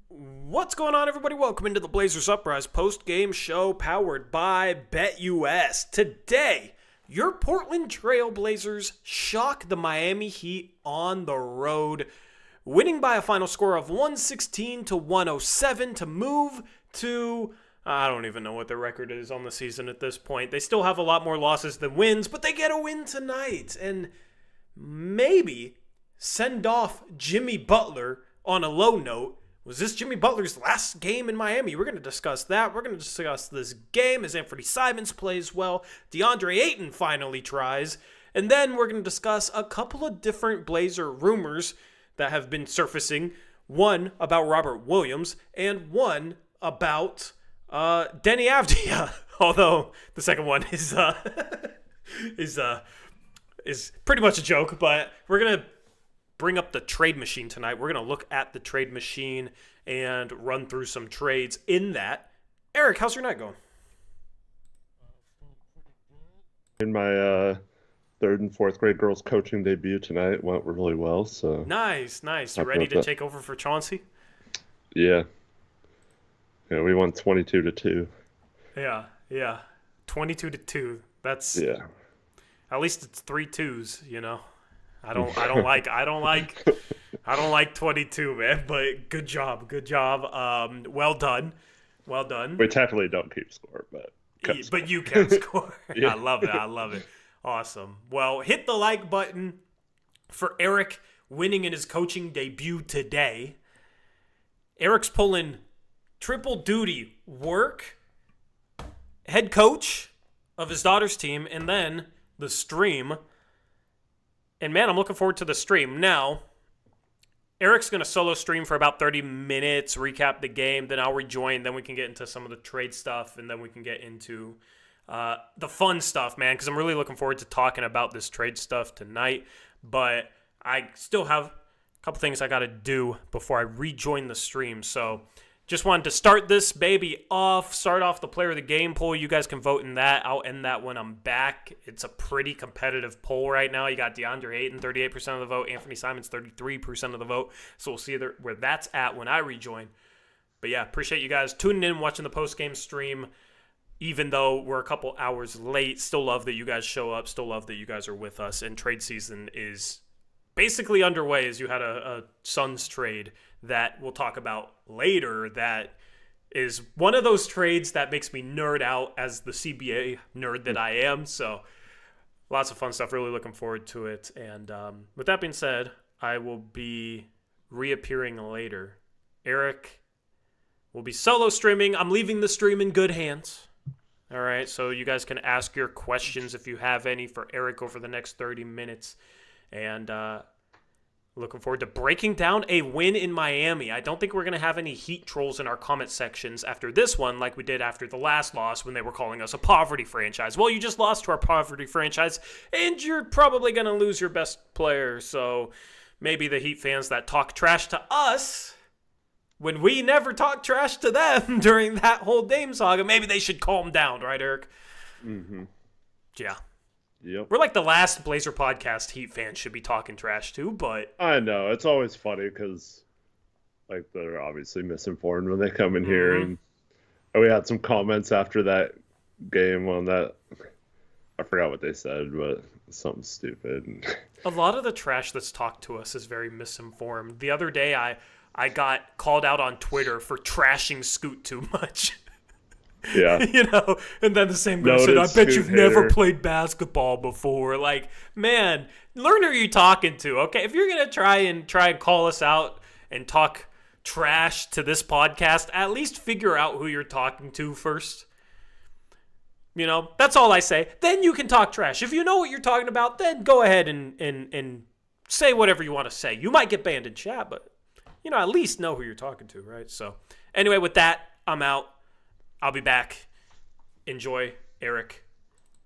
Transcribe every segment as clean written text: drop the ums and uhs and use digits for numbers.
What's going on, everybody? Welcome into the Blazers Uprise post-game show powered by BetUS. Today, your Portland Trail Blazers shock the Miami Heat on the road, winning by a final score of 116 to 107 to move to, I don't even know what their record is on the season at this point. They still have a lot more losses than wins, but they get a win tonight. And maybe send off Jimmy Butler on a low note. Was this Jimmy Butler's last game in Miami? We're going to discuss that. We're going to discuss this game as Anfernee Simons plays well. DeAndre Ayton finally tries. And then we're going to discuss a couple of different Blazer rumors that have been surfacing. One about Robert Williams and one about Denny Avdija. Although the second one is pretty much a joke, but we're going to bring up the trade machine tonight. We're going to look at the trade machine and run through some trades in that. Eric, how's your night going? In my third and fourth grade girls coaching debut tonight went really well. So Nice. You ready to take over for Chauncey? Yeah. Yeah, we won 22-2. Yeah. 22-2. That's At least it's 3 twos, you know. I don't like 22, man, but good job. Well done. We technically don't keep score, but you can score. Yeah. I love it. Awesome. Well, hit the like button for Eric winning in his coaching debut today. Eric's pulling triple duty: work, head coach of his daughter's team, and then the stream. And man, I'm looking forward to the stream. Now, Eric's going to solo stream for about 30 minutes, recap the game, then I'll rejoin, then we can get into some of the trade stuff, and then we can get into the fun stuff, man, because I'm really looking forward to talking about this trade stuff tonight. But I still have a couple things I got to do before I rejoin the stream. So just wanted to start this baby off, start off the player of the game poll. You guys can vote in that. I'll end that when I'm back. It's a pretty competitive poll right now. You got DeAndre Ayton, 38% of the vote. Anfernee Simons, 33% of the vote. So we'll see where that's at when I rejoin. But yeah, appreciate you guys tuning in, watching the post-game stream. Even though we're a couple hours late, still love that you guys show up. Still love that you guys are with us. And trade season is basically underway, as you had a Suns trade that we'll talk about later that is one of those trades that makes me nerd out as the CBA nerd that I am. So lots of fun stuff. Really looking forward to it. And with that being said, I will be reappearing later. Eric will be solo streaming. I'm leaving the stream in good hands. All right, so you guys can ask your questions if you have any for Eric over the next 30 minutes. And looking forward to breaking down a win in Miami. I don't think we're going to have any Heat trolls in our comment sections after this one like we did after the last loss when they were calling us a poverty franchise. Well, you just lost to our poverty franchise, and you're probably going to lose your best player. So maybe the Heat fans that talk trash to us when we never talk trash to them during that whole Dame saga, maybe they should calm down, right, Eric? Mm-hmm. Yeah. Yep. We're like the last Blazer podcast Heat fans should be talking trash to, but I know it's always funny because like they're obviously misinformed when they come in here, and we had some comments after that game on that. I forgot what they said, but something stupid. A lot of the trash that's talked to us is very misinformed. The other day, I got called out on Twitter for trashing Scoot too much. Yeah. You know, and then the same guy said, I bet you've never played basketball before. Like, man, learn who you're talking to, okay? If you're going to try and call us out and talk trash to this podcast, at least figure out who you're talking to first. You know, that's all I say. Then you can talk trash. If you know what you're talking about, then go ahead and say whatever you want to say. You might get banned in chat, but, you know, at least know who you're talking to, right? So, anyway, with that, I'm out. I'll be back. Enjoy Eric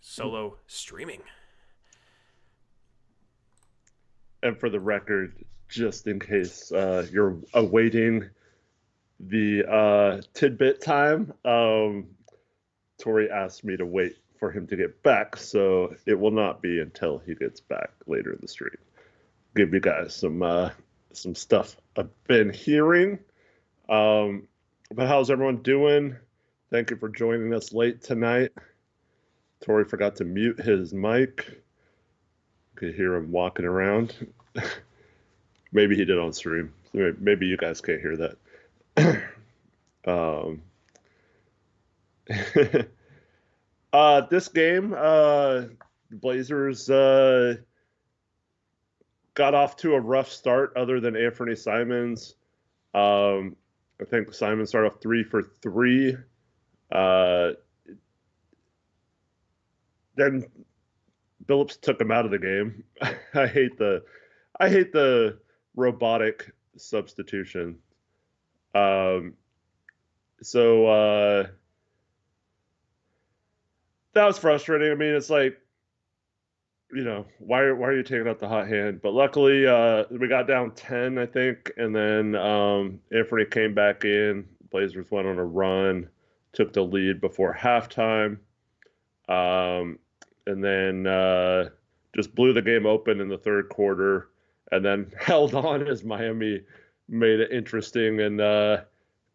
solo streaming. And for the record, just in case you're awaiting the tidbit time, Tori asked me to wait for him to get back, so it will not be until he gets back later in the stream. Give you guys some stuff I've been hearing. But how's everyone doing? Thank you for joining us late tonight. Tori forgot to mute his mic. You could hear him walking around. Maybe he did on stream. Maybe you guys can't hear that. This game, Blazers got off to a rough start other than Anfernee Simons. I think Simon started off 3 for 3. Then Billups took him out of the game. I hate the robotic substitution. So that was frustrating. I mean, it's like, why are you taking out the hot hand? But luckily, we got down 10, I think, and then Anfernee came back in. Blazers went on a run, took the lead before halftime, and then just blew the game open in the third quarter, and then held on as Miami made it interesting and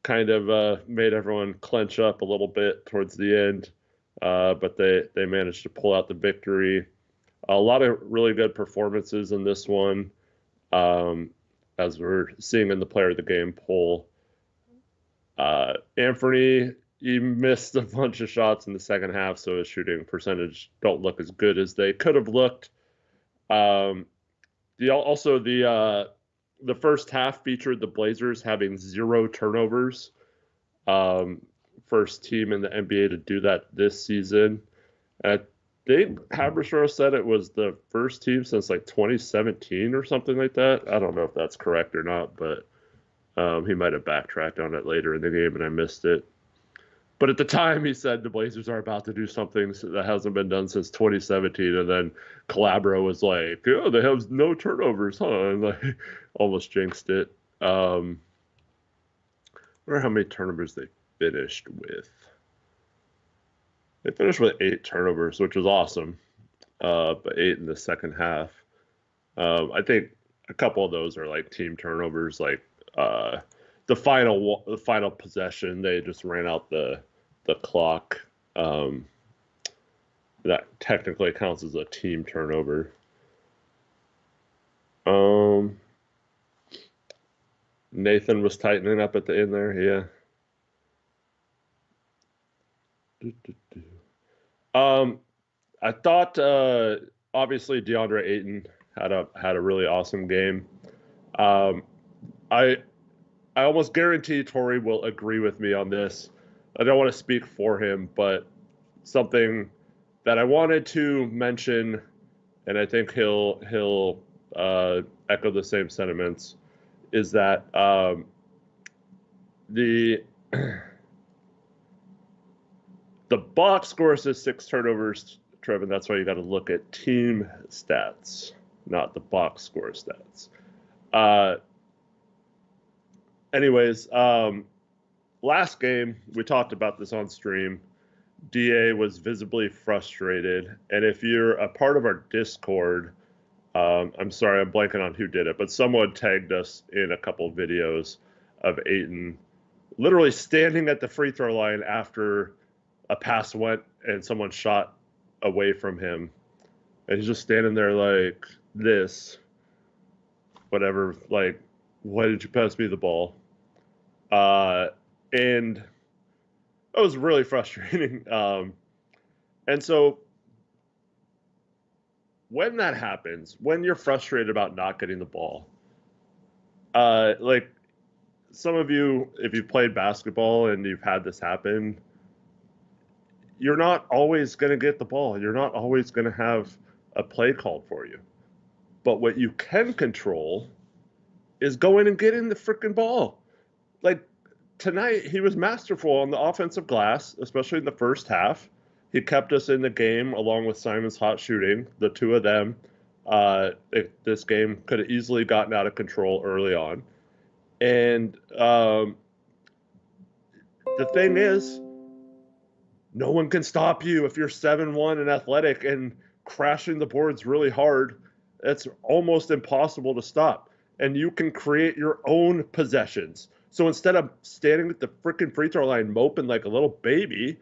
kind of made everyone clench up a little bit towards the end. But they managed to pull out the victory. A lot of really good performances in this one, as we're seeing in the player of the game poll. Anfernee, he missed a bunch of shots in the second half, so his shooting percentage don't look as good as they could have looked. The first half featured the Blazers having 0 turnovers. First team in the NBA to do that this season. I think Haberstroh said it was the first team since like 2017 or something like that. I don't know if that's correct or not, but he might have backtracked on it later in the game and I missed it. But at the time, he said the Blazers are about to do something that hasn't been done since 2017. And then Calabro was like, "Oh, they have no turnovers, huh?" And like almost jinxed it. I wonder how many turnovers they finished with. They finished with 8 turnovers, which was awesome, but 8 in the second half. I think a couple of those are like team turnovers, like the final possession. They just ran out the clock. That technically counts as a team turnover. Nathan was tightening up at the end there, yeah. I thought obviously DeAndre Ayton had a really awesome game. I almost guarantee Tori will agree with me on this. I don't want to speak for him, but something that I wanted to mention, and I think he'll echo the same sentiments, is that the box score says 6 turnovers, Trevin. That's why you got to look at team stats, not the box score stats. Anyways, last game, we talked about this on stream. DA was visibly frustrated. And if you're a part of our Discord, I'm sorry, I'm blanking on who did it, but someone tagged us in a couple of videos of Ayton literally standing at the free throw line after a pass went and someone shot away from him. And he's just standing there like this, whatever, like, why did you pass me the ball? And it was really frustrating. And so when that happens, when you're frustrated about not getting the ball, like some of you, if you've played basketball and you've had this happen, you're not always going to get the ball. You're not always going to have a play called for you. But what you can control is going and getting the freaking ball. Like tonight, he was masterful on the offensive glass, especially in the first half. He kept us in the game along with Simon's hot shooting, the two of them. This game could have easily gotten out of control early on. And the thing is, no one can stop you if you're 7'1" and athletic and crashing the boards really hard. It's almost impossible to stop. And you can create your own possessions. So instead of standing at the freaking free throw line moping like a little baby,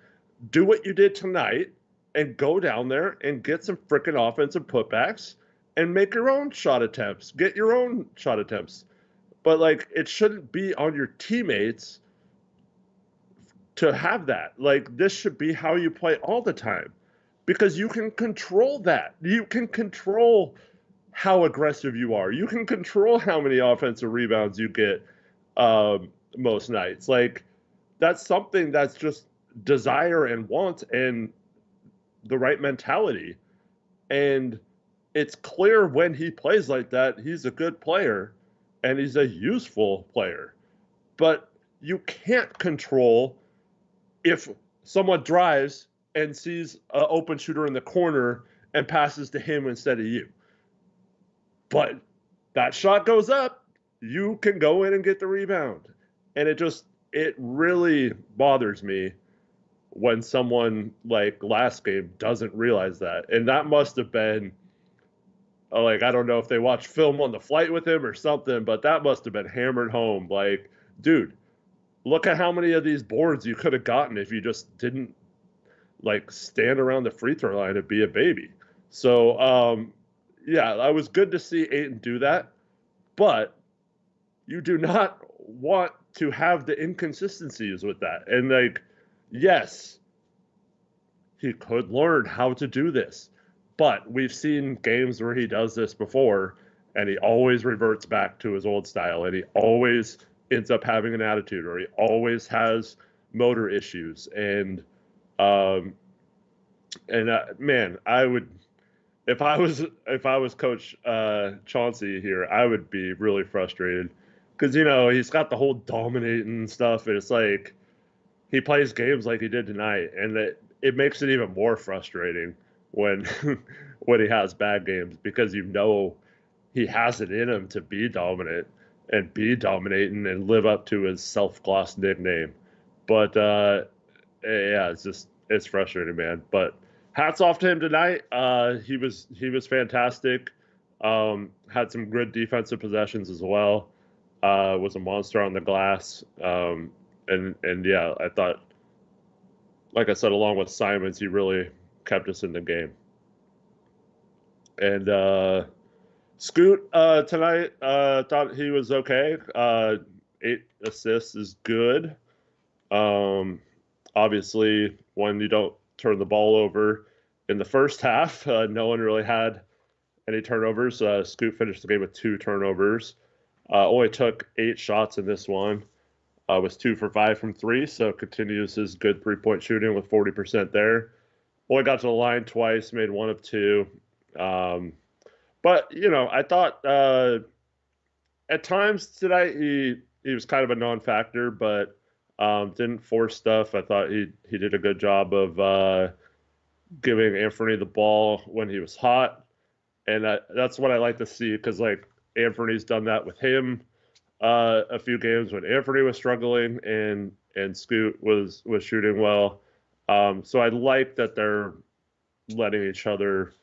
do what you did tonight and go down there and get some freaking offensive putbacks and make your own shot attempts. Get your own shot attempts. But like, it shouldn't be on your teammates to have that. Like, this should be how you play all the time because you can control that. You can control how aggressive you are. You can control how many offensive rebounds you get most nights. Like, that's something that's just desire and want and the right mentality. And it's clear when he plays like that, he's a good player and he's a useful player. But you can't control if someone drives and sees an open shooter in the corner and passes to him instead of you. But that shot goes up, you can go in and get the rebound. And it really bothers me when someone like last game doesn't realize that. And that must have been, like, I don't know if they watched film on the flight with him or something, but that must have been hammered home. Like, dude, look at how many of these boards you could have gotten if you just didn't, like, stand around the free throw line and be a baby. So, yeah, I was good to see Ayton do that, but you do not want to have the inconsistencies with that. And, like, yes, he could learn how to do this, but we've seen games where he does this before, and he always reverts back to his old style, and he always ends up having an attitude, or he always has motor issues. And man, I would, if I was Coach Chauncey here, I would be really frustrated because, you know, he's got the whole dominating stuff, and it's like he plays games like he did tonight, and it makes it even more frustrating when when he has bad games because you know he has it in him to be dominant and be dominating and live up to his self-glossed nickname. But yeah, it's frustrating, man. But hats off to him tonight. He was fantastic. Had some good defensive possessions as well. Was a monster on the glass. And yeah, I thought, like I said, along with Simons, he really kept us in the game. And Scoot tonight, thought he was okay. 8 assists is good. Obviously, when you don't turn the ball over in the first half, no one really had any turnovers. Scoot finished the game with 2 turnovers. Only took 8 shots in this one. Was 2 for 5 from 3, so continues his good 3-point shooting with 40% there. Only got to the line twice, made 1 of 2. But, you know, I thought at times tonight he was kind of a non-factor, but didn't force stuff. I thought he did a good job of giving Anfernee the ball when he was hot. And that's what I like to see because, like, Anfernee's done that with him a few games when Anfernee was struggling and Scoot was shooting well. So I like that they're letting each other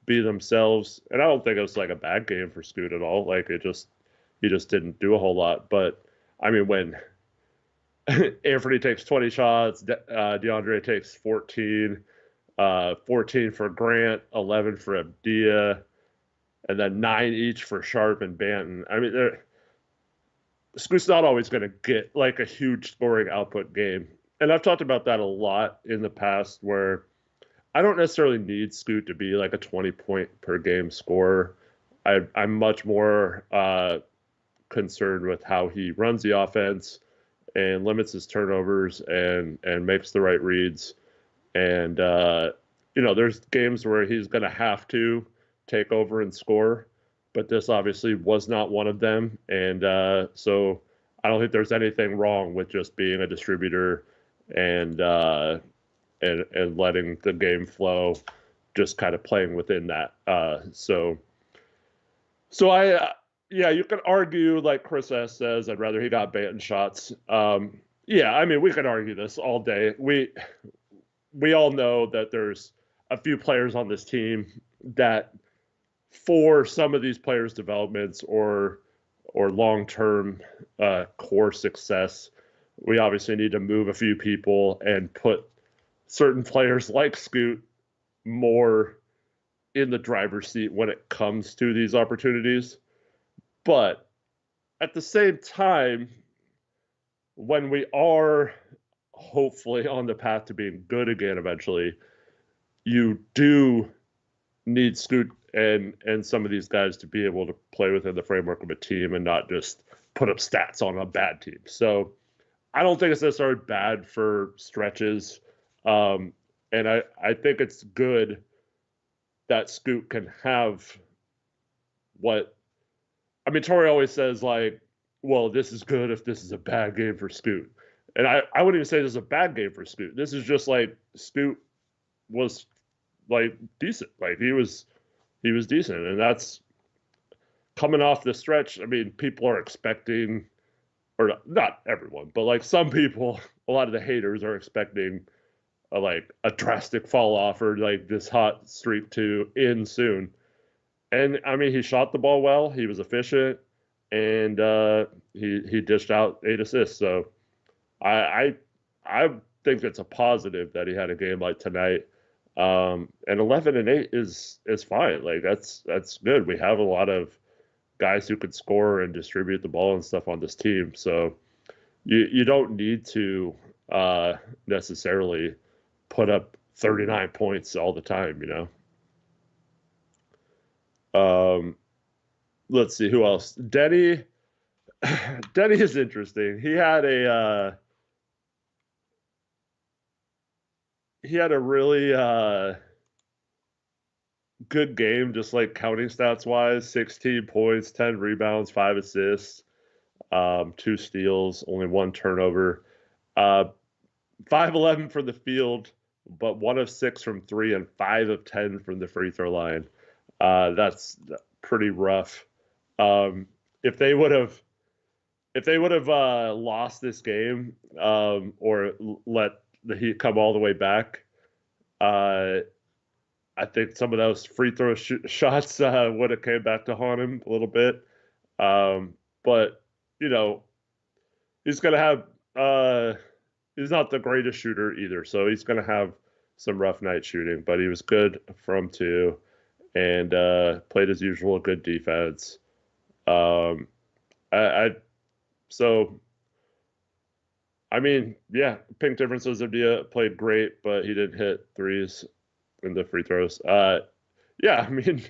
be themselves. And I don't think it was like a bad game for Scoot at all. Like he just didn't do a whole lot. But I mean, when Anfernee takes 20 shots, DeAndre takes 14, 14 for Grant, 11 for Avdija, and then 9 each for Sharp and Banton. I mean, Scoot's not always going to get like a huge scoring output game. And I've talked about that a lot in the past where I don't necessarily need Scoot to be like a 20-point per game scorer. I'm much more concerned with how he runs the offense and limits his turnovers and makes the right reads. And, you know, there's games where he's going to have to take over and score, but this obviously was not one of them. And so I don't think there's anything wrong with just being a distributor and letting the game flow, just kind of playing within that. So I, yeah, you can argue like Chris S says, I'd rather he got Banton shots. Yeah, I mean, we could argue this all day. We all know that there's a few players on this team that for some of these players' developments or or long-term core success, we obviously need to move a few people and put certain players like Scoot more in the driver's seat when it comes to these opportunities. But at the same time, when we are hopefully on the path to being good again eventually, you do need Scoot and some of these guys to be able to play within the framework of a team and not just put up stats on a bad team. So I don't think it's necessarily bad for stretches. And I think it's good that Scoot can have what I mean, Tori always says, like, well, this is good if this is a bad game for Scoot. And I wouldn't even say this is a bad game for Scoot. This is just like Scoot was like decent. Like he was decent. And that's coming off the stretch. I mean, people are expecting, or not everyone, but like some people, a lot of the haters are expecting a drastic fall off or like this hot streak to end soon. And I mean, he shot the ball well. He was efficient, and he dished out 8 assists. So I I think it's a positive that he had a game like tonight. And 11 and 8 is fine. Like that's good. We have a lot of guys who could score and distribute the ball and stuff on this team. So you don't need to necessarily put up 39 points all the time. Let's see who else. Denny is interesting. He had a really good game, just like counting stats wise. 16 points, 10 rebounds, 5 assists, 2 steals, only 1 turnover. 5-11 from the field, but 1 of 6 from 3 and 5 of 10 from the free throw line. That's pretty rough. If they would have lost this game or let the Heat come all the way back, I think some of those free throw shots would have came back to haunt him a little bit. But he's gonna have he's not the greatest shooter either, so he's gonna have some rough night shooting. But he was good from 2 and played as usual, good defense. So I mean, yeah, pink differences. Avdija played great, but he didn't hit threes in the free throws. Yeah, I mean,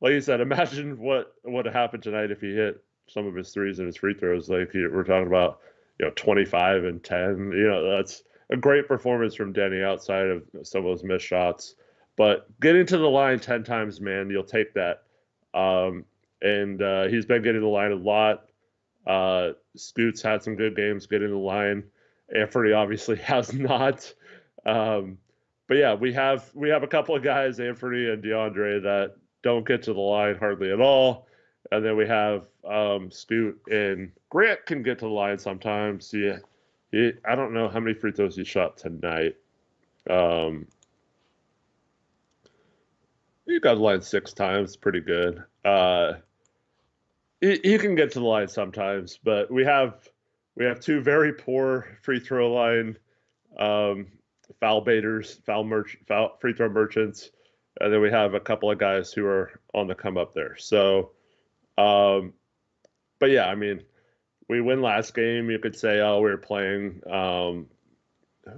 like you said, imagine what would have happened tonight if he hit some of his threes and his free throws. Like we're talking about, 25 and 10. That's a great performance from Denny outside of some of those missed shots. But getting to the line 10 times, man, you'll take that. And he's been getting the line a lot. Scoots had some good games getting the line. Anfernee obviously has not. But yeah, we have a couple of guys, Anfernee and DeAndre, that don't get to the line hardly at all. And then we have Scoot and Grant can get to the line sometimes. I don't know how many free throws he shot tonight. He got the line 6 times, pretty good. He can get to the line sometimes, but we have 2 very poor free throw line foul baiters, free throw merchants, and then we have a couple of guys who are on the come up there. So, but yeah, I mean, we win last game. You could say, oh, we were playing. Who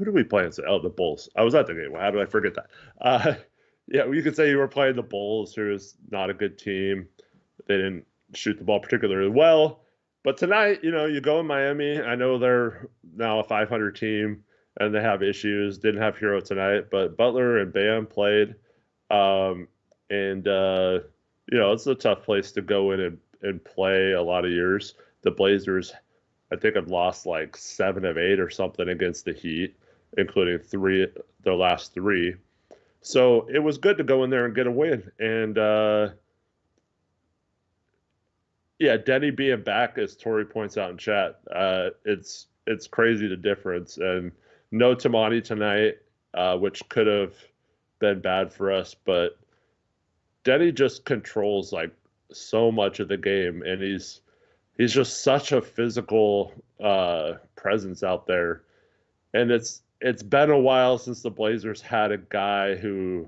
did we play? Oh, the Bulls. I was at the game. How did I forget that? Yeah, you could say you were playing the Bulls, who is not a good team. They didn't shoot the ball particularly well. But tonight, you go in Miami. I know they're now a 500 team and they have issues. Didn't have Hero tonight, but Butler and Bam played. It's a tough place to go in and play a lot of years. The Blazers, I think, have lost like 7 of 8 or something against the Heat, including their last 3. So it was good to go in there and get a win. And yeah, Denny being back, as Tori points out in chat, it's crazy the difference. And no Tamani tonight, which could have been bad for us, but Denny just controls like so much of the game, and he's he's just such a physical presence out there. And it's been a while since the Blazers had a guy who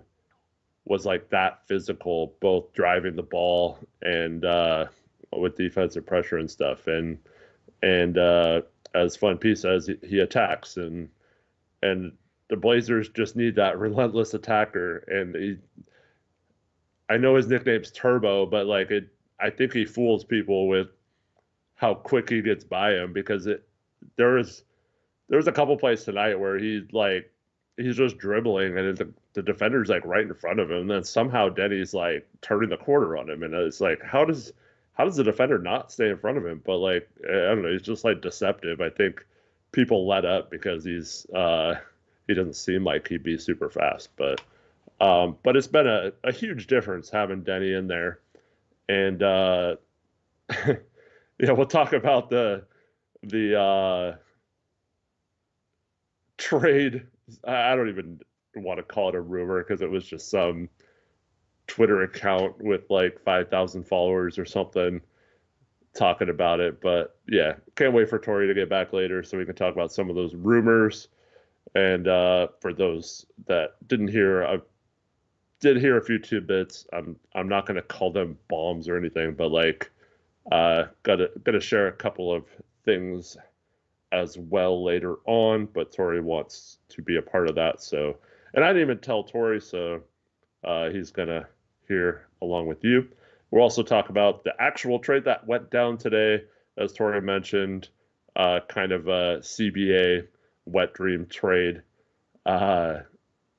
was like that physical, both driving the ball and with defensive pressure and stuff. And as Fun P says, he attacks, and the Blazers just need that relentless attacker. And I know his nickname's Turbo, but like I think he fools people with how quick he gets by him because there was a couple plays tonight where he's just dribbling and the defender's like right in front of him, and then somehow Denny's like turning the corner on him, and it's like how does the defender not stay in front of him? But like I don't know, he's just like deceptive. I think people let up because he doesn't seem like he'd be super fast, but it's been a huge difference having Denny in there, and yeah, we'll talk about the trade. I don't even want to call it a rumor because it was just some Twitter account with like 5,000 followers or something talking about it. But yeah, can't wait for Tori to get back later so we can talk about some of those rumors. And for those that didn't hear, I did hear a few tidbits. I'm not going to call them bombs or anything, but like gotta share a couple of things as well later on, but Tori wants to be a part of that. So, and I didn't even tell Tori, so he's gonna hear along with you. We'll also talk about the actual trade that went down today, as Tori mentioned, kind of a CBA wet dream trade, uh,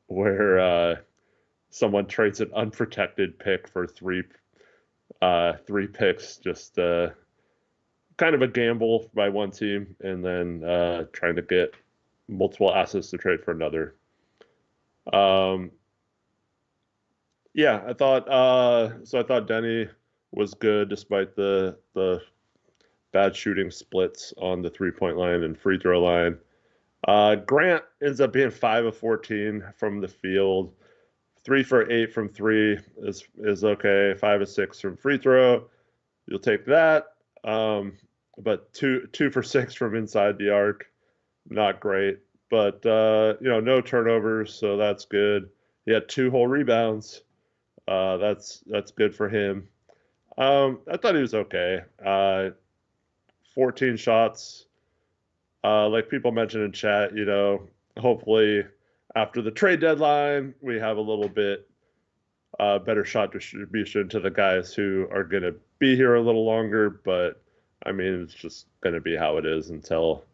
where someone trades an unprotected pick for three picks, just kind of a gamble by one team, and then trying to get multiple assets to trade for another. Um, yeah, I thought Denny was good despite the bad shooting splits on the 3-point line and free throw line. Grant ends up being 5 of 14 from the field. 3 for 8 from three is okay. 5 of 6 from free throw. You'll take that. But two for 6 from inside the arc, not great. But no turnovers, so that's good. He had 2 whole rebounds. That's good for him. I thought he was okay. 14 shots. Like people mentioned in chat, hopefully after the trade deadline, we have a little bit better shot distribution to the guys who are going to be here a little longer. But I mean, it's just going to be how it is until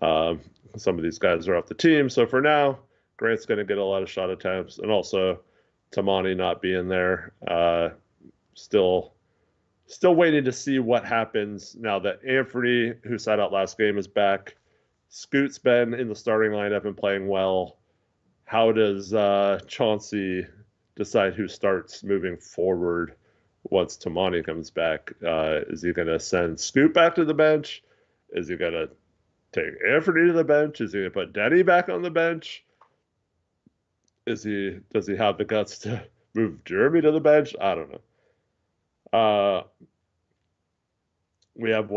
some of these guys are off the team. So for now, Grant's going to get a lot of shot attempts, and also Tamani not being there. Still waiting to see what happens now that Anfernee, who sat out last game, is back. Scoot's been in the starting lineup and playing well. How does Chauncey decide who starts moving forward once Tamani comes back? Is he going to send Scoot back to the bench? Is he going to take Anfernee to the bench? Is he going to put Denny back on the bench? Does he have the guts to move Jerami to the bench? I don't know. We have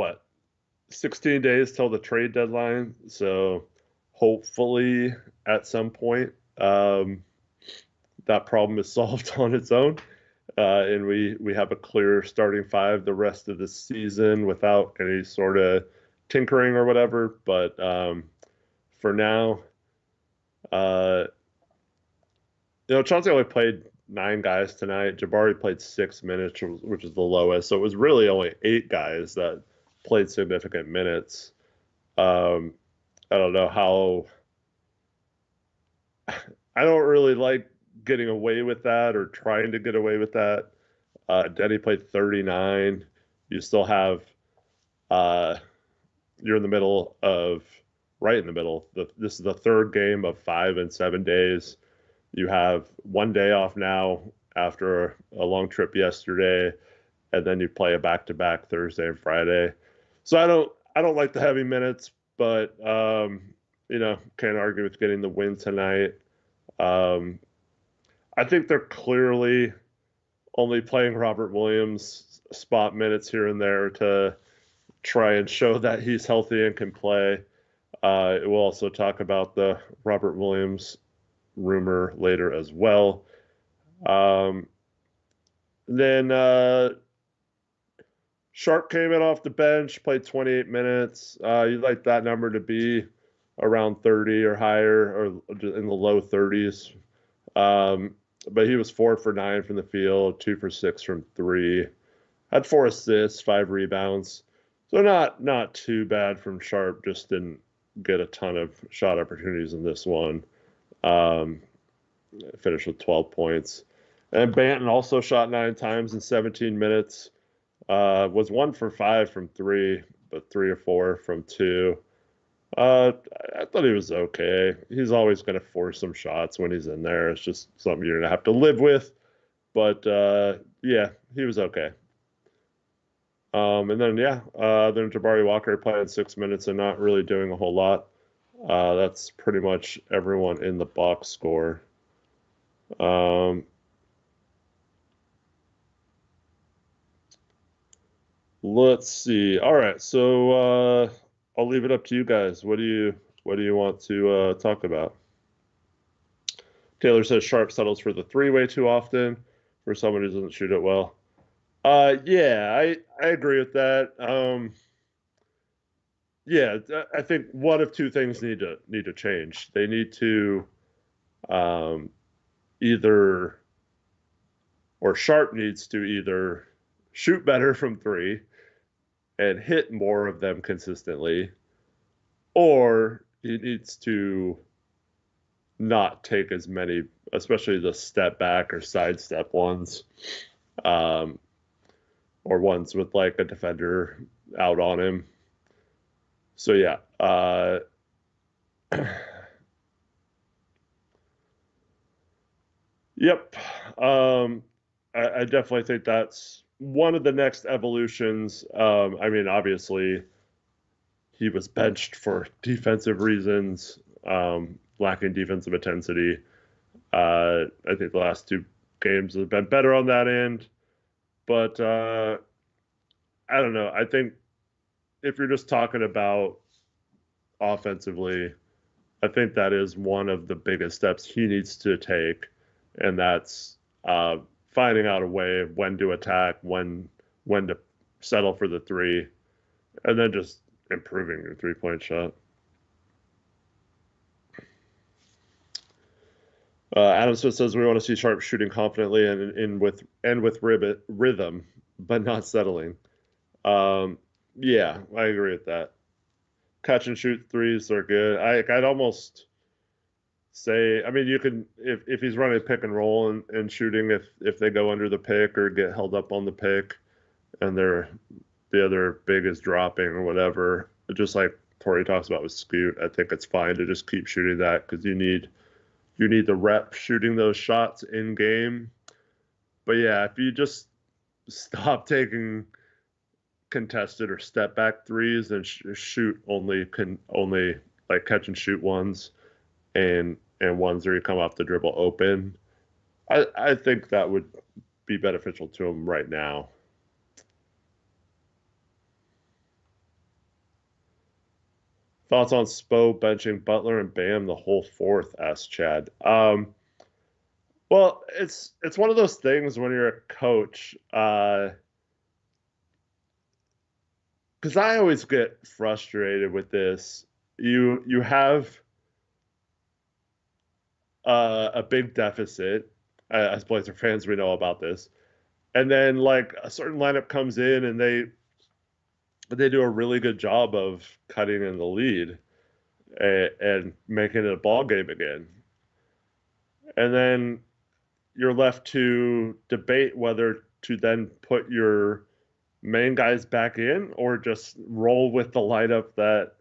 16 days till the trade deadline, so hopefully at some point that problem is solved on its own, and we have a clear starting 5 the rest of the season without any sort of tinkering or whatever. But for now, Chauncey only played 9 guys tonight. Jabari played 6 minutes, which is the lowest. So it was really only 8 guys that played significant minutes. I don't know how. I don't really like getting away with that or trying to get away with that. Denny played 39. You still have. You're in the middle of. Right in the middle. This is the 3rd game of 5 and 7 days. You have 1 day off now after a long trip yesterday, and then you play a back-to-back Thursday and Friday. So I don't like the heavy minutes, but can't argue with getting the win tonight. I think they're clearly only playing Robert Williams spot minutes here and there to try and show that he's healthy and can play. We'll also talk about the Robert Williams rumor later as well. Then Sharp came in off the bench, played 28 minutes. You'd like that number to be around 30 or higher, or in the low 30s. But he was 4 for 9 from the field, 2 for 6 from 3. Had 4 assists, 5 rebounds. So not too bad from Sharp. Just didn't get a ton of shot opportunities in this one. Finished with 12 points. And Banton also shot 9 times in 17 minutes. Was 1 for 5 from 3, but 3 or 4 from 2. I thought he was okay. He's always going to force some shots when he's in there. It's just something you're going to have to live with. But yeah, he was okay. And then then Jabari Walker playing 6 minutes and not really doing a whole lot. That's pretty much everyone in the box score. Let's see. All right, so I'll leave it up to you guys. What do you want to talk about? Taylor says Sharp settles for the 3-way too often for someone who doesn't shoot it well. Yeah, I agree with that. Yeah, I think one of two things need to change. They need to either, or Sharp needs to either shoot better from 3 and hit more of them consistently, or he needs to not take as many, especially the step back or sidestep ones, or ones with like a defender out on him. So yeah, yep. I definitely think that's one of the next evolutions. I mean, obviously, he was benched for defensive reasons, lacking defensive intensity. I think the last 2 games have been better on that end. But I don't know. I think if you're just talking about offensively, I think that is one of the biggest steps he needs to take, and that's finding out a way of when to attack, when to settle for the 3, and then just improving your 3-point shot. Adam Smith says we want to see Sharp shooting confidently and with rhythm, but not settling. Yeah, I agree with that. Catch and shoot 3s are good. I'd almost say, I mean, you can, if he's running pick and roll and shooting, if they go under the pick or get held up on the pick and the other big is dropping or whatever, just like Tori talks about with Scoot, I think it's fine to just keep shooting that because you need the rep shooting those shots in game. But yeah, if you just stop taking contested or step back 3s and shoot only like catch and shoot ones and ones where you come off the dribble open, I think that would be beneficial to him right now. Thoughts on Spo benching Butler and Bam the whole 4th? Asked Chad. Well, it's one of those things when you're a coach, because I always get frustrated with this. You have a big deficit, as Blazer fans, we know about this, and then like a certain lineup comes in and they do a really good job of cutting in the lead and making it a ball game again. And then you're left to debate whether to then put your main guys back in or just roll with the lineup that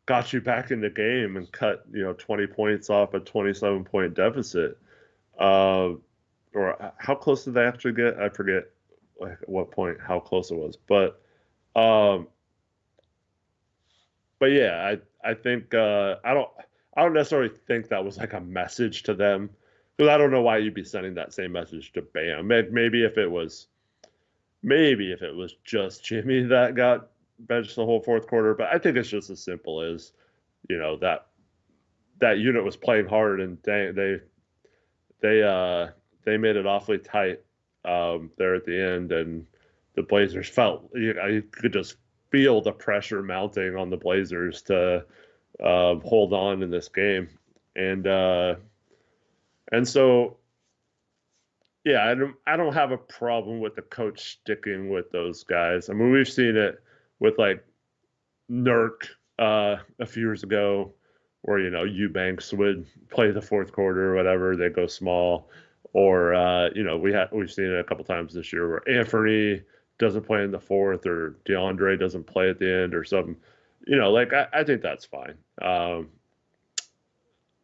got you back in the game and cut 20 points off a 27-point deficit. Or how close did they actually get? I forget like at what point how close it was, but yeah, I think I don't necessarily think that was like a message to them, because I don't know why you'd be sending that same message to Bam. Maybe if it was just Jimmy that got bench the whole fourth quarter, but I think it's just as simple as, that unit was playing hard, and they they made it awfully tight there at the end, and the Blazers felt, you could just feel the pressure mounting on the Blazers to hold on in this game, and uh, and so yeah, I don't have a problem with the coach sticking with those guys. I mean, we've seen it with like Nurk a few years ago, where Eubanks would play the fourth quarter or whatever, they go small, or we've seen it a couple times this year where Anfernee doesn't play in the fourth, or DeAndre doesn't play at the end, or something. Like I think that's fine.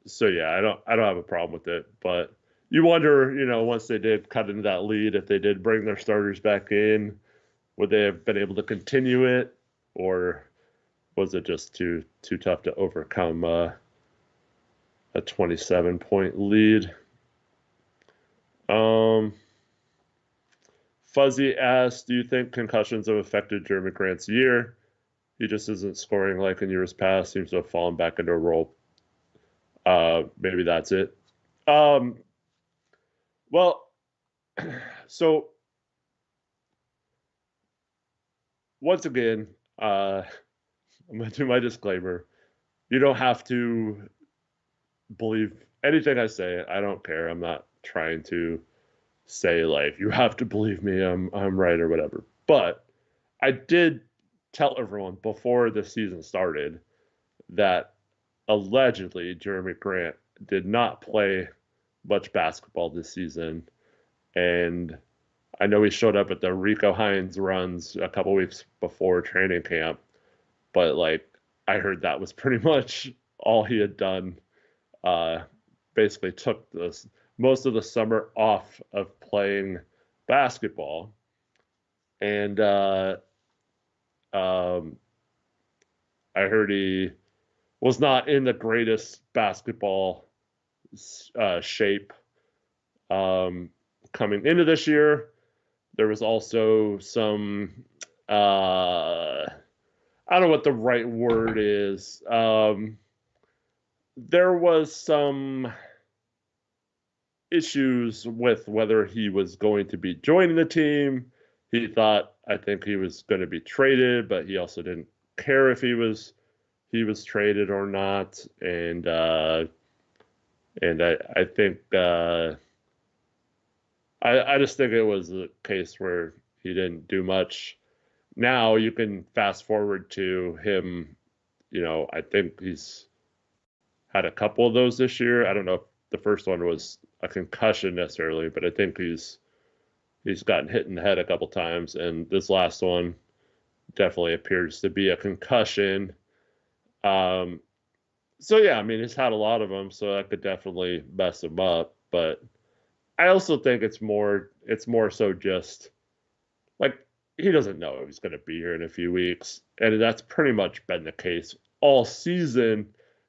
So yeah, I don't have a problem with it, but you wonder, once they did cut into that lead, if they did bring their starters back in, would they have been able to continue it, or was it just too tough to overcome a 27-point lead? Um, Fuzzy asks, do you think concussions have affected Jerami Grant's year? He just isn't scoring like in years past. Seems to have fallen back into a role. Maybe that's it. Well, so once again, I'm going to do my disclaimer. You don't have to believe anything I say. I don't care. I'm not trying to say like you have to believe me. I'm right or whatever. But I did tell everyone before the season started that allegedly Jerami Grant did not play much basketball this season, and I know he showed up at the Rico Hines runs a couple weeks before training camp, but like I heard that was pretty much all he had done. Basically took this most of the summer off of playing basketball, and um, I heard he was not in the greatest basketball shape coming into this year. There was also some I don't know what the right word is. There was some issues with whether he was going to be joining the team. I think he was going to be traded, but he also didn't care if he was traded or not. And I think I just think it was a case where he didn't do much. Now you can fast forward to him. I think he's had a couple of those this year. I don't know if the first one was a concussion necessarily, but I think he's gotten hit in the head a couple times, and this last one definitely appears to be a concussion. Um, so yeah, I mean he's had a lot of them, so that could definitely mess him up. But I also think it's more so just like he doesn't know if he's going to be here in a few weeks, and that's pretty much been the case all season.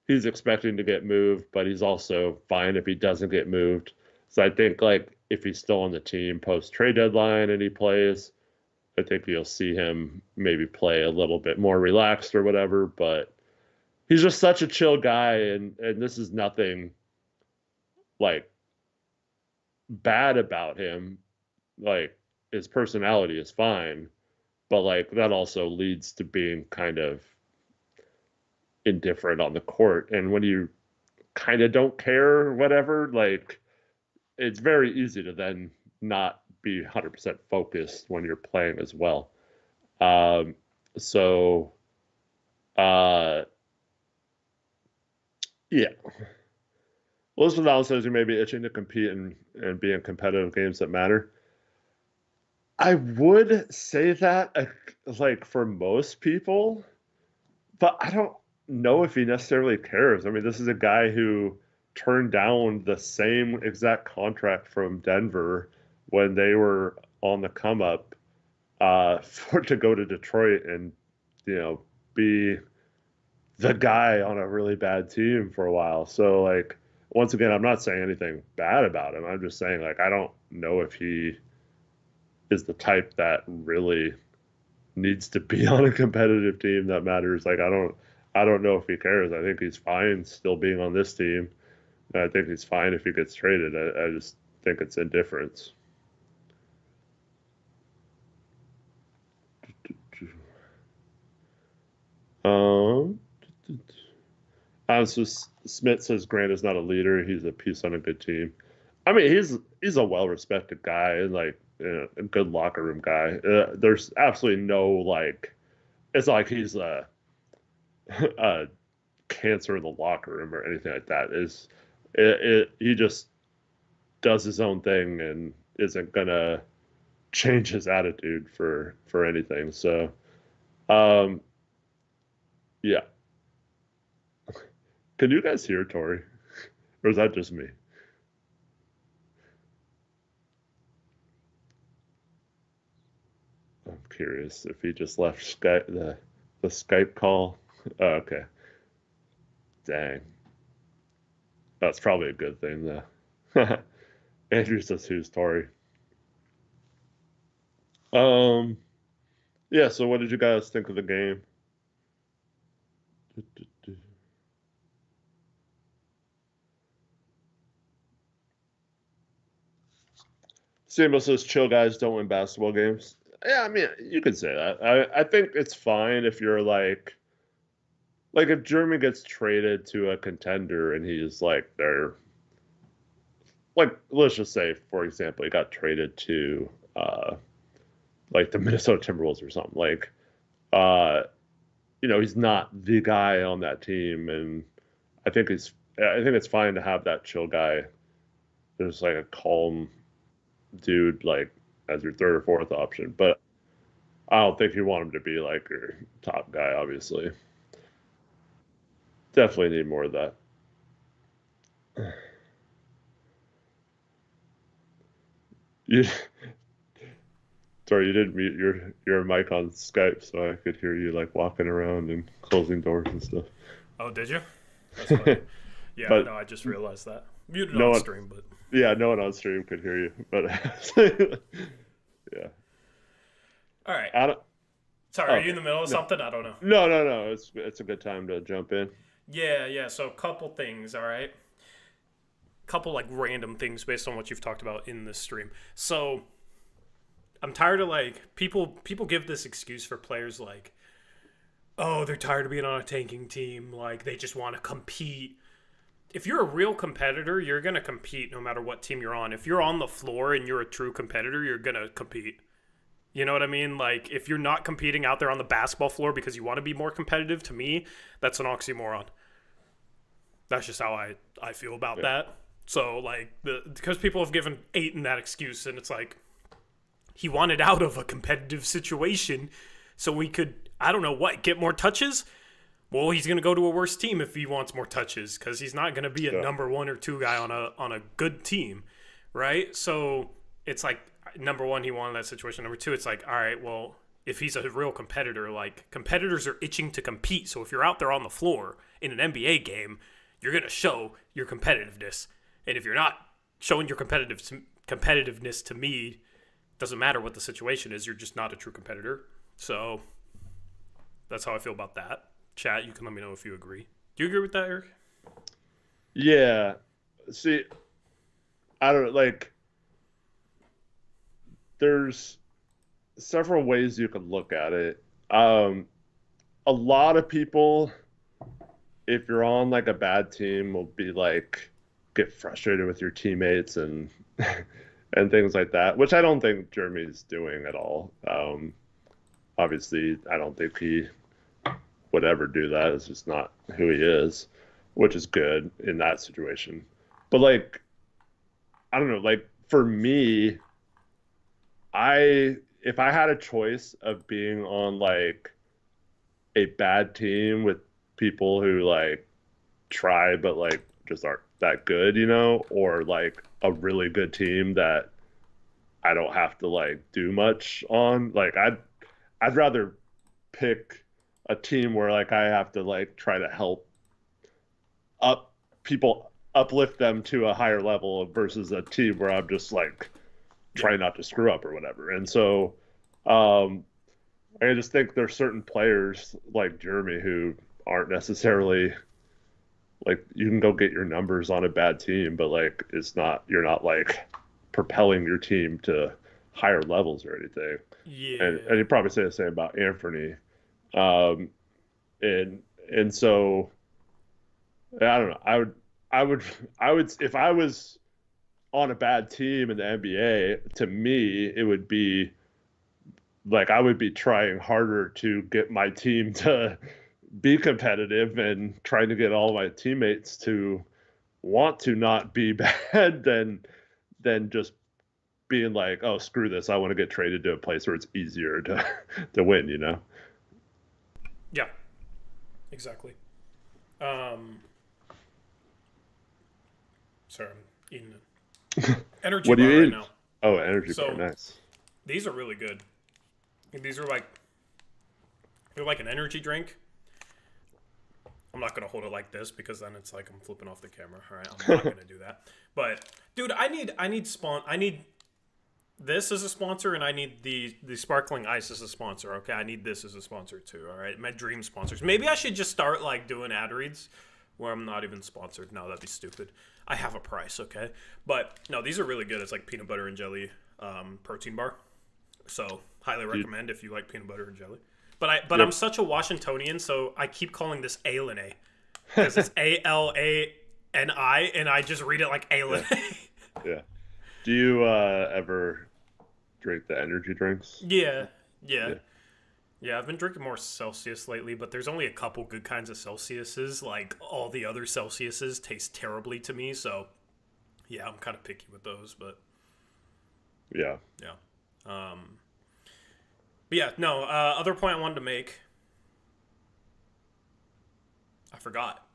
He's expecting to get moved, but he's also fine if he doesn't get moved. So I think like if he's still on the team post trade deadline and he plays, I think you'll see him maybe play a little bit more relaxed or whatever. But he's just such a chill guy, and this is nothing like bad about him. Like his personality is fine, but like that also leads to being kind of indifferent on the court. And when you kind of don't care or whatever, like it's very easy to then not be 100% focused when you're playing as well. Um, so, uh, yeah. Elizabeth Allen says you may be itching to compete and be in competitive games that matter. I would say that like for most people, but I don't know if he necessarily cares. I mean, this is a guy who turned down the same exact contract from Denver when they were on the come up for to go to Detroit and be the guy on a really bad team for a while. So like once again, I'm not saying anything bad about him. I'm just saying like I don't know if he is the type that really needs to be on a competitive team that matters. Like I don't know if he cares. I think he's fine still being on this team. And I think he's fine if he gets traded. I just think it's indifference. Um, so Smith says Grant is not a leader. He's a piece on a good team. I mean, he's a well-respected guy and like a good locker room guy. There's absolutely no like, it's not like he's a cancer in the locker room or anything like that. He just does his own thing and isn't gonna change his attitude for anything. So, um, yeah. Can you guys hear Tori, or is that just me? I'm curious if he just left Skype the Skype call. Oh, okay, dang, that's probably a good thing though. Andrew says who's Tori. Um, yeah. So, what did you guys think of the game? Sambo says chill guys don't win basketball games. Yeah, I mean you could say that. I think it's fine if you're like if Jeremy gets traded to a contender and he's like they're like let's just say for example he got traded to like the Minnesota Timberwolves or something like uh he's not the guy on that team and I think it's fine to have that chill guy. There's like a calm dude like as your third or fourth option, but I don't think you want him to be like your top guy. Obviously, definitely need more of that. You, sorry, you didn't mute your mic on Skype, so I could hear you like walking around and closing doors and stuff. Oh, did you? That's funny. Yeah, but no, I just realized that. Muted no on one, stream, but yeah, no one on stream could hear you. But yeah, all right. I don't. Sorry, Oh, are you in the middle of no, something? I don't know. no. It's a good time to jump in. Yeah. So, a couple things. All right. Couple like random things based on what you've talked about in this stream. So, I'm tired of like people give this excuse for players like, oh, they're tired of being on a tanking team. Like they just want to compete. If you're a real competitor, you're going to compete no matter what team you're on. If you're on the floor and you're a true competitor, you're going to compete. You know what I mean? Like, if you're not competing out there on the basketball floor because you want to be more competitive, to me, that's an oxymoron. That's just how I feel about that. So, like, because people have given Ayton that excuse, and it's like, he wanted out of a competitive situation so we could, I don't know what, get more touches? Well, he's going to go to a worse team if he wants more touches because he's not going to be a number one or two guy on a good team, right? So it's like, number one, he wanted that situation. Number two, it's like, all right, well, if he's a real competitor, like competitors are itching to compete. So if you're out there on the floor in an NBA game, you're going to show your competitiveness. And if you're not showing your competitiveness to me, doesn't matter what the situation is, you're just not a true competitor. So that's how I feel about that. Chat, you can let me know if you agree. Do you agree with that, Eric? Yeah. See, I don't like. There's several ways you can look at it. A lot of people, if you're on like a bad team, will be like get frustrated with your teammates and and things like that, which I don't think Jeremy's doing at all. Obviously, I don't think he would ever do that. It's just not who he is, which is good in that situation. But like, I don't know, like for me, if I had a choice of being on like a bad team with people who like try but like just aren't that good, or like a really good team that I don't have to like do much on, like I'd rather pick a team where like I have to like try to help uplift them to a higher level versus a team where I'm just like try not to screw up or whatever. And so I just think there's certain players like Jeremy who aren't necessarily like you can go get your numbers on a bad team, but like it's not you're not like propelling your team to higher levels or anything. And Yeah. you probably say the same about Anfernee. Um, and so I don't know. I would I would if I was on a bad team in the NBA, to me it would be like I would be trying harder to get my team to be competitive and trying to get all my teammates to want to not be bad than just being like, oh screw this, I want to get traded to a place where it's easier to to win, you know? Yeah. Exactly. Um. Sorry, I'm eating an energy What do bar you right eat? now. Oh, energy So bar, nice. these are really good. These are like they're like an energy drink. I'm not gonna hold it like this because then it's like I'm flipping off the camera. All right, I'm not gonna do that. But dude, I need this as a sponsor, and I need the sparkling ice as a sponsor. Okay, I need this as a sponsor too. All right, my dream sponsors. Maybe I should just start like doing ad reads where I'm not even sponsored. No, that'd be stupid. I have a price, okay? But no, these are really good. It's like peanut butter and jelly protein bar. So highly recommend if you like peanut butter and jelly. But I'm such a Washingtonian, so I keep calling this Alani because it's Alani, and I just read it like Alani. Yeah. Do you ever drink the energy drinks? Yeah. Yeah, I've been drinking more Celsius lately, but there's only a couple good kinds of Celsiuses. Like, all the other Celsiuses taste terribly to me, so yeah, I'm kind of picky with those, but Yeah. yeah. But yeah, no, other point I wanted to make, I forgot.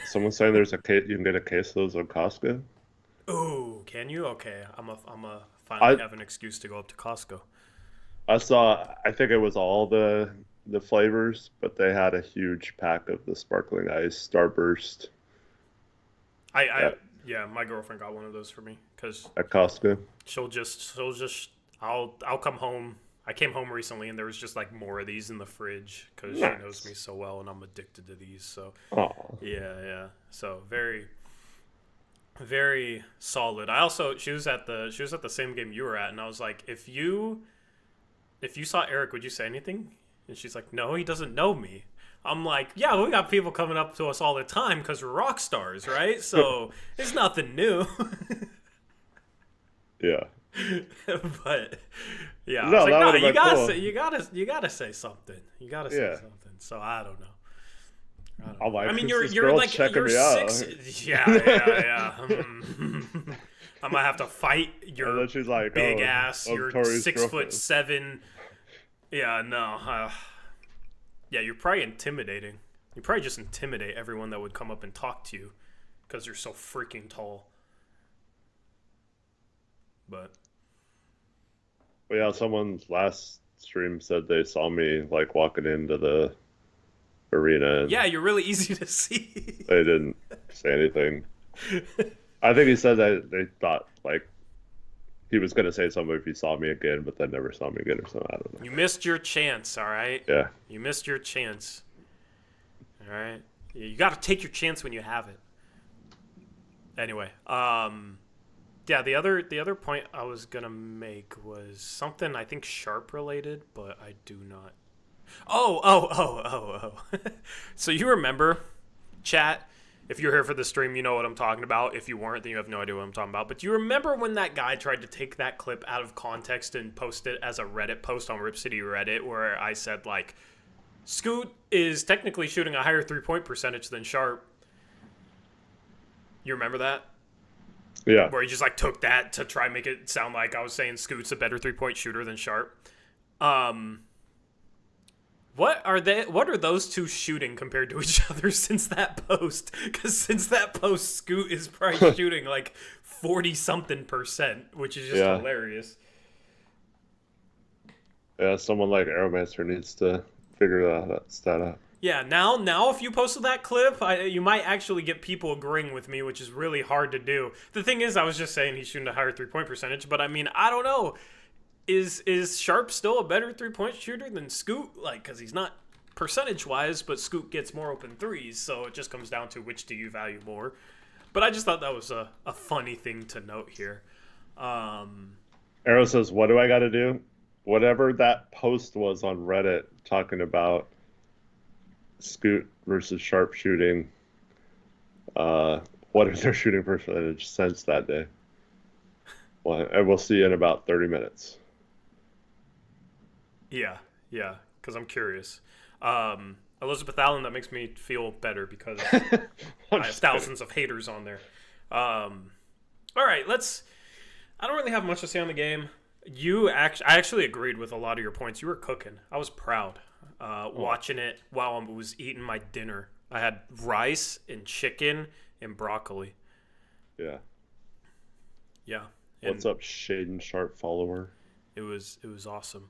Someone's saying there's a case you can get a case of those on Costco. Ooh, can you? Okay, I'm a I finally have an excuse to go up to Costco. I saw I think it was all the flavors, but they had a huge pack of the sparkling ice Starburst I at, yeah, my girlfriend got one of those for me because at Costco. she'll just I'll come home. I came home recently and there was just like more of these in the fridge because she knows Nice. me so well and I'm addicted to these. So Oh, yeah. So very very solid. I also she was at the same game you were at and I was like, if you saw Eric, would you say anything? And she's like, no, he doesn't know me. I'm like, yeah, we got people coming up to us all the time because we're rock stars, right? So it's nothing new. yeah. But yeah, I No, was like, that no, would've been cool. you gotta say something. You gotta say Yeah. something. So I don't know. I'm like, I mean, this you're girl like checking you're me out. 6. Yeah. I might have to fight And your then she's like, big oh, ass. I'm You're Tori's 6'7". Yeah, no. Yeah, you're probably intimidating. You probably just intimidate everyone that would come up and talk to you because you're so freaking tall. But But yeah, someone last stream said they saw me like walking into the arena and yeah, you're really easy to see. they didn't say anything. I think he said that they thought like he was gonna say something if he saw me again, but then never saw me again or something. I don't know. You missed your chance, all right? Yeah. You missed your chance. All right? You got to take your chance when you have it. Anyway, yeah, the other point I was going to make was something I think Sharp related, but I do not. Oh. So you remember, chat, if you're here for the stream, you know what I'm talking about. If you weren't, then you have no idea what I'm talking about. But do you remember when that guy tried to take that clip out of context and post it as a Reddit post on Rip City Reddit where I said, like, Scoot is technically shooting a higher three-point percentage than Sharp? You remember that? Yeah. Where he just, like, took that to try and make it sound like I was saying Scoot's a better three-point shooter than Sharp. What are those two shooting compared to each other since that post? Because since that post, Scoot is probably shooting like 40-something%, which is just hilarious. Yeah, someone like Aeromancer needs to figure that stat out. Yeah, now if you posted that clip, you might actually get people agreeing with me, which is really hard to do. The thing is, I was just saying he's shooting a higher three-point percentage, but I mean, I don't know. is Sharp still a better 3-point shooter than Scoot? Like, because he's not percentage-wise, but Scoot gets more open threes, so it just comes down to which do you value more. But I just thought that was a funny thing to note here. Arrow says, what do I got to do? Whatever that post was on Reddit talking about Scoot versus Sharp shooting, what is their shooting percentage since that day? Well, and we'll see in about 30 minutes. Yeah, because I'm curious. Elizabeth Allen, that makes me feel better because I have thousands of haters on there. All right, I don't really have much to say on the game. I actually agreed with a lot of your points. You were cooking. I was proud watching it while I was eating my dinner. I had rice and chicken and broccoli. Yeah. Yeah. What's up, Shaden Sharp follower? It was awesome.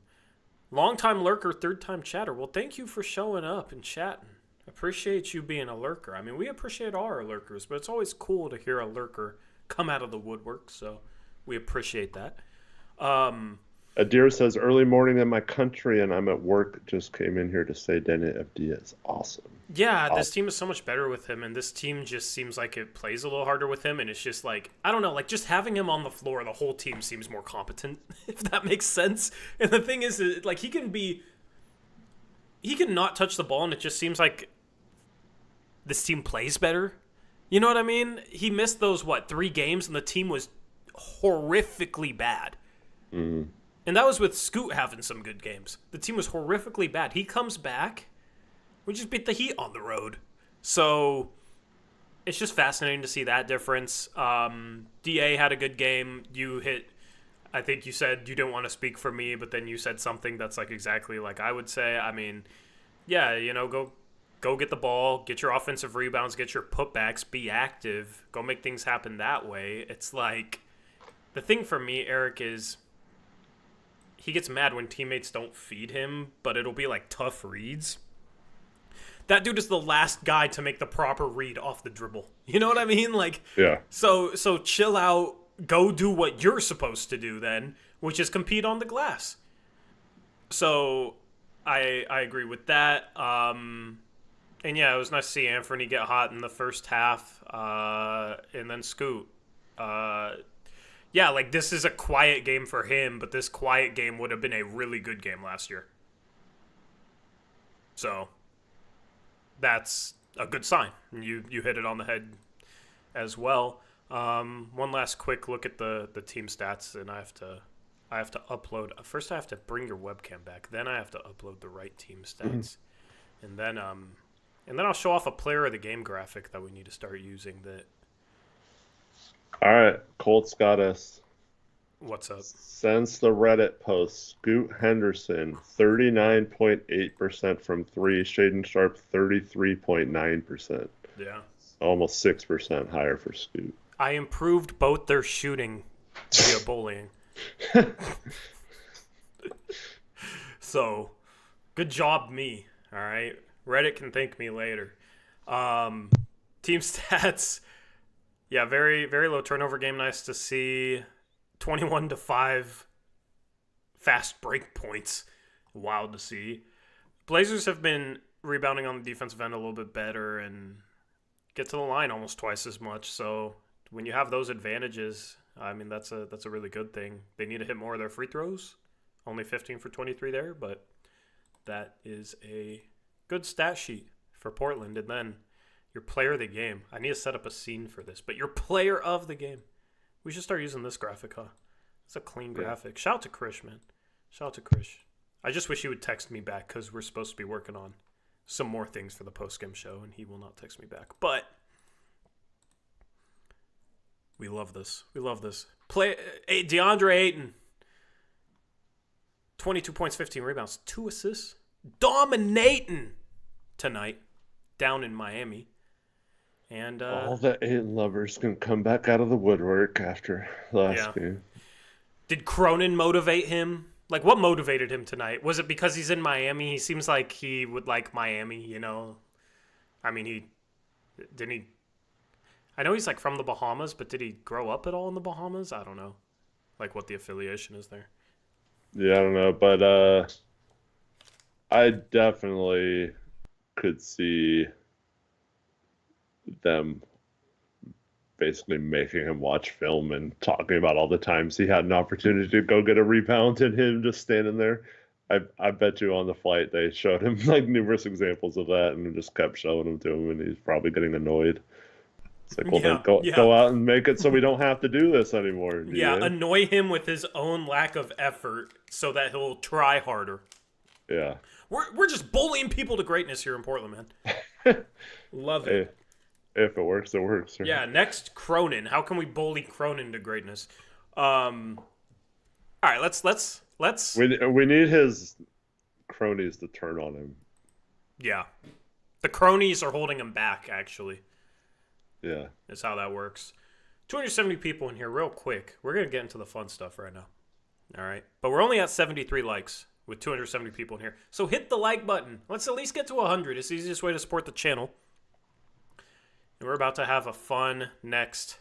Long-time lurker, third-time chatter. Well, thank you for showing up and chatting. Appreciate you being a lurker. I mean, we appreciate all our lurkers, but it's always cool to hear a lurker come out of the woodwork, so we appreciate that. Adir says, early morning in my country and I'm at work. Just came in here to say Denny Avdija is awesome. Yeah, awesome. This team is so much better with him, and this team just seems like it plays a little harder with him, and it's just like, I don't know, like just having him on the floor, the whole team seems more competent, if that makes sense. And the thing is, like, he can not touch the ball, and it just seems like this team plays better. You know what I mean? He missed those, 3 games, and the team was horrifically bad. Mm-hmm. And that was with Scoot having some good games. The team was horrifically bad. He comes back. We just beat the Heat on the road. So it's just fascinating to see that difference. DA had a good game. I think you said you didn't want to speak for me, but then you said something that's like exactly like I would say. I mean, yeah, go get the ball, get your offensive rebounds, get your putbacks, be active, go make things happen that way. It's like, the thing for me, Eric, is he gets mad when teammates don't feed him, but it'll be like tough reads. That dude is the last guy to make the proper read off the dribble. You know what I mean? Like, yeah. So chill out, go do what you're supposed to do then, which is compete on the glass. So I agree with that. And yeah, it was nice to see Anfernee get hot in the first half, and then Scoot. Yeah, like, this is a quiet game for him, but this quiet game would have been a really good game last year. So that's a good sign. You hit it on the head as well. One last quick look at the team stats, and I have to upload. First, I have to bring your webcam back. Then I have to upload the right team stats, and then I'll show off a player of the game graphic that we need to start using. That. All right, Colts got us. What's up? Since the Reddit post, Scoot Henderson, 39.8% from 3. Shaden Sharp, 33.9%. Yeah. Almost 6% higher for Scoot. I improved both their shooting via bullying. So, good job me, all right? Reddit can thank me later. Team stats... Yeah, very, very low turnover game. Nice to see. 21-5 fast break points. Wild to see. Blazers have been rebounding on the defensive end a little bit better and get to the line almost twice as much. So when you have those advantages, I mean, that's a really good thing. They need to hit more of their free throws. Only 15 for 23 there, but that is a good stat sheet for Portland. And then your player of the game. I need to set up a scene for this, but your player of the game. We should start using this graphic, huh? It's a clean graphic. Shout out to Krish, man. Shout out to Krish. I just wish he would text me back because we're supposed to be working on some more things for the postgame show, and he will not text me back. But we love this. We love this. DeAndre Ayton. 22 points, 15 rebounds, 2 assists. Dominating tonight down in Miami. And all the Ayton lovers can come back out of the woodwork after last game. Did Cronin motivate him? Like, what motivated him tonight? Was it because he's in Miami? He seems like he would like Miami, you know? I mean, I know he's, like, from the Bahamas, but did he grow up at all in the Bahamas? I don't know, like, what the affiliation is there. Yeah, I don't know, but I definitely could see them basically making him watch film and talking about all the times he had an opportunity to go get a rebound and him just standing there. I bet you on the flight they showed him like numerous examples of that and just kept showing them to him, and he's probably getting annoyed. It's like, well, then Yeah, yeah, go out and make it so we don't have to do this anymore, yeah. DA. Annoy him with his own lack of effort so that he'll try harder. Yeah. We're just bullying people to greatness here in Portland, man. Love Hey, it. if it works, it works. Right? Yeah. Next, Cronin. How can we bully Cronin to greatness? All right. Let's. We need his cronies to turn on him. Yeah. The cronies are holding him back. Actually, Yeah. is how that works. 270 people in here, real quick. We're gonna get into the fun stuff right now. All right, but we're only at 73 likes with 270 people in here. So hit the like button. Let's at least get to 100. It's the easiest way to support the channel. And we're about to have a fun next,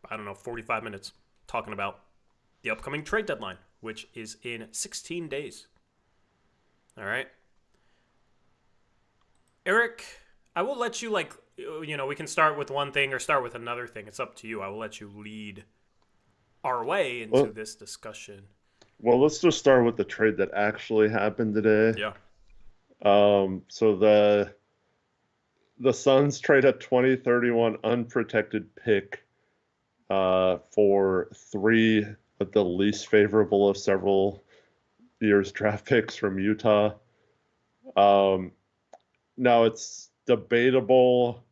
I don't know, 45 minutes talking about the upcoming trade deadline, which is in 16 days. All right. Eric, I will let you, we can start with one thing or start with another thing. It's up to you. I will let you lead our way into this discussion. Well, let's just start with the trade that actually happened today. Yeah. So the Suns trade a 2031 unprotected pick for three of the least favorable of several years draft picks from Utah. Now it's debatable,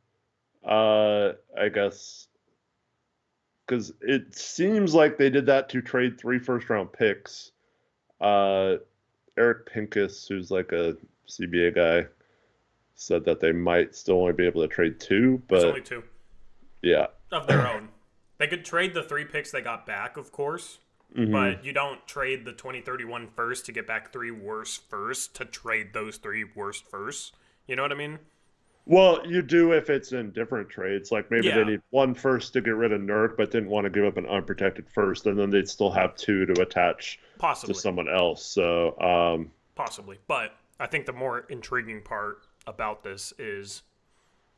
I guess, because it seems like they did that to trade 3 first-round picks. Eric Pincus, who's like a CBA guy, said that they might still only be able to trade 2, but There's only 2. Yeah. Of their own. They could trade the 3 picks they got back, of course, but you don't trade the 2031 first to get back 3 worse firsts to trade those 3 worst firsts. You know what I mean? Well, you do if it's in different trades. Like maybe Yeah. they need 1 first to get rid of Nurk, but didn't want to give up an unprotected first, and then they'd still have 2 to attach Possibly. to someone else. So, Possibly. But I think the more intriguing part about this is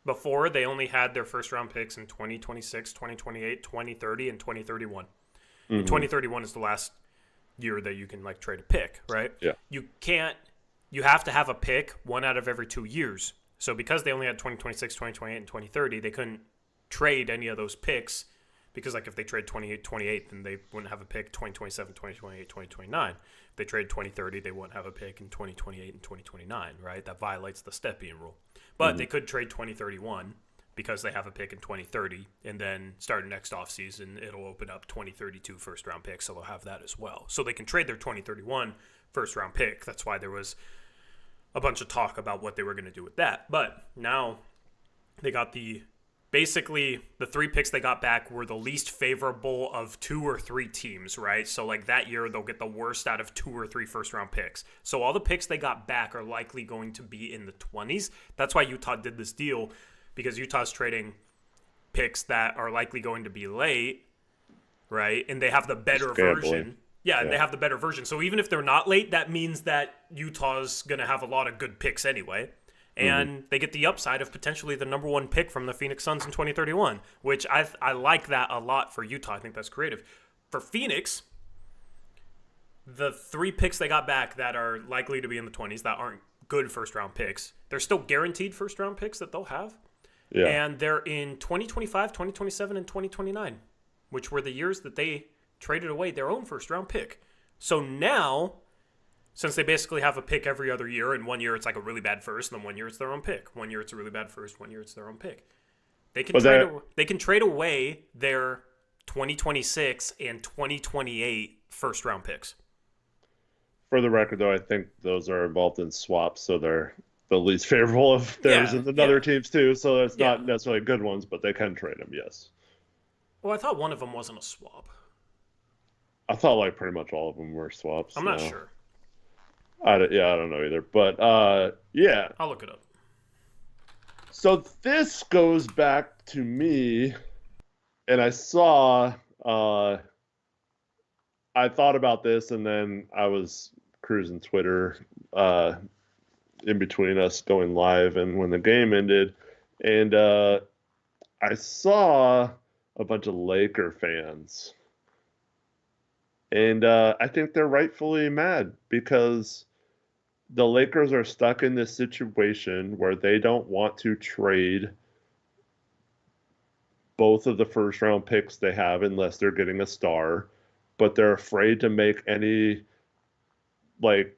before they only had their first round picks in 2026, 2028, 2030, and 2031. And 2031 is the last year that you can trade a pick, right? Yeah. You have to have a pick 1 out of every 2 years. So because they only had 2026, 2028, and 2030, they couldn't trade any of those picks because if they trade 28, then they wouldn't have a pick 2027, 2028, 2029. If they trade 2030, they wouldn't have a pick in 2028 and 2029, right? That violates the Stepien rule. But they could trade 2031 because they have a pick in 2030, and then starting next offseason, it'll open up 2032 first-round picks, so they'll have that as well. So they can trade their 2031 first-round pick. That's why there was a bunch of talk about what they were going to do with that. But now they got basically the 3 picks they got back were the least favorable of 2 or 3 teams, right? So that year they'll get the worst out of 2 or 3 first round picks. So all the picks they got back are likely going to be in the 20s. That's why Utah did this deal, because Utah's trading picks that are likely going to be late, right? And they have the better version. Yeah, and they have the better version. So even if they're not late, that means that Utah's going to have a lot of good picks anyway. And they get the upside of potentially the number 1 pick from the Phoenix Suns in 2031, which I like that a lot for Utah. I think that's creative. For Phoenix, the 3 picks they got back that are likely to be in the 20s that aren't good first-round picks, they're still guaranteed first-round picks that they'll have. Yeah. And they're in 2025, 2027, and 2029, which were the years that they traded away their own first-round pick. So now, since they basically have a pick every other year, and 1 year it's a really bad first, and then 1 year it's their own pick. 1 year it's a really bad first, 1 year it's their own pick. They can trade away their 2026 and 2028 first-round picks. For the record, though, I think those are involved in swaps, so they're the least favorable of theirs and another teams too. So it's not necessarily good ones, but they can trade them. Yes. Well, I thought one of them wasn't a swap. I thought pretty much all of them were swaps. I'm not sure. I don't know either. But yeah. I'll look it up. So this goes back to me, and I saw. I I thought about this, and then I was cruising Twitter in between us going live and when the game ended, and I saw a bunch of Laker fans, and I think they're rightfully mad because the Lakers are stuck in this situation where they don't want to trade both of the first round picks they have unless they're getting a star, but they're afraid to make any like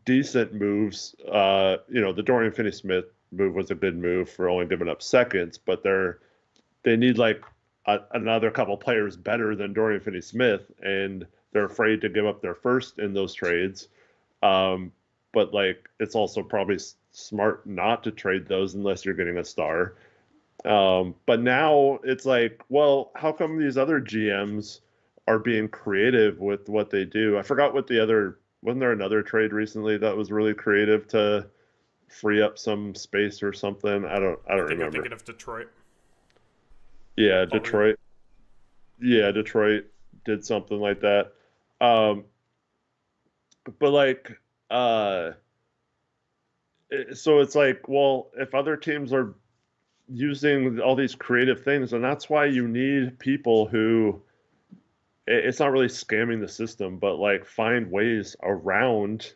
decent moves. The Dorian Finney-Smith move was a good move for only giving up seconds, but they need like another couple players better than Dorian Finney-Smith, and they're afraid to give up their first in those trades. But like it's also probably smart not to trade those unless you're getting a star. But now it's like, well, how come these other GMs are being creative with what they do? I forgot what the other, wasn't there another trade recently that was really creative to free up some space or something? I don't remember. You're thinking of Detroit. Yeah, Detroit. Yeah, Detroit did something like that. But like, so it's like, well, if other teams are using all these creative things, and that's why you need people who, it's not really scamming the system, but like find ways around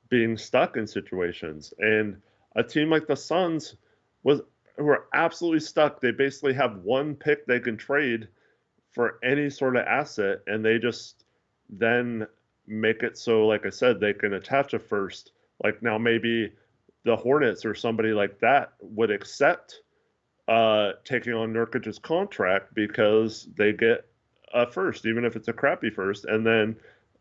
being stuck in situations. And a team like the Suns who are absolutely stuck. They basically have one pick they can trade for any sort of asset, and they just then make it so, like I said, they can attach a first. Like now maybe the Hornets or somebody like that would accept taking on Nurkic's contract because they get a first, even if it's a crappy first, and then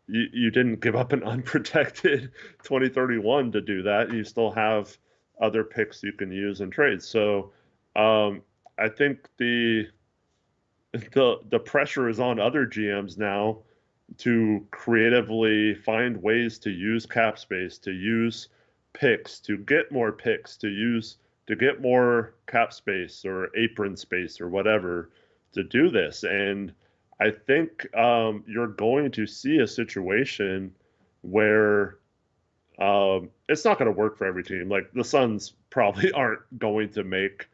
you didn't give up an unprotected 2031 to do that. You still have other picks you can use in trades. So I think the pressure is on other GMs now to creatively find ways to use cap space, to use picks, to get more picks, to get more cap space or apron space or whatever to do this. And I think you're going to see a situation where it's not going to work for every team. Like the Suns probably aren't going to make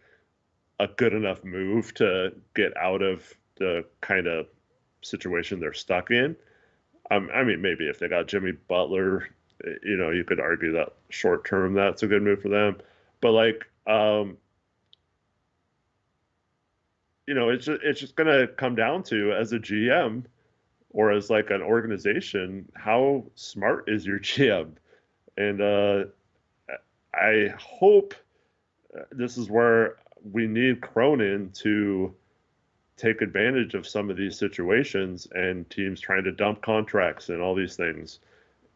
a good enough move to get out of the kind of situation they're stuck in. I mean, maybe if they got Jimmy Butler, you could argue that short term that's a good move for them. But like, it's just going to come down to, as a GM or as like an organization, how smart is your GM? And I hope this is where we need Cronin to take advantage of some of these situations and teams trying to dump contracts and all these things.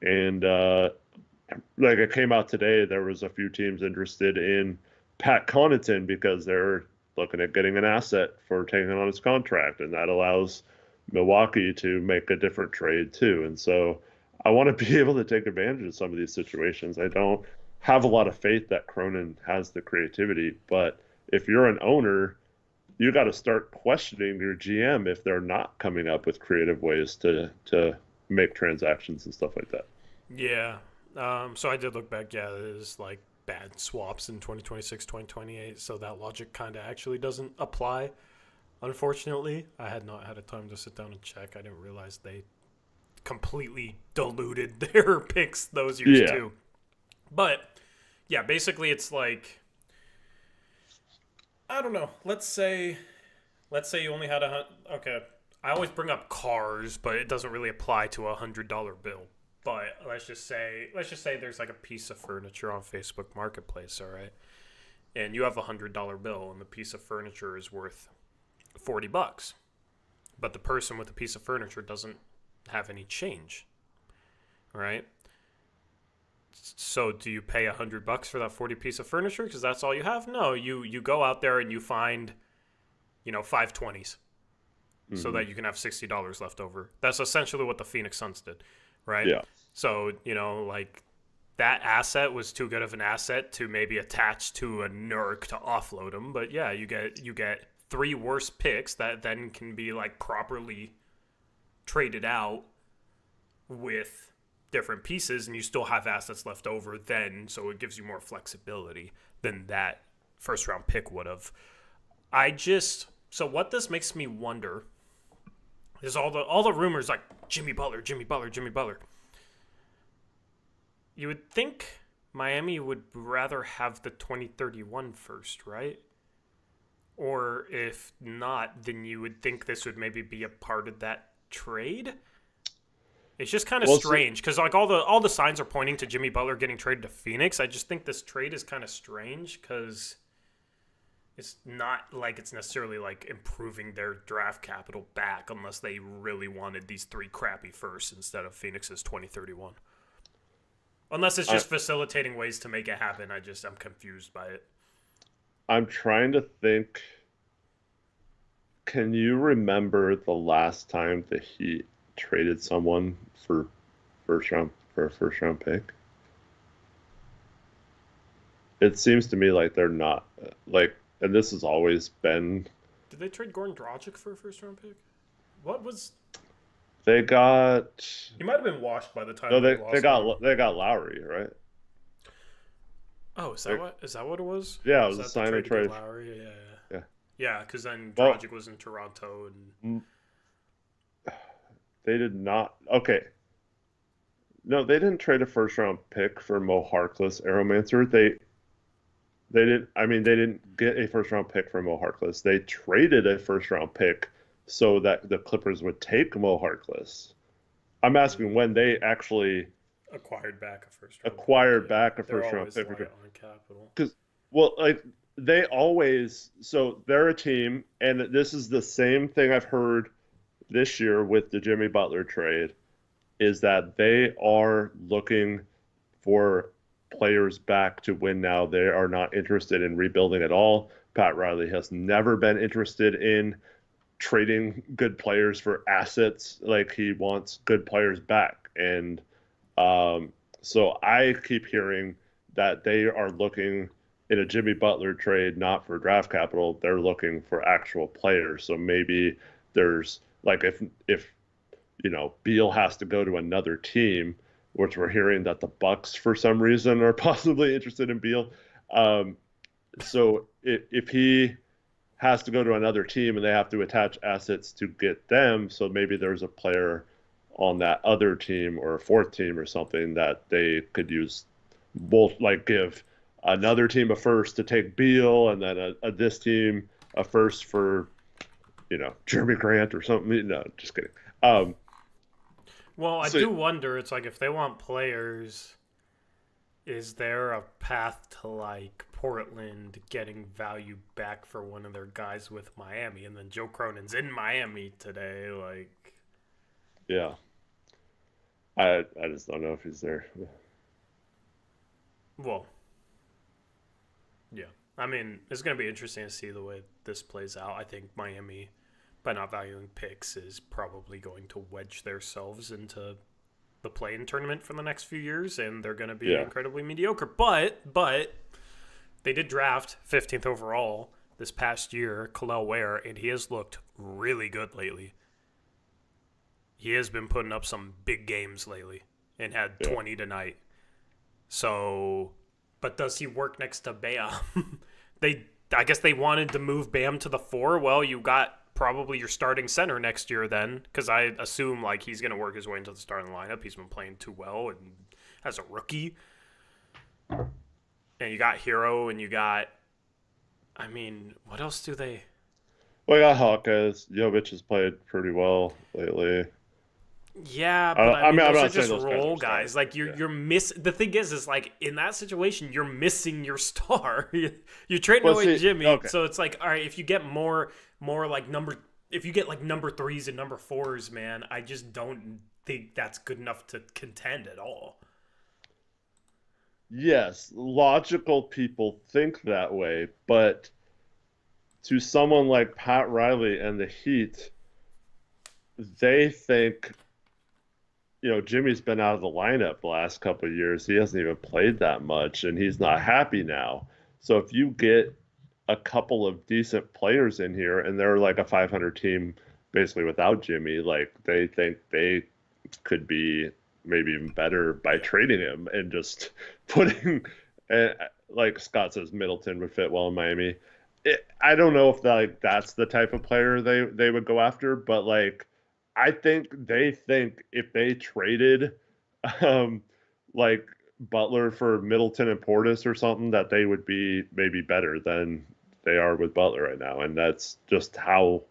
And like it came out today, there was a few teams interested in Pat Connaughton because they're looking at getting an asset for taking on his contract, and that allows Milwaukee to make a different trade too. And so I want to be able to take advantage of some of these situations. I don't have a lot of faith that Cronin has the creativity, but if you're an owner, you got to start questioning your GM if they're not coming up with creative ways to make transactions and stuff like that. Yeah. So I did look back. Yeah, it is like bad swaps in 2026, 2028. So that logic kind of actually doesn't apply. Unfortunately, I had not had a time to sit down and check. I didn't realize they completely diluted their picks those years too. But yeah, basically it's like, I don't know. Let's say you only had okay. I always bring up cars, but it doesn't really apply to $100 bill. But let's just say there's like a piece of furniture on Facebook Marketplace, all right? And you have a $100 bill, and the piece of furniture is worth $40. But the person with the piece of furniture doesn't have any change, right? So do you pay $100 for that 40 piece of furniture because that's all you have? No, you go out there and you find, 5 20s so that you can have $60 left over. That's essentially what the Phoenix Suns did, right? Yeah. So, like that asset was too good of an asset to maybe attach to a Nurk to offload him. But yeah, you get 3 worse picks that then can be like properly traded out with different pieces, and you still have assets left over then, so it gives you more flexibility than that first round pick would have. So what this makes me wonder is all the rumors like Jimmy Butler, Jimmy Butler, Jimmy Butler. You would think Miami would rather have the 2031 first, right? Or if not, then you would think this would maybe be a part of that trade. It's just kind of strange because like all the signs are pointing to Jimmy Butler getting traded to Phoenix. I just think this trade is kind of strange because it's not like it's necessarily like improving their draft capital back unless they really wanted these 3 crappy firsts instead of Phoenix's 2031. Unless it's just facilitating ways to make it happen. I'm confused by it. I'm trying to think. Can you remember the last time the Heat traded someone for a first round pick? It seems to me like they're not like, and this has always been. Did they trade Goran Dragic for a first round pick? What was? They got. He might have been washed by the time. No, they got Lowry, right? Oh, is that what it was? Yeah, it was a sign and trade. Lowry? Yeah. Yeah, because then Dragic was in Toronto and. They did not. Okay. No, they didn't trade a first round pick for Mo Harkless, Aeromancer. They didn't. I mean, they didn't get a first round pick for Mo Harkless. They traded a first round pick so that the Clippers would take Mo Harkless. I'm asking when they actually acquired back a first round pick. On capital. Because, well, like they always. So they're a team, and this is the same thing I've heard this year with the Jimmy Butler trade, is that they are looking for players back to win now. They are not interested in rebuilding at all. Pat Riley has never been interested in trading good players for assets. Like, he wants good players back. And so I keep hearing that they are looking in a Jimmy Butler trade, not for draft capital. They're looking for actual players. So maybe there's, like, if Beal has to go to another team, which we're hearing that the Bucks for some reason are possibly interested in Beal. So if he has to go to another team and they have to attach assets to get them, so maybe there's a player on that other team or a fourth team or something that they could use, both, like give another team a first to take Beal and then this team a first for Jerami Grant or something. No, just kidding. Well, I do wonder, it's like if they want players, is there a path to like Portland getting value back for one of their guys with Miami? And then Joe Cronin's in Miami today. Like, yeah. I just don't know if he's there. Well, yeah. I mean, it's going to be interesting to see the way this plays out. I think Miami, by not valuing picks, is probably going to wedge themselves into the play-in tournament for the next few years, and they're going to be incredibly mediocre. But they did draft 15th overall this past year, Kel'el Ware, and he has looked really good lately. He has been putting up some big games lately and had 20 tonight. So, but does he work next to Bam? I guess they wanted to move Bam to the 4. Well, you got probably your starting center next year then, because I assume like he's going to work his way into the starting lineup. He's been playing too well and as a rookie. And you got Hero, and you got, I mean, what else do they? Well, I got Hawkes. Jovic has played pretty well lately. Yeah, but I mean, those are just role guys. Like you're the thing is like in that situation, you're missing your star. You're trading away Jimmy, so it's like, all right, if you get more like if you get like number 3s and number 4s, man, I just don't think that's good enough to contend at all. Yes, logical people think that way, but to someone like Pat Riley and the Heat, they think, Jimmy's been out of the lineup the last couple of years. He hasn't even played that much, and he's not happy now. So if you get a couple of decent players in here, and they're like a 500 team basically without Jimmy, like they think they could be maybe even better by trading him and just putting, like Scott says, Middleton would fit well in Miami. I don't know if that's the type of player they would go after, but like I think they think if they traded um like Butler for Middleton and Portis or something, that they would be maybe better than they are with Butler right now, and that's just how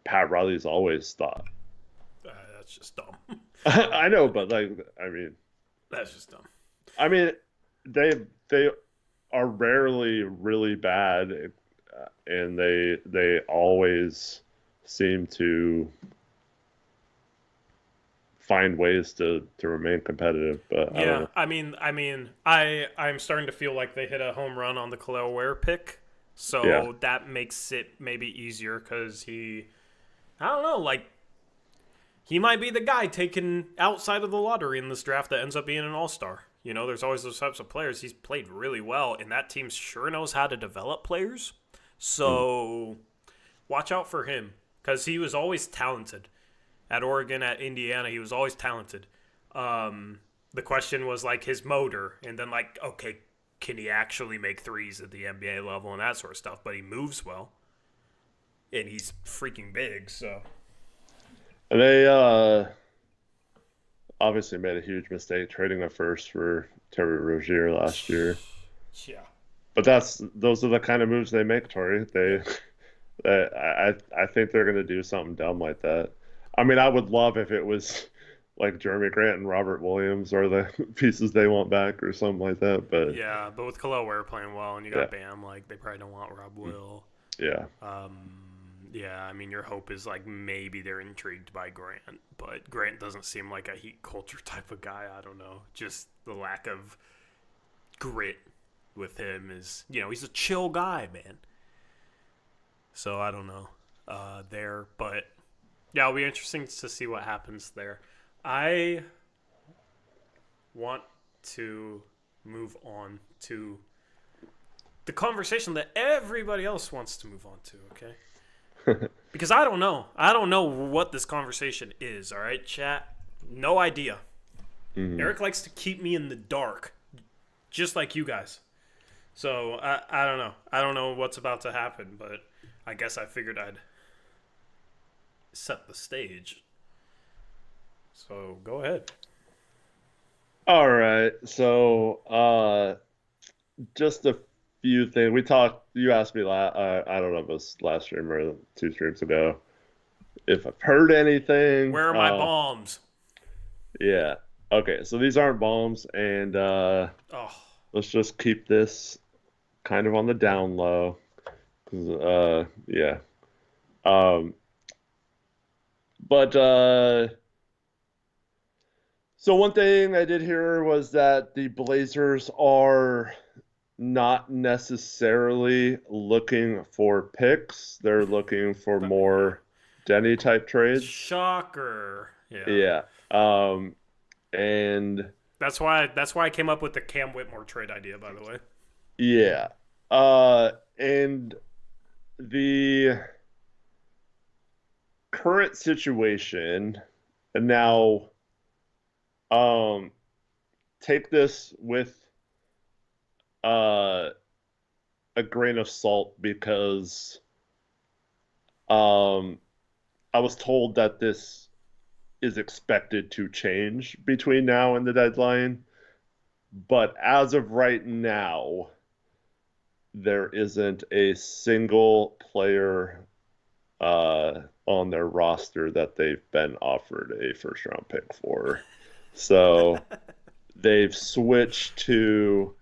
Pat Riley's always thought. That's just dumb. I know, but like, I mean, That's just dumb. I mean, they are rarely really bad, and they always seem to find ways to remain competitive. But I don't Yeah, know. I'm starting to feel like they hit a home run on the Khalil Ware pick, Yeah, so that makes it maybe easier because I don't know, like he might be the guy taken outside of the lottery in this draft that ends up being an all-star. You know, there's always those types of players. He's played really well, and that team sure knows how to develop players. So watch out for him because he was always talented. At Oregon, at Indiana, he was always talented. The question was like his motor, and then like, okay, can he actually make threes at the NBA level and that sort of stuff? But he moves well, and he's freaking big. So and they obviously made a huge mistake trading a first for Terry Rozier last year. yeah, But those are the kind of moves they make, Tori. I think they're going to do something dumb like that. I mean, I would love if it was like Jerami Grant and Robert Williams are the pieces they want back or something like that. But yeah. But with Khalil Ware playing well, and you yeah, got Bam, like they probably don't want Rob Will. yeah, Yeah, I mean, your hope is like maybe they're intrigued by Grant, but Grant doesn't seem like a heat culture type of guy. I don't know. Just the lack of grit with him is, he's a chill guy, man. So I don't know there, but yeah, it'll be interesting to see what happens there. I want to move on to the conversation that everybody else wants to move on to, okay? Because I don't know. I don't know what this conversation is, all right, chat? No idea. Eric likes to keep me in the dark, just like you guys. So I don't know. I don't know what's about to happen, but I guess I figured I'd set the stage. So go ahead. All right. So, just a few things we talked. You asked me I don't know if it was last stream or 2 streams ago if I've heard anything. Where are my bombs? Yeah. Okay. So these aren't bombs, and Oh, let's just keep this kind of on the down low. 'Cause, yeah. Um, but so one thing I did hear was that the Blazers are not necessarily looking for picks. They're looking for more Denny type trades. shocker. Yeah. Yeah. And That's why I came up with the Cam Whitmore trade idea, by the way. yeah. And the current situation, and now take this with uh a grain of salt because I was told that this is expected to change between now and the deadline, but as of right now, there isn't a single player on their roster that they've been offered a first round pick for. So they've switched to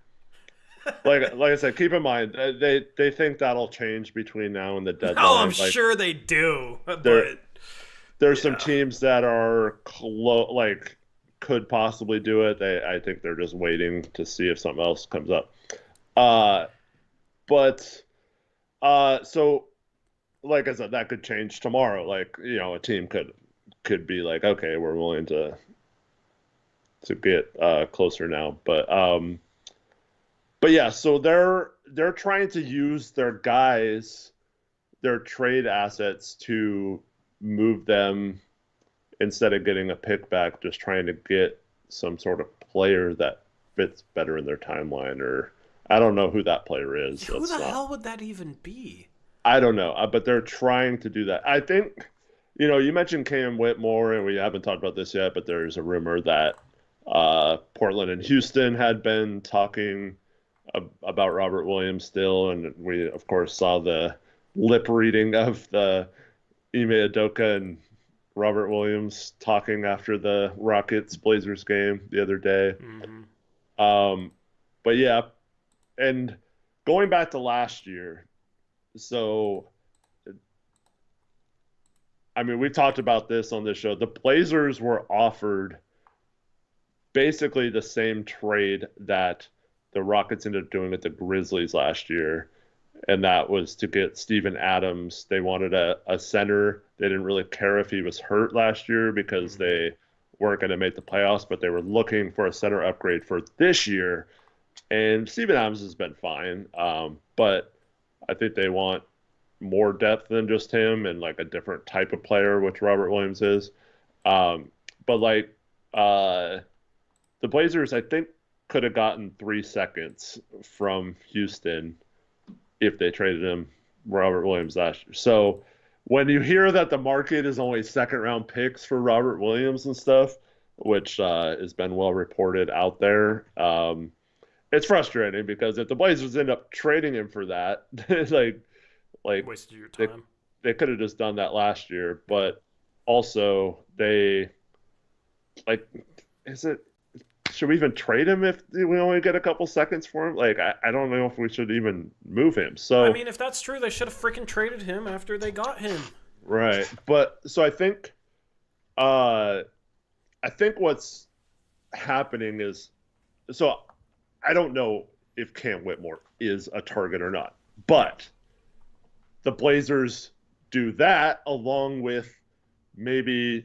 like I said, keep in mind they think that'll change between now and the deadline. Oh, I'm like sure they do. there But there's some teams that are like could possibly do it. I think they're just waiting to see if something else comes up. But so like I said, that could change tomorrow. Like, a team could be like, okay, we're willing to get closer now. But yeah, so they're trying to use their guys, their trade assets to move them instead of getting a pick back, just trying to get some sort of player that fits better in their timeline, or I don't know who that player is. Who the hell would that even be? I don't know, but they're trying to do that. I think, you mentioned Cam Whitmore, and we haven't talked about this yet, but there's a rumor that Portland and Houston had been talking about Robert Williams still, and we, of course, saw the lip reading of the Ime Udoka and Robert Williams talking after the Rockets-Blazers game the other day. But yeah, and going back to last year, so, I mean, we talked about this on this show. The Blazers were offered basically the same trade that the Rockets ended up doing with the Grizzlies last year, and that was to get Steven Adams. They wanted a center. They didn't really care if he was hurt last year because they weren't going to make the playoffs, but they were looking for a center upgrade for this year. And Steven Adams has been fine, but I think they want more depth than just him and like a different type of player, which Robert Williams is. But like the Blazers, I think, could have gotten 3 seconds from Houston if they traded him, Robert Williams, last year. So when you hear that the market is only second-round picks for Robert Williams and stuff, which has been well reported out there, it's frustrating because if the Blazers end up trading him for that, like wasted your time. They could have just done that last year, but also they should we even trade him if we only get a couple seconds for him? Like I don't know if we should even move him. So I mean, if that's true, they should have freaking traded him after they got him. Right. But so I think what's happening is, so I don't know if Cam Whitmore is a target or not, but the Blazers do that along with maybe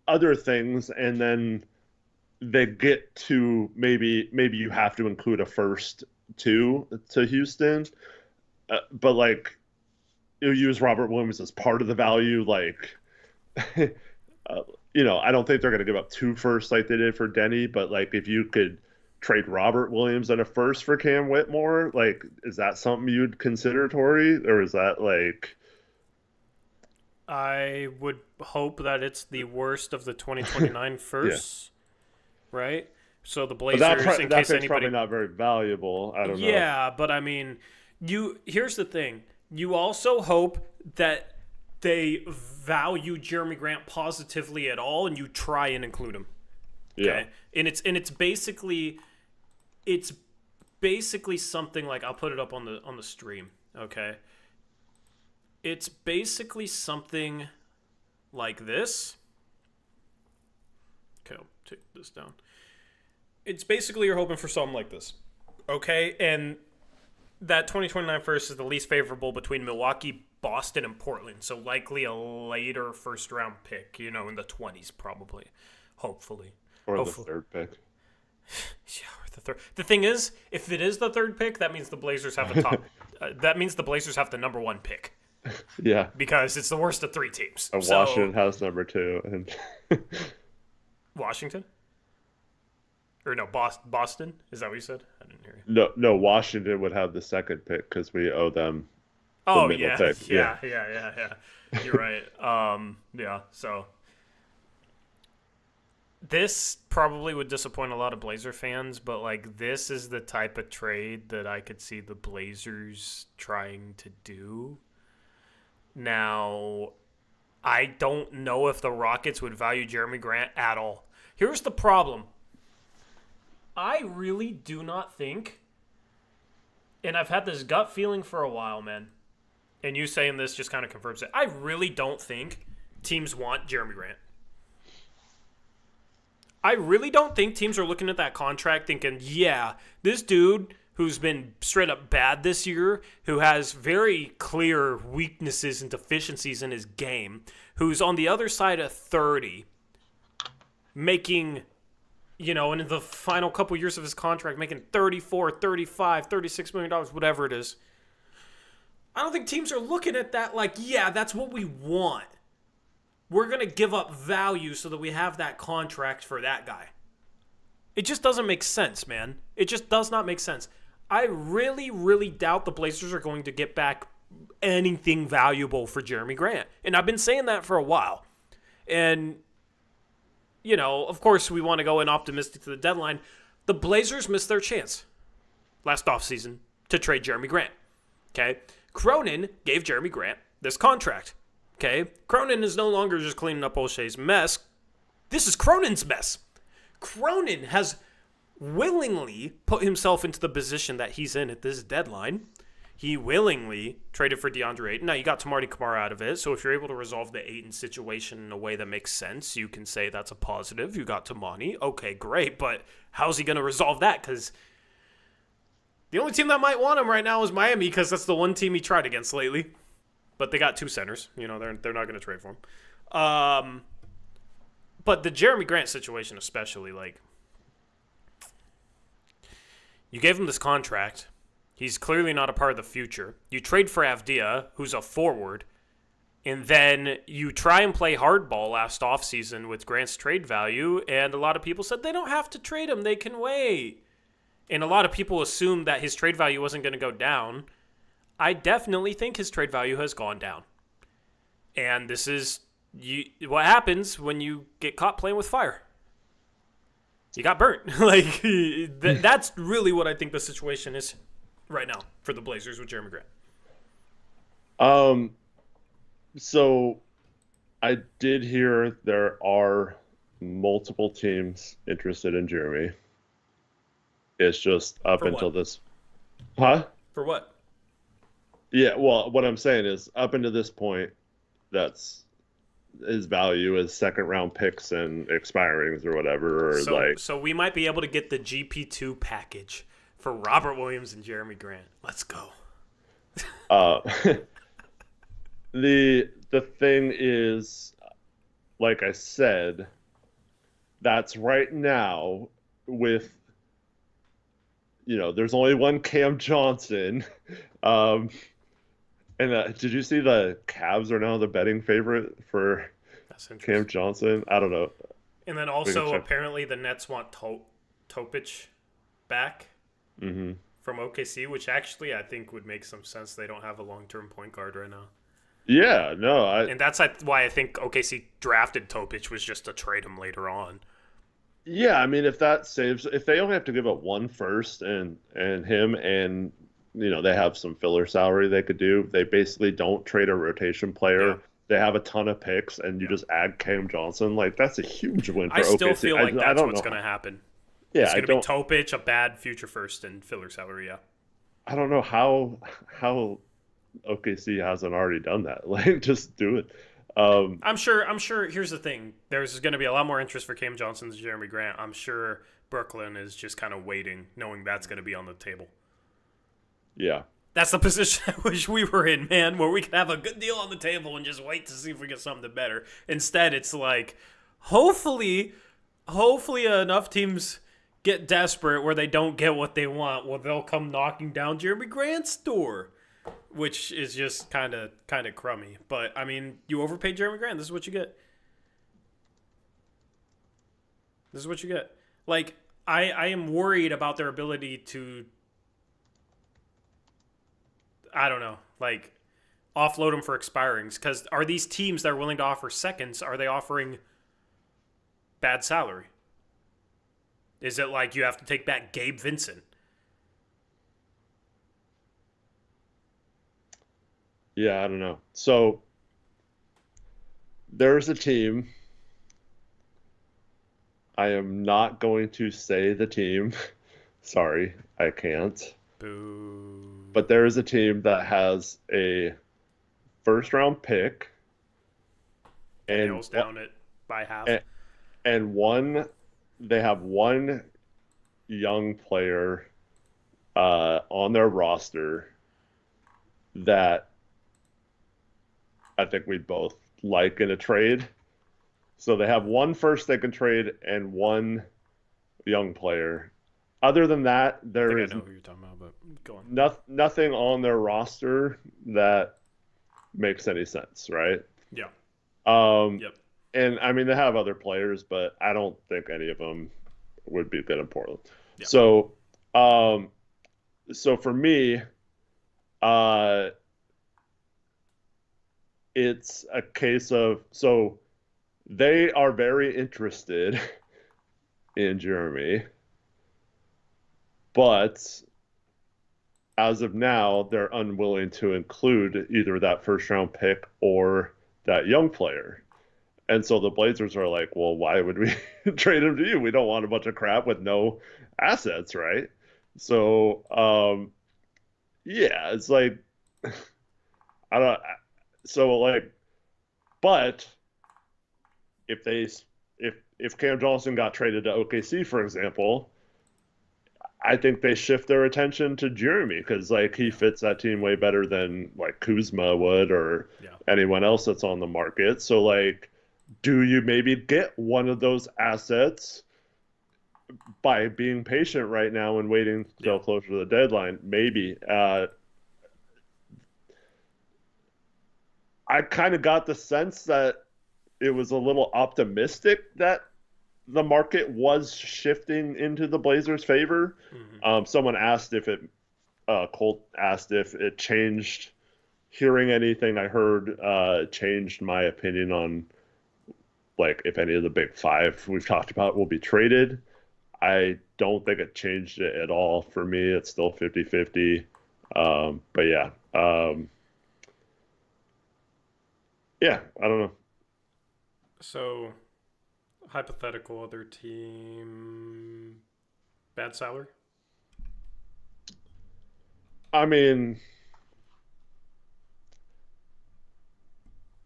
other things, and then they get to maybe you have to include a first to Houston, but like you use Robert Williams as part of the value, like I don't think they're going to give up 2 firsts like they did for Denny, but like if you could trade Robert Williams and a first for Cam Whitmore, like is that something you'd consider, Tori, or is that like? I would hope that it's the worst of the 2029 firsts, yeah. Right? So the Blazers, in case anybody, probably not very valuable. I don't know. Yeah, but I mean, here's the thing. You also hope that they value Jerami Grant positively at all, and you try and include him. Okay? Yeah. And it's basically something like, I'll put it up on the stream, okay? It's basically something like this. Okay, I'll take this down. It's basically you're hoping for something like this, okay? And that 2029 first is the least favorable between Milwaukee, Boston, and Portland. So likely a later first-round pick, in the 20s probably, hopefully. Or the third pick. Yeah, or the third. The thing is, if it is the third pick, that means the Blazers have the top. That means the Blazers have the number 1 pick. Yeah, because it's the worst of 3 teams. And Washington has number 2, and Washington, or no, Boston. Is that what you said? I didn't hear you. No. Washington would have the 2nd pick because we owe them. Oh the yeah. Pick. Yeah. You're right. Yeah. So this probably would disappoint a lot of Blazer fans, but like this is the type of trade that I could see the Blazers trying to do. Now, I don't know if the Rockets would value Jerami Grant at all. Here's the problem. I really do not think, and I've had this gut feeling for a while, man, and you saying this just kind of confirms it. I really don't think teams want Jerami Grant. I really don't think teams are looking at that contract thinking, yeah, this dude who's been straight up bad this year, who has very clear weaknesses and deficiencies in his game, who's on the other side of 30, making, and in the final couple years of his contract, making $34, $35, $36 million, whatever it is. I don't think teams are looking at that like, yeah, that's what we want. we're going to give up value so that we have that contract for that guy. It just doesn't make sense, man. It just does not make sense. I really, really doubt the Blazers are going to get back anything valuable for Jerami Grant. And I've been saying that for a while. And, you know, of course, we want to go in optimistic to the deadline. The Blazers missed their chance last offseason to trade Jerami Grant. Okay? Cronin gave Jerami Grant this contract. Okay? Cronin is no longer just cleaning up O'Shea's mess. This is Cronin's mess. Cronin has willingly put himself into the position that he's in at this deadline. He willingly traded for DeAndre Ayton. Now, you got Tamardi Kamara out of it, so if you're able to resolve the Ayton situation in a way that makes sense, you can say that's a positive. You got Tamani. Okay, great, but how's he going to resolve that? Because the only team that might want him right now is Miami, because that's the one team he tried against lately. But they got two centers. You know, they're not going to trade for him. But the Jerami Grant situation especially, like, you gave him this contract. He's clearly not a part of the future. You trade for Avdija, who's a forward, and then you try and play hardball last offseason with Grant's trade value, and a lot of people said they don't have to trade him, they can wait. And a lot of people assumed that his trade value wasn't going to go down. I definitely think his trade value has gone down. And this is what happens when you get caught playing with fire. You got burnt. That's really what I think the situation is right now for the Blazers with Jerami Grant. So I did hear there are multiple teams interested in Jerami. It's just up For until what? this. Huh? For what? Yeah, well, what I'm saying is up until this point, that's his value is second round picks and expirings or whatever. Or So we might be able to get the GP2 package for Robert Williams and Jerami Grant. Let's go. The thing is, like I said, that's right now with, you know, there's only one Cam Johnson. And did you see the Cavs are now the betting favorite for Cam Johnson? I don't know. And then also apparently the Nets want Topic back from OKC, which actually I think would make some sense. They don't have a long-term point guard right now. Yeah, no. And that's why I think OKC drafted Topic, was just to trade him later on. Yeah, I mean, if they only have to give up one first and him and, you know, they have some filler salary they could do. They basically don't trade a rotation player. Yeah. They have a ton of picks, and you just add Cam Johnson. Like, that's a huge win for OKC. I still feel like that's what's going to happen. Yeah, it's going to be Topic, a bad future first, and filler salary, yeah. I don't know how OKC hasn't already done that. Like, just do it. I'm sure. Here's the thing: there's going to be a lot more interest for Cam Johnson than Jerami Grant. I'm sure Brooklyn is just kind of waiting, knowing that's going to be on the table. Yeah, that's the position I wish we were in, man, where we could have a good deal on the table and just wait to see if we get something better. Instead, it's like, hopefully enough teams get desperate where they don't get what they want. Well, they'll come knocking down Jerami Grant's door, which is just kind of crummy. But, I mean, you overpaid Jerami Grant. This is what you get. Like, I am worried about their ability to, I don't know, like, offload them for expirings. Because are these teams that are willing to offer seconds, are they offering bad salary? Is it like you have to take back Gabe Vincent? Yeah, I don't know. So there's a team. I am not going to say the team. Sorry, I can't. Boo. But there is a team that has a first-round pick. And nails down it by half. And they have one young player on their roster that I think we'd both like in a trade. So they have one first they can trade and one young player. Other than that, there is I know who you're talking about, but go on. Nothing on their roster that makes any sense, right? Yeah. Yep. And I mean, they have other players, but I don't think any of them would be good in Portland. Yeah. So, um, so for me, uh, it's a case of they are very interested in Jerami, but as of now, they're unwilling to include either that first round pick or that young player. And so the Blazers are like, well, why would we trade him to you? We don't want a bunch of crap with no assets, right? So, yeah, it's like, I don't, so like, but if they, if Cam Johnson got traded to OKC, for example, I think they shift their attention to Jerami because like he fits that team way better than like Kuzma would or Yeah. anyone else that's on the market. So like, do you maybe get one of those assets by being patient right now and waiting till closer to the deadline? Maybe. I kind of got the sense that it was a little optimistic that the market was shifting into the Blazers' favor. Mm-hmm. Someone asked if it, Colt asked if it changed. Hearing anything I heard changed my opinion on like if any of the big five we've talked about will be traded. I don't think it changed it at all. For me, it's still 50-50. But yeah. Yeah, I don't know. So, hypothetical other team, bad salary? I mean,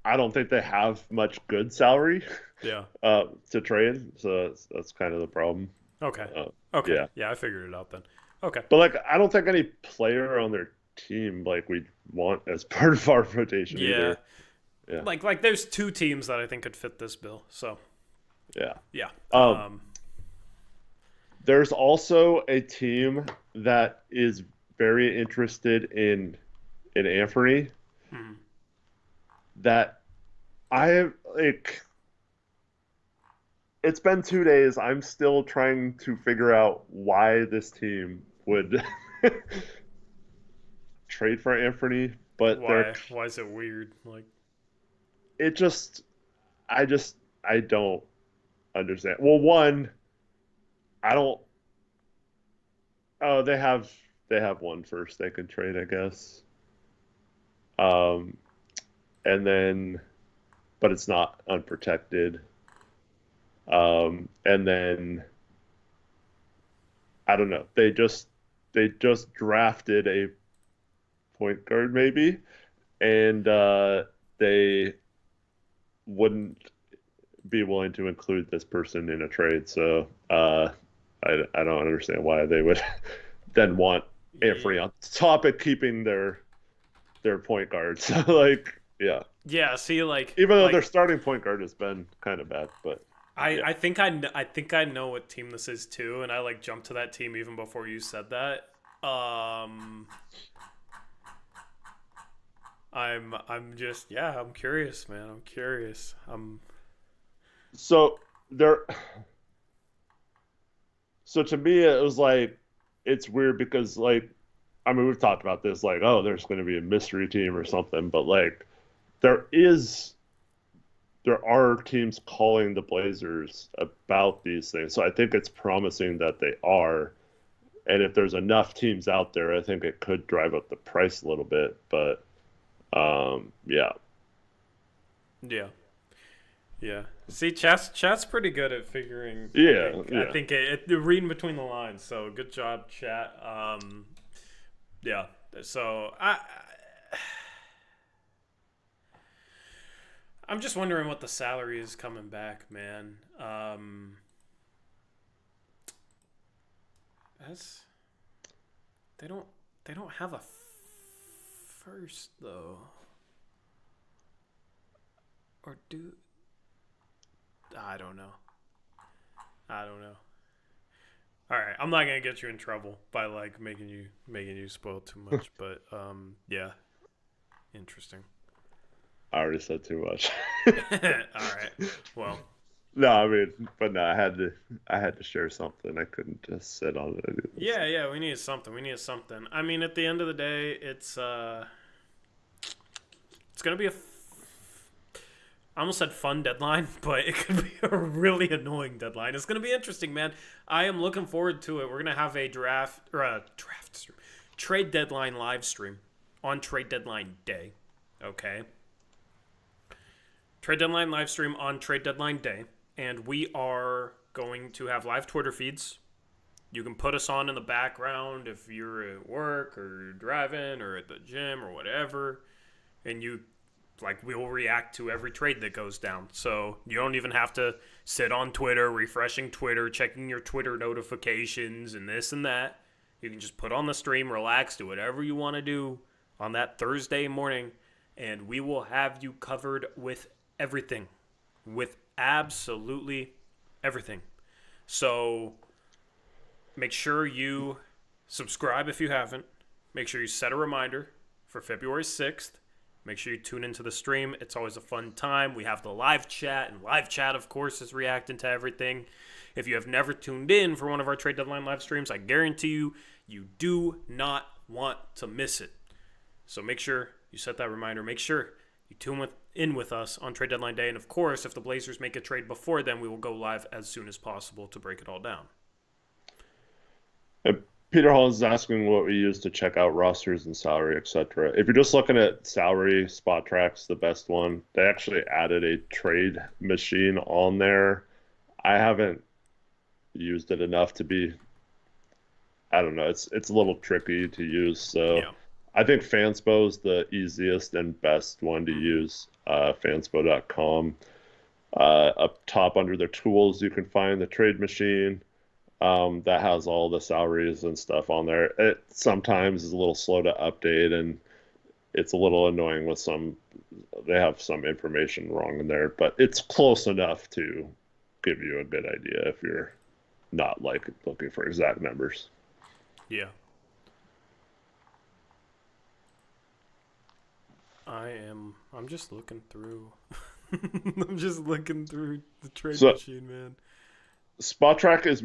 I don't think they have much good salary Yeah. to trade, so that's kind of the problem. Okay. Uh, Okay. yeah, Yeah, I figured it out then. Okay. but like I don't think any player on their team like we want as part of our rotation Yeah. either. Yeah, Like there's two teams that I think could fit this bill. So, yeah. yeah. There's also a team that is very interested in Anfernee hmm. that I like. It's been 2 days. I'm still trying to figure out why this team would trade for Anfernee, but they're Why is it weird? Like, it just I don't understand. Well, one, I don't. Oh, they have one first they can trade, I guess. Um, and then, but it's not unprotected. And then I don't know. They just drafted a point guard maybe, and they wouldn't be willing to include this person in a trade. So I don't understand why they would then want Anfernee on top of keeping their point guard. So like, yeah. yeah. See, like, Even though their starting point guard has been kind of bad, but yeah. I think I know what team this is too, and I like jumped to that team even before you said that. I'm just I'm curious, man. I'm curious. So there. So to me, it was like it's weird because like I mean we've talked about this like oh there's going to be a mystery team or something, but like there is there are teams calling the Blazers about these things. So I think it's promising that they are. And if there's enough teams out there, I think it could drive up the price a little bit. But yeah. Yeah. Yeah. See, chat's pretty good at figuring. Yeah. I think reading between the lines. So good job, chat. Yeah. So I'm just wondering what the salary is coming back, man. They don't have a first though, or do I don't know. All right, I'm not gonna get you in trouble by like making you spoil too much, but yeah, interesting. I already said too much. All right. Well, No, I mean, but no, I had to share something. I couldn't just sit on it. yeah, we needed something. We needed something. I mean, at the end of the day, it's gonna be I almost said fun deadline, but it could be a really annoying deadline. It's gonna be interesting, man. I am looking forward to it. We're gonna have a draft stream, trade deadline live stream on trade deadline day. Okay. Trade deadline live stream on trade deadline day, and we are going to have live Twitter feeds. You can put us on in the background if you're at work or driving or at the gym or whatever, and we will react to every trade that goes down. So you don't even have to sit on Twitter, refreshing Twitter, checking your Twitter notifications and this and that. You can just put on the stream, relax, do whatever you want to do on that Thursday morning, and we will have you covered with everything. With absolutely everything. So make sure you subscribe if you haven't. Make sure you set a reminder for February 6th. Make sure you tune into the stream. It's always a fun time. We have the live chat, and live chat, of course, is reacting to everything. If you have never tuned in for one of our trade deadline live streams, I guarantee you, you do not want to miss it. So make sure you set that reminder. Make sure you tune in with us on trade deadline day. And of course, if the Blazers make a trade before then, we will go live as soon as possible to break it all down. Peter Holmes is asking what we use to check out rosters and salary, etc. If you're just looking at salary, Spot Track's the best one. They actually added a trade machine on there. I haven't used it enough to be. I don't know. It's a little tricky to use. So yeah. I think Fanspo is the easiest and best one to use. Fanspo.com. Up top under their tools, you can find the trade machine. That has all the salaries and stuff on there. It sometimes is a little slow to update, and it's a little annoying with they have some information wrong in there, but it's close enough to give you a good idea if you're not looking for exact numbers. Yeah. I'm just looking through. I'm just looking through the trade machine, man. Spot Track is is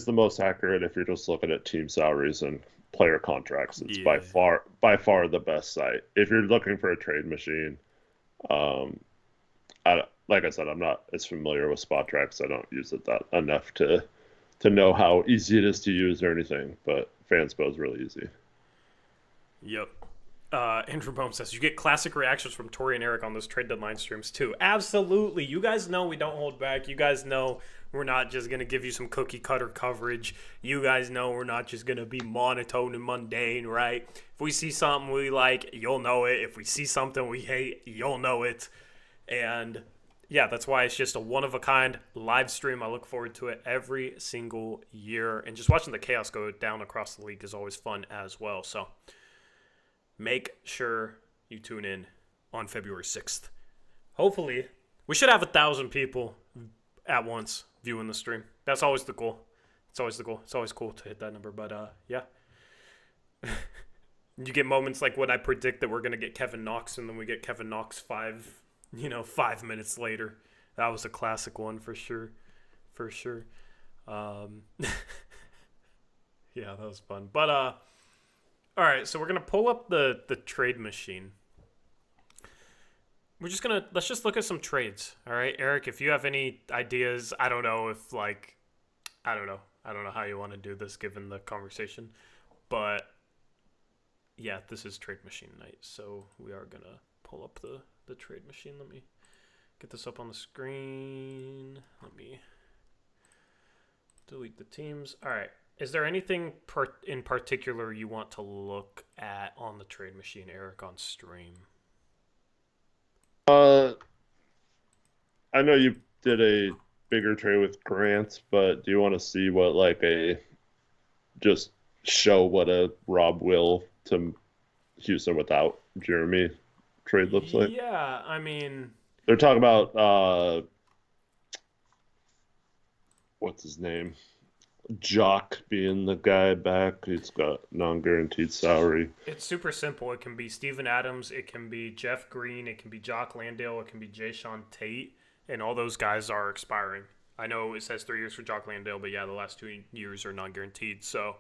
the most accurate if you're just looking at team salaries and player contracts. It's by far the best site. If you're looking for a trade machine, like I said, I'm not as familiar with Spot Tracks. I don't use it that enough to know how easy it is to use or anything. But Fanspo is really easy. Yep. Andrew Bohm says, you get classic reactions from Tori and Eric on those trade deadline streams too. Absolutely. You guys know we don't hold back. You guys know we're not just going to give you some cookie cutter coverage. You guys know we're not just going to be monotone and mundane, right? If we see something we like, you'll know it. If we see something we hate, you'll know it. And yeah, that's why it's just a one-of-a-kind live stream. I look forward to it every single year. And just watching the chaos go down across the league is always fun as well. So make sure you tune in on February 6th. Hopefully, we should have 1,000 people at once viewing the stream. That's always the goal. It's always the goal. It's always cool to hit that number. But, yeah. You get moments like when I predict that we're going to get Kevin Knox, and then we get Kevin Knox 5 minutes later. That was a classic one for sure. For sure. Yeah, that was fun. But, all right, so we're going to pull up the trade machine. Let's just look at some trades. All right, Eric, if you have any ideas, I don't know I don't know how you want to do this given the conversation. But yeah, this is trade machine night. So we are going to pull up the trade machine. Let me get this up on the screen. Let me delete the teams. All right. Is there anything in particular you want to look at on the trade machine, Eric, on stream? I know you did a bigger trade with Grant, but do you want to see what just show what a Rob Will to Houston without Jerami trade looks like? Yeah, I mean, they're talking about what's his name? Jock being the guy back. He's got non-guaranteed salary. It's super simple. It can be Steven Adams, it can be Jeff Green, it can be Jock Landale, it can be Jay Sean Tate, and all those guys are expiring. I know it says 3 years for Jock Landale, but yeah, the last 2 years are non-guaranteed. So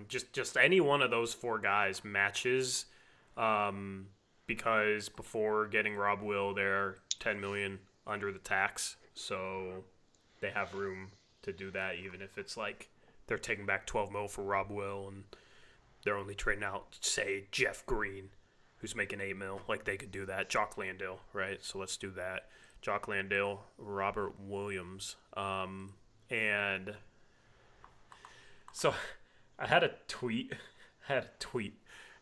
just any one of those 4 guys matches, because before getting Rob Will, they're $10 million under the tax, so they have room to do that, even if it's like they're taking back 12 mil for Rob Will and they're only trading out, say, Jeff Green, who's making 8 mil. Like, they could do that. Jock Landale, right? So let's do that. Jock Landale, Robert Williams. And so I had a tweet. And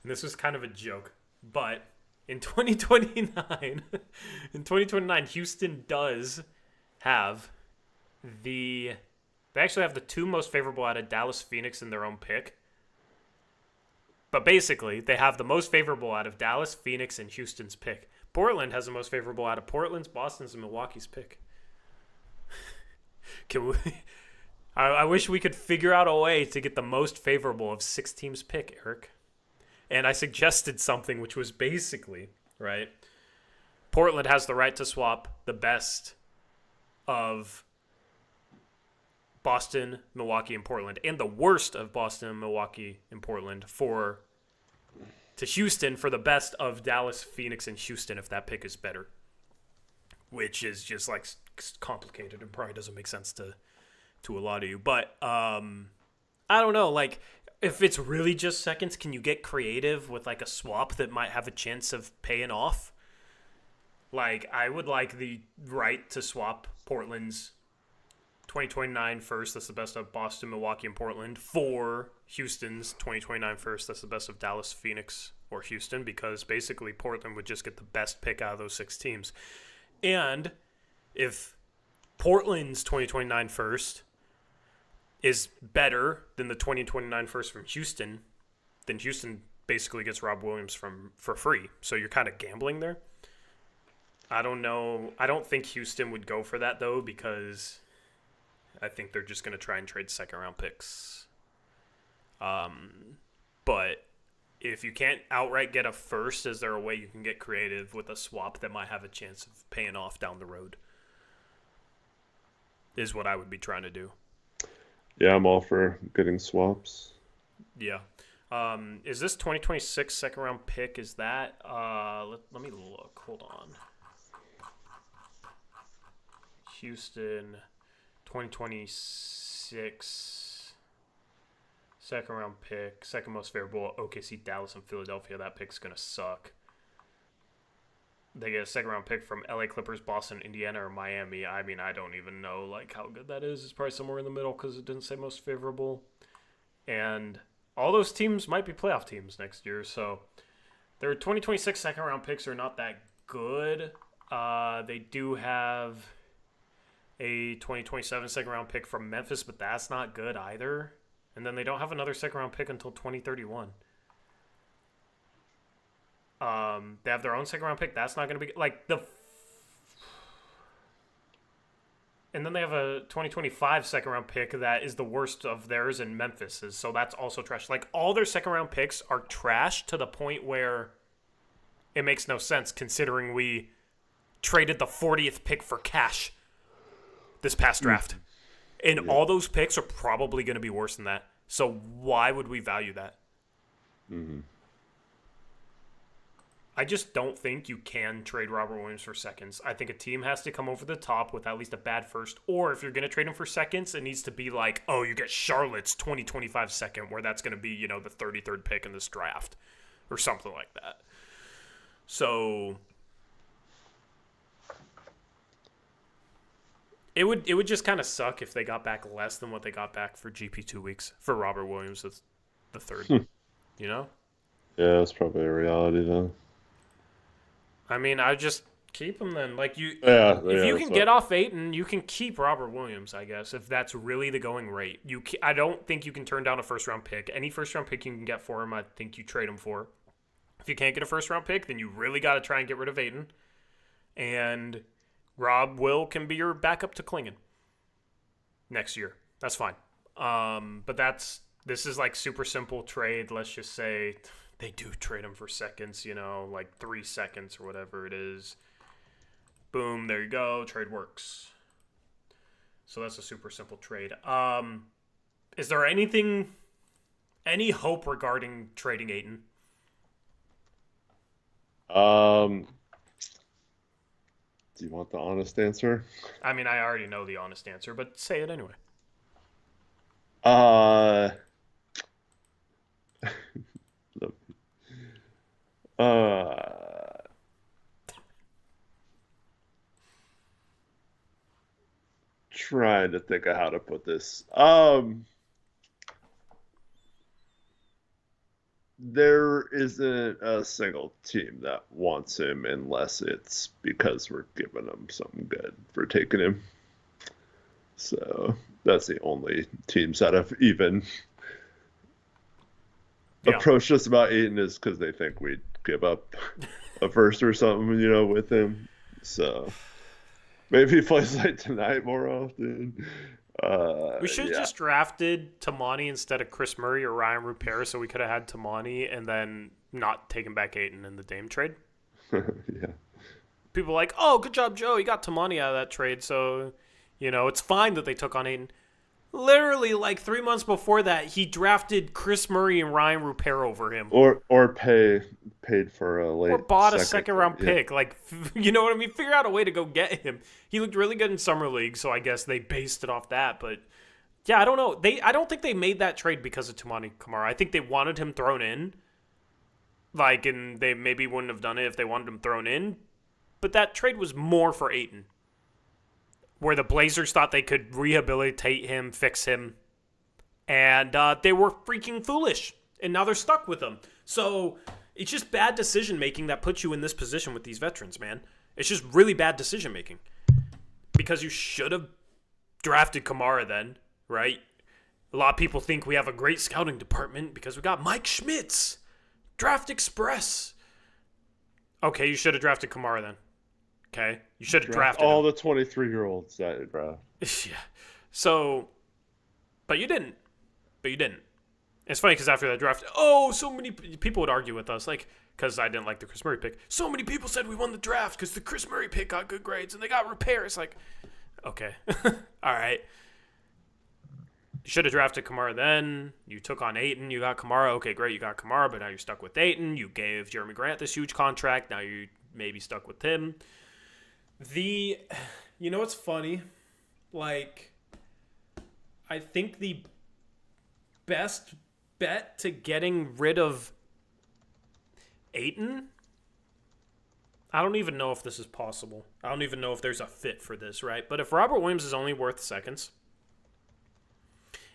this was kind of a joke. But in 2029, Houston does have they actually have the 2 most favorable out of Dallas, Phoenix in their own pick. But basically, they have the most favorable out of Dallas, Phoenix, and Houston's pick. Portland has the most favorable out of Portland's, Boston's, and Milwaukee's pick. Can we? I wish we could figure out a way to get the most favorable of 6 teams' pick, Eric. And I suggested something which was basically, right, Portland has the right to swap the best of Boston, Milwaukee, and Portland, and the worst of Boston, Milwaukee, and Portland to Houston for the best of Dallas, Phoenix, and Houston if that pick is better, which is just like complicated and probably doesn't make sense to a lot of you. But I don't know, like if it's really just seconds, can you get creative with like a swap that might have a chance of paying off? Like I would like the right to swap Portland's 2029 first, that's the best of Boston, Milwaukee, and Portland, for Houston's 2029 first, that's the best of Dallas, Phoenix, or Houston, because basically Portland would just get the best pick out of those 6 teams. And if Portland's 2029 first is better than the 2029 first from Houston, then Houston basically gets Rob Williams for free. So you're kind of gambling there. I don't know. I don't think Houston would go for that, though, because I think they're just going to try and trade second-round picks. But if you can't outright get a first, is there a way you can get creative with a swap that might have a chance of paying off down the road? Is what I would be trying to do. Yeah, I'm all for getting swaps. Yeah. Is this 2026 second-round pick? Is that let me look. Hold on. Houston 2026 second round pick, second most favorable, OKC, Dallas, and Philadelphia. That pick's gonna suck. They get a second round pick from LA Clippers, Boston, Indiana, or Miami. I mean, I don't even know like how good that is. It's probably somewhere in the middle because it didn't say most favorable. And all those teams might be playoff teams next year. So their 2026 second round picks are not that good. They do have a 2027 second round pick from Memphis, but that's not good either. And then they don't have another second round pick until 2031. They have their own second round pick. That's not going to be like and then they have a 2025 second round pick that is the worst of theirs in Memphis's. So that's also trash. Like all their second round picks are trash to the point where it makes no sense considering we traded the 40th pick for cash this past draft. And all those picks are probably going to be worse than that. So why would we value that? Mm-hmm. I just don't think you can trade Robert Williams for seconds. I think a team has to come over the top with at least a bad first. Or if you're going to trade him for seconds, it needs to be like, oh, you get Charlotte's 2025 second, where that's going to be, you know, the 33rd pick in this draft. Or something like that. So It would just kind of suck if they got back less than what they got back for GP 2 weeks for Robert Williams the third. You know? Yeah, that's probably a reality though. I mean, I just keep him then. Like if you can get off Ayton, you can keep Robert Williams, I guess, if that's really the going rate. I don't think you can turn down a first round pick. Any first round pick you can get for him, I think you trade him for. If you can't get a first round pick, then you really got to try and get rid of Ayton. And Rob Will can be your backup to Klingon next year. That's fine. But this is like super simple trade. Let's just say they do trade him for seconds, like 3 seconds or whatever it is. Boom, there you go. Trade works. So that's a super simple trade. Is there any hope regarding trading Ayton? Do you want the honest answer? I mean, I already know the honest answer, but say it anyway. Uh, uh, trying to think of how to put this. There isn't a single team that wants him unless it's because we're giving them something good for taking him. So that's the only teams that have even approached us about Ayton is because they think we'd give up a first or something, with him. So maybe he plays like tonight more often. We should have just drafted Tamani instead of Chris Murray or Ryan Rupert, so we could have had Tamani and then not taken back Ayton in the Dame trade. Yeah. People are like, oh, good job, Joe. You got Tamani out of that trade, so, it's fine that they took on Ayton. Literally, like 3 months before that, he drafted Chris Murray and Ryan Rupert over him. Or paid for a late or bought a second round pick. Like, you know what I mean? Figure out a way to go get him. He looked really good in summer league, so I guess they based it off that. But yeah, I don't know. I don't think they made that trade because of Tamani Kamara. I think they wanted him thrown in. Like, and they maybe wouldn't have done it if they wanted him thrown in. But that trade was more for Ayton, where the Blazers thought they could rehabilitate him, fix him, and they were freaking foolish, and now they're stuck with him. So it's just bad decision-making that puts you in this position with these veterans, man. It's just really bad decision-making because you should have drafted Kamara then, right? A lot of people think we have a great scouting department because we got Mike Schmitz, Draft Express. Okay, you should have drafted Kamara then. Okay, you should have drafted all him. the 23-year-olds that you draft. Yeah. So, but you didn't. It's funny because after that draft, so many people would argue with us, like, because I didn't like the Chris Murray pick. So many people said we won the draft because the Chris Murray pick got good grades and they got repairs. Like, okay, all right. You should have drafted Kamara then. You took on Ayton. You got Kamara. Okay, great. You got Kamara, but now you're stuck with Ayton. You gave Jerami Grant this huge contract. Now you may be stuck with him. What's funny? Like, I think the best bet to getting rid of Ayton, I don't even know if this is possible. I don't even know if there's a fit for this, right? But if Robert Williams is only worth seconds,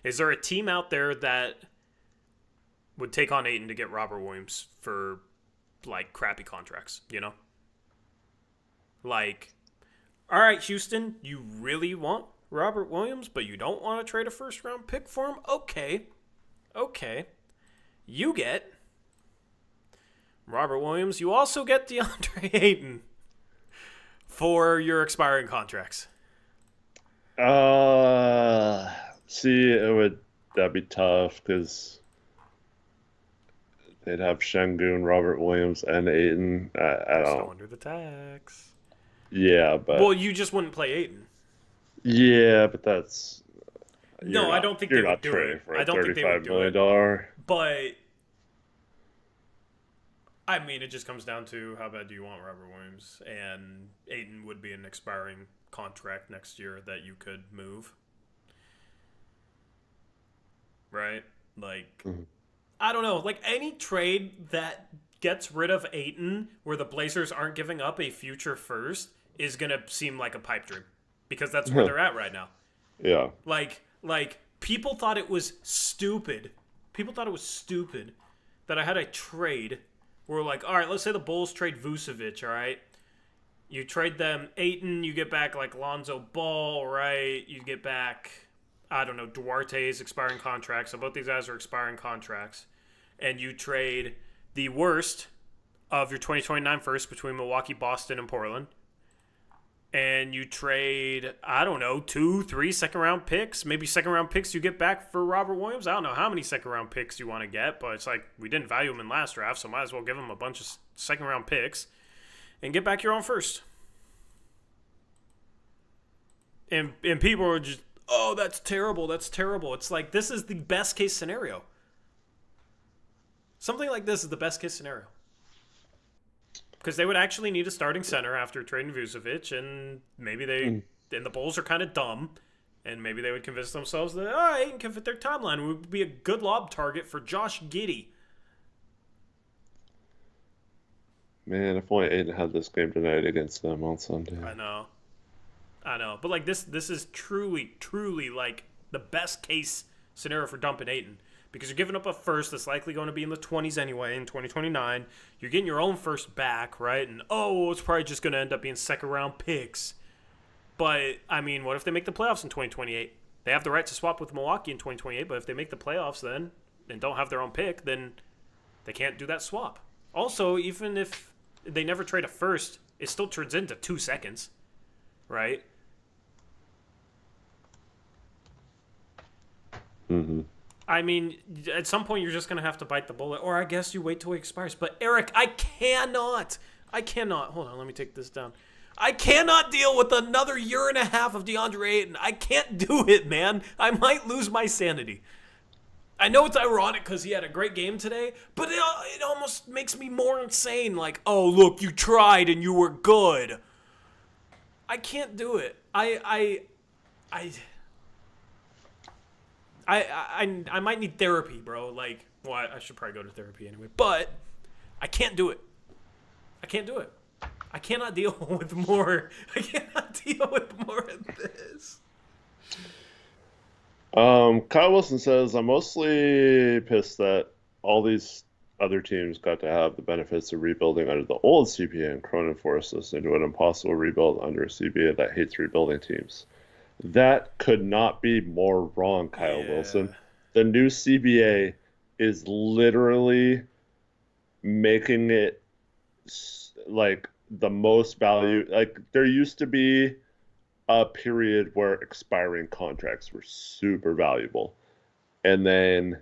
is there a team out there that would take on Ayton to get Robert Williams for, like, crappy contracts, Like, all right, Houston, you really want Robert Williams, but you don't want to trade a first-round pick for him? Okay. You get Robert Williams. You also get DeAndre Ayton for your expiring contracts. See, that'd be tough because they'd have Şengün, Robert Williams, and Ayton. I don't. Still under the tax. Yeah, but well, you just wouldn't play Ayton. Yeah, but that's no. I don't think they would do it. I don't think they would do it. But I mean, it just comes down to how bad do you want Robert Williams, and Ayton would be an expiring contract next year that you could move, right? Like, I don't know. Like, any trade that gets rid of Ayton where the Blazers aren't giving up a future first is going to seem like a pipe dream because that's where they're at right now. Yeah. Like people thought it was stupid. People thought it was stupid that I had a trade where, like, all right, let's say the Bulls trade Vucevic, all right? You trade them Ayton, you get back, like, Lonzo Ball, right? You get back, I don't know, Duarte's expiring contracts. So both these guys are expiring contracts. And you trade the worst of your 2029 first between Milwaukee, Boston, and Portland. and you trade, I don't know, 2, 3 second-round picks, maybe second-round picks you get back for Robert Williams. I don't know how many second-round picks you want to get, but it's like we didn't value him in last draft, so might as well give him a bunch of second-round picks and get back your own first. And people are just, oh, that's terrible, that's terrible. It's like, this is the best-case scenario. Something like this is the best-case scenario. Because they would actually need a starting center after trading Vucevic, and maybe and the Bulls are kind of dumb, and maybe they would convince themselves that, Ayton can fit their timeline. It would be a good lob target for Josh Giddey. Man, if only Ayton had this game tonight against them on Sunday. I know. But, like, this is truly, truly, like, the best case scenario for dumping Ayton. Because you're giving up a first that's likely going to be in the 20s anyway in 2029. You're getting your own first back, right? And, it's probably just going to end up being second-round picks. But, I mean, what if they make the playoffs in 2028? They have the right to swap with Milwaukee in 2028, but if they make the playoffs then and don't have their own pick, then they can't do that swap. Also, even if they never trade a first, it still turns into 2 seconds, right? Mm-hmm. I mean, at some point you're just going to have to bite the bullet, or I guess you wait till it expires. But, Eric, I cannot. Hold on, let me take this down. I cannot deal with another year and a half of DeAndre Ayton. I can't do it, man. I might lose my sanity. I know it's ironic because he had a great game today, but it almost makes me more insane. Like, oh, look, you tried and you were good. I can't do it. I might need therapy, bro. Like, well, I should probably go to therapy anyway. But I can't do it. I cannot deal with more. I cannot deal with more of this. Kyle Wilson says, I'm mostly pissed that all these other teams got to have the benefits of rebuilding under the old CBA, and Cronin forced us into an impossible rebuild under a CBA that hates rebuilding teams. That could not be more wrong, Kyle Wilson. The new CBA is literally making it like the most value. Like, there used to be a period where expiring contracts were super valuable, and then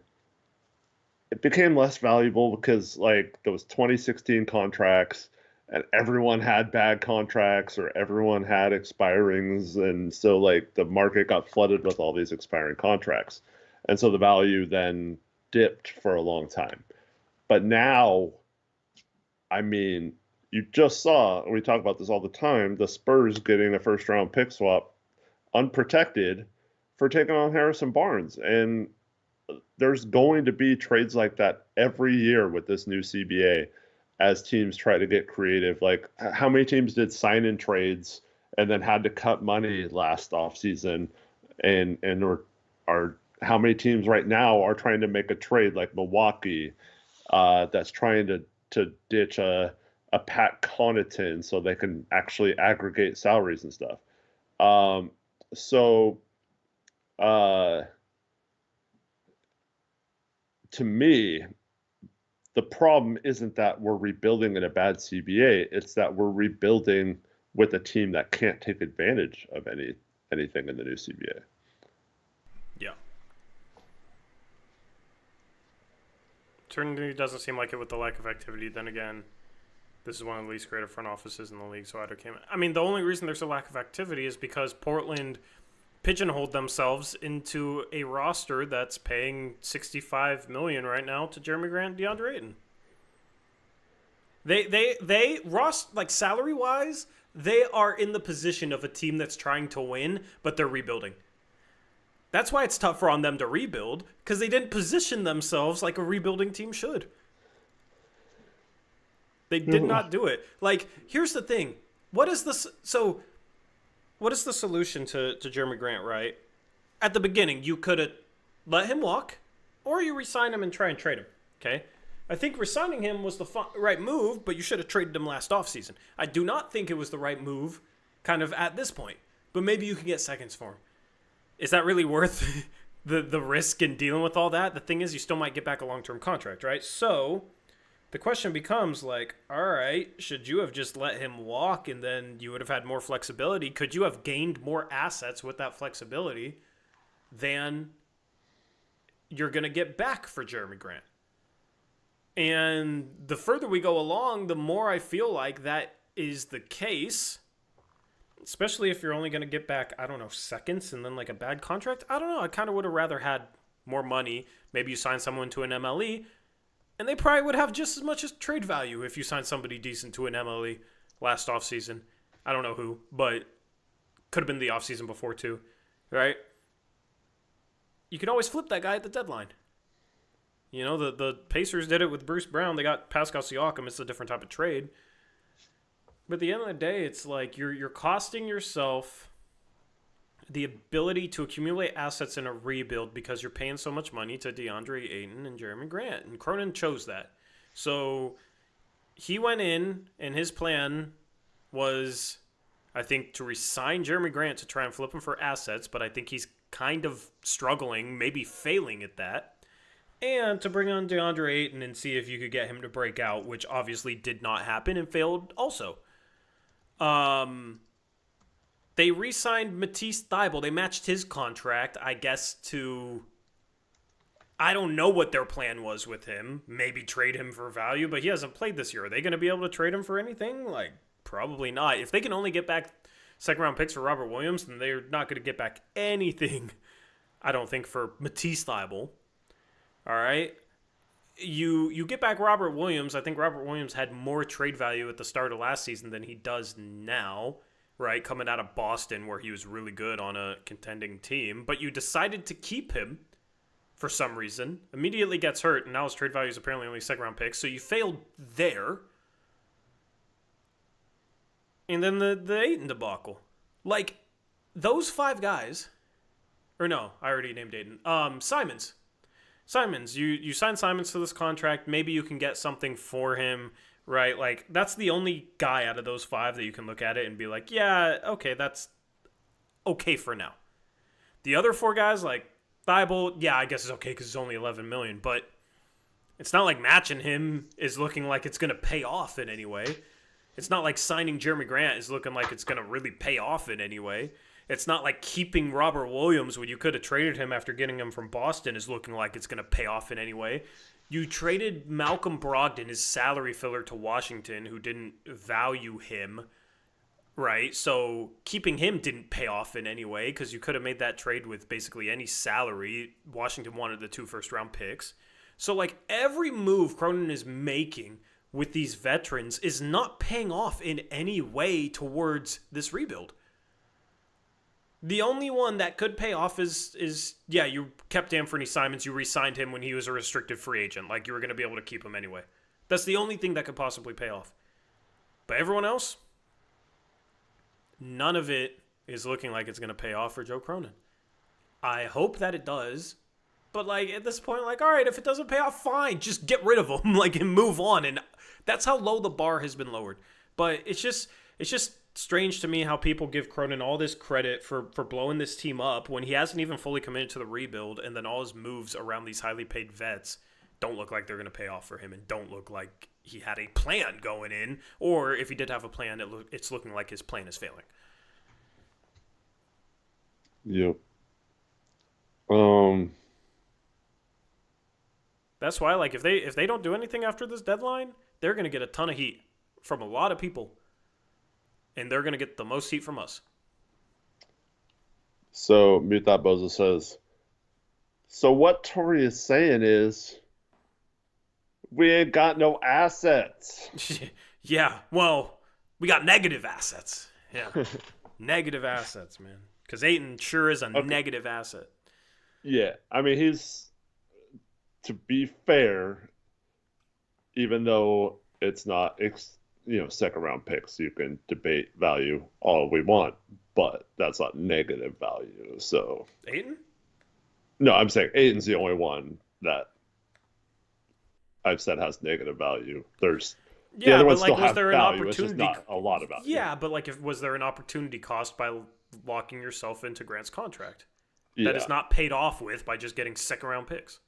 it became less valuable because, like, those 2016 contracts and everyone had bad contracts or everyone had expirings, and so, like, the market got flooded with all these expiring contracts, and so the value then dipped for a long time. But now, I mean, you just saw, we talk about this all the time, the Spurs getting a first-round pick swap unprotected for taking on Harrison Barnes. And there's going to be trades like that every year with this new CBA as teams try to get creative. Like, how many teams did sign-in trades and then had to cut money last offseason? And are how many teams right now are trying to make a trade like Milwaukee that's trying to ditch a Pat Connaughton so they can actually aggregate salaries and stuff. To me, the problem isn't that we're rebuilding in a bad CBA. It's that we're rebuilding with a team that can't take advantage of anything in the new CBA. Yeah. Certainly doesn't seem like it with the lack of activity. Then again, this is one of the least creative front offices in the league, so I mean, the only reason there's a lack of activity is because Portland pigeonholed themselves into a roster that's paying $65 million right now to Jerami Grant and DeAndre Ayton. They like, salary wise, they are in the position of a team that's trying to win, but they're rebuilding. That's why it's tougher on them to rebuild, because they didn't position themselves like a rebuilding team should. They did not do it. Like, here's the thing. What is the solution to Jerami Grant, right? At the beginning, you could have let him walk, or you re-sign him and try and trade him, okay? I think re-signing him was the right move, but you should have traded him last offseason. I do not think it was the right move kind of at this point, but maybe you can get seconds for him. Is that really worth the risk in dealing with all that? The thing is, you still might get back a long-term contract, right? So The question becomes like, all right, should you have just let him walk and then you would have had more flexibility? Could you have gained more assets with that flexibility than you're going to get back for Jerami Grant? And the further we go along, the more I feel like that is the case, especially if you're only going to get back, I don't know, seconds and then like a bad contract. I don't know. I kind of would have rather had more money. Maybe you sign someone to an MLE, and they probably would have just as much as trade value if you signed somebody decent to an MLE last offseason. I don't know who, but could have been the offseason before too, right? You can always flip that guy at the deadline. You know, the Pacers did it with Bruce Brown. They got Pascal Siakam. It's a different type of trade. But at the end of the day, it's like you're costing yourself the ability to accumulate assets in a rebuild because you're paying so much money to DeAndre Ayton and Jerami Grant. And Cronin chose that. So he went in, and his plan was, I think, to re-sign Jerami Grant to try and flip him for assets, but I think he's kind of struggling, maybe failing at that. And to bring on DeAndre Ayton and see if you could get him to break out, which obviously did not happen and failed also. They re-signed Matisse Thybulle. They matched his contract, I guess, to... I don't know what their plan was with him. Maybe trade him for value, but he hasn't played this year. Are they going to be able to trade him for anything? Like, probably not. If they can only get back second-round picks for Robert Williams, then they're not going to get back anything, I don't think, for Matisse Thybulle. All right? You get back Robert Williams. I think Robert Williams had more trade value at the start of last season than he does now, right? Coming out of Boston where he was really good on a contending team. But you decided to keep him for some reason. Immediately gets hurt, and now his trade value is apparently only second-round picks. So you failed there. And then the Ayton debacle. Like, those five guys... Or no, I already named Ayton. Simons, you sign Simons to this contract. Maybe you can get something for him, right? Like, that's the only guy out of those five that you can look at it and be like, yeah, okay, that's okay for now. The other four guys, like Thybulle, yeah, I guess it's okay because it's only $11 million, but it's not like matching him is looking like it's going to pay off in any way. It's not like signing Jerami Grant is looking like it's going to really pay off in any way. It's not like keeping Robert Williams when you could have traded him after getting him from Boston is looking like it's going to pay off in any way. You traded Malcolm Brogdon, his salary filler, to Washington, who didn't value him, right? So keeping him didn't pay off in any way because you could have made that trade with basically any salary. Washington wanted the 2 first-round picks. So, like, every move Cronin is making with these veterans is not paying off in any way towards this rebuild. The only one that could pay off is you kept Anfernee Simons. You re-signed him when he was a restricted free agent. Like, you were going to be able to keep him anyway. That's the only thing that could possibly pay off. But everyone else, none of it is looking like it's going to pay off for Joe Cronin. I hope that it does. But, like, at this point, like, all right, if it doesn't pay off, fine. Just get rid of him, like, and move on. And that's how low the bar has been lowered. But it's just strange to me how people give Cronin all this credit for blowing this team up when he hasn't even fully committed to the rebuild, and then all his moves around these highly paid vets don't look like they're going to pay off for him and don't look like he had a plan going in, or if he did have a plan, it's looking like his plan is failing. Yep. That's why, like, if they don't do anything after this deadline, they're going to get a ton of heat from a lot of people. And they're going to get the most heat from us. So, Mute That Bozo says, so what Tori is saying is, we ain't got no assets. Yeah, well, we got negative assets. Yeah, negative assets, man. Because Ayton sure is a negative asset. Yeah, I mean, he's, to be fair, even though it's not... second round picks, you can debate value all we want, but that's not negative value. So Ayton? No, I'm saying Ayton's the only one that I've said has negative value. There's the other ones still have value. It's just not a lot of value. Yeah, but like, was there an opportunity cost by locking yourself into Grant's contract that is not paid off with by just getting second round picks?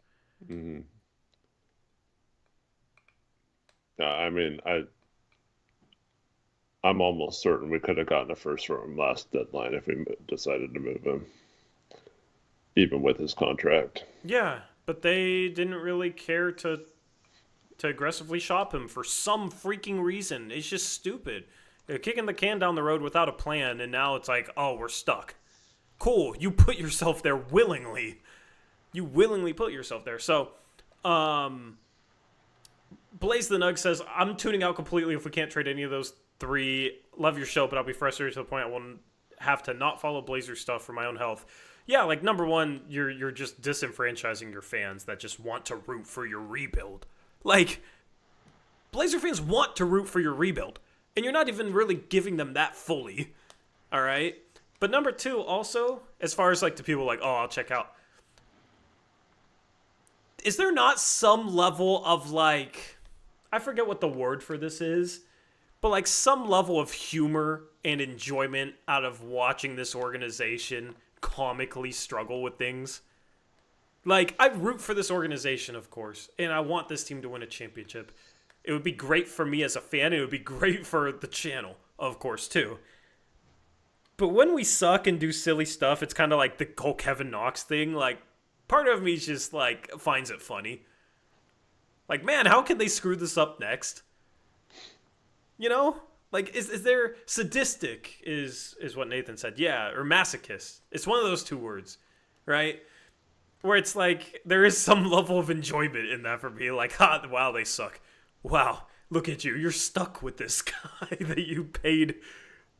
Mm-hmm. I mean, I'm almost certain we could have gotten a first for him last deadline if we decided to move him, even with his contract. Yeah, but they didn't really care to aggressively shop him for some freaking reason. It's just stupid. They're kicking the can down the road without a plan, and now it's like, oh, we're stuck. Cool, you put yourself there willingly. You willingly put yourself there. So, Blaze the Nug says, I'm tuning out completely if we can't trade any of those three. Love your show, but I'll be frustrated to the point I will have to not follow Blazer stuff for my own health. Yeah, like, number one, you're just disenfranchising your fans that just want to root for your rebuild. Like, Blazer fans want to root for your rebuild, and you're not even really giving them that fully, all right? But number two, also, as far as, like, to people like, oh, I'll check out, is there not some level of, like, I forget what the word for this is, but, like, some level of humor and enjoyment out of watching this organization comically struggle with things? Like, I root for this organization, of course, and I want this team to win a championship. It would be great for me as a fan. It would be great for the channel, of course, too. But when we suck and do silly stuff, it's kind of like the whole Kevin Knox thing. Like, part of me just, like, finds it funny. Like, man, how can they screw this up next? You know? Like, is there sadistic is what Nathan said. Yeah, or masochist. It's one of those two words, right? Where it's like, there is some level of enjoyment in that for me. Like, wow, they suck. Wow, look at you. You're stuck with this guy that you paid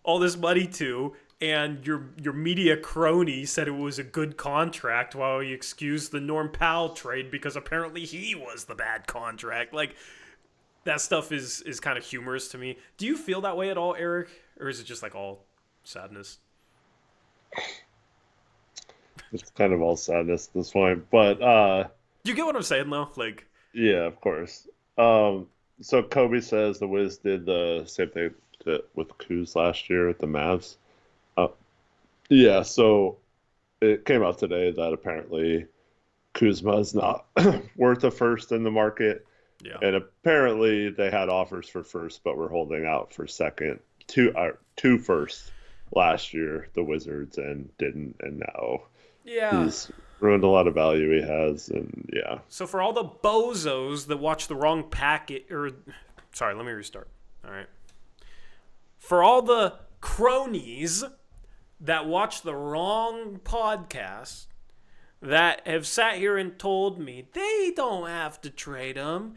all this money to, and your media crony said it was a good contract while he excused the Norm Powell trade because apparently he was the bad contract. Like, that stuff is kind of humorous to me. Do you feel that way at all, Eric? Or is it just like all sadness? It's kind of all sadness at this point, but you get what I'm saying, though? Like, yeah, of course. So Kobe says the Wiz did the same thing with Kuz last year with the Mavs. Yeah, so it came out today that apparently Kuzma is not worth a first in the market. yeah. And apparently they had offers for first, but were holding out for second. Two first last year, the Wizards, and didn't, and now he's ruined a lot of value he has, and yeah. So for all the bozos that watch the wrong packet, sorry, let me restart. All right. For all the cronies that watch the wrong podcast that have sat here and told me they don't have to trade him,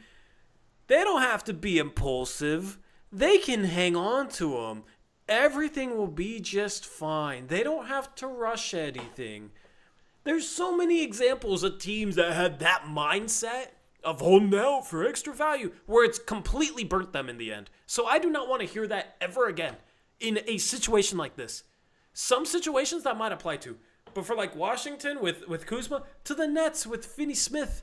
they don't have to be impulsive, they can hang on to him, everything will be just fine, they don't have to rush anything. There's so many examples of teams that had that mindset of holding out for extra value where it's completely burnt them in the end. So I do not want to hear that ever again in a situation like this. Some situations that might apply to, but for like Washington with Kuzma, to the Nets with Finney Smith,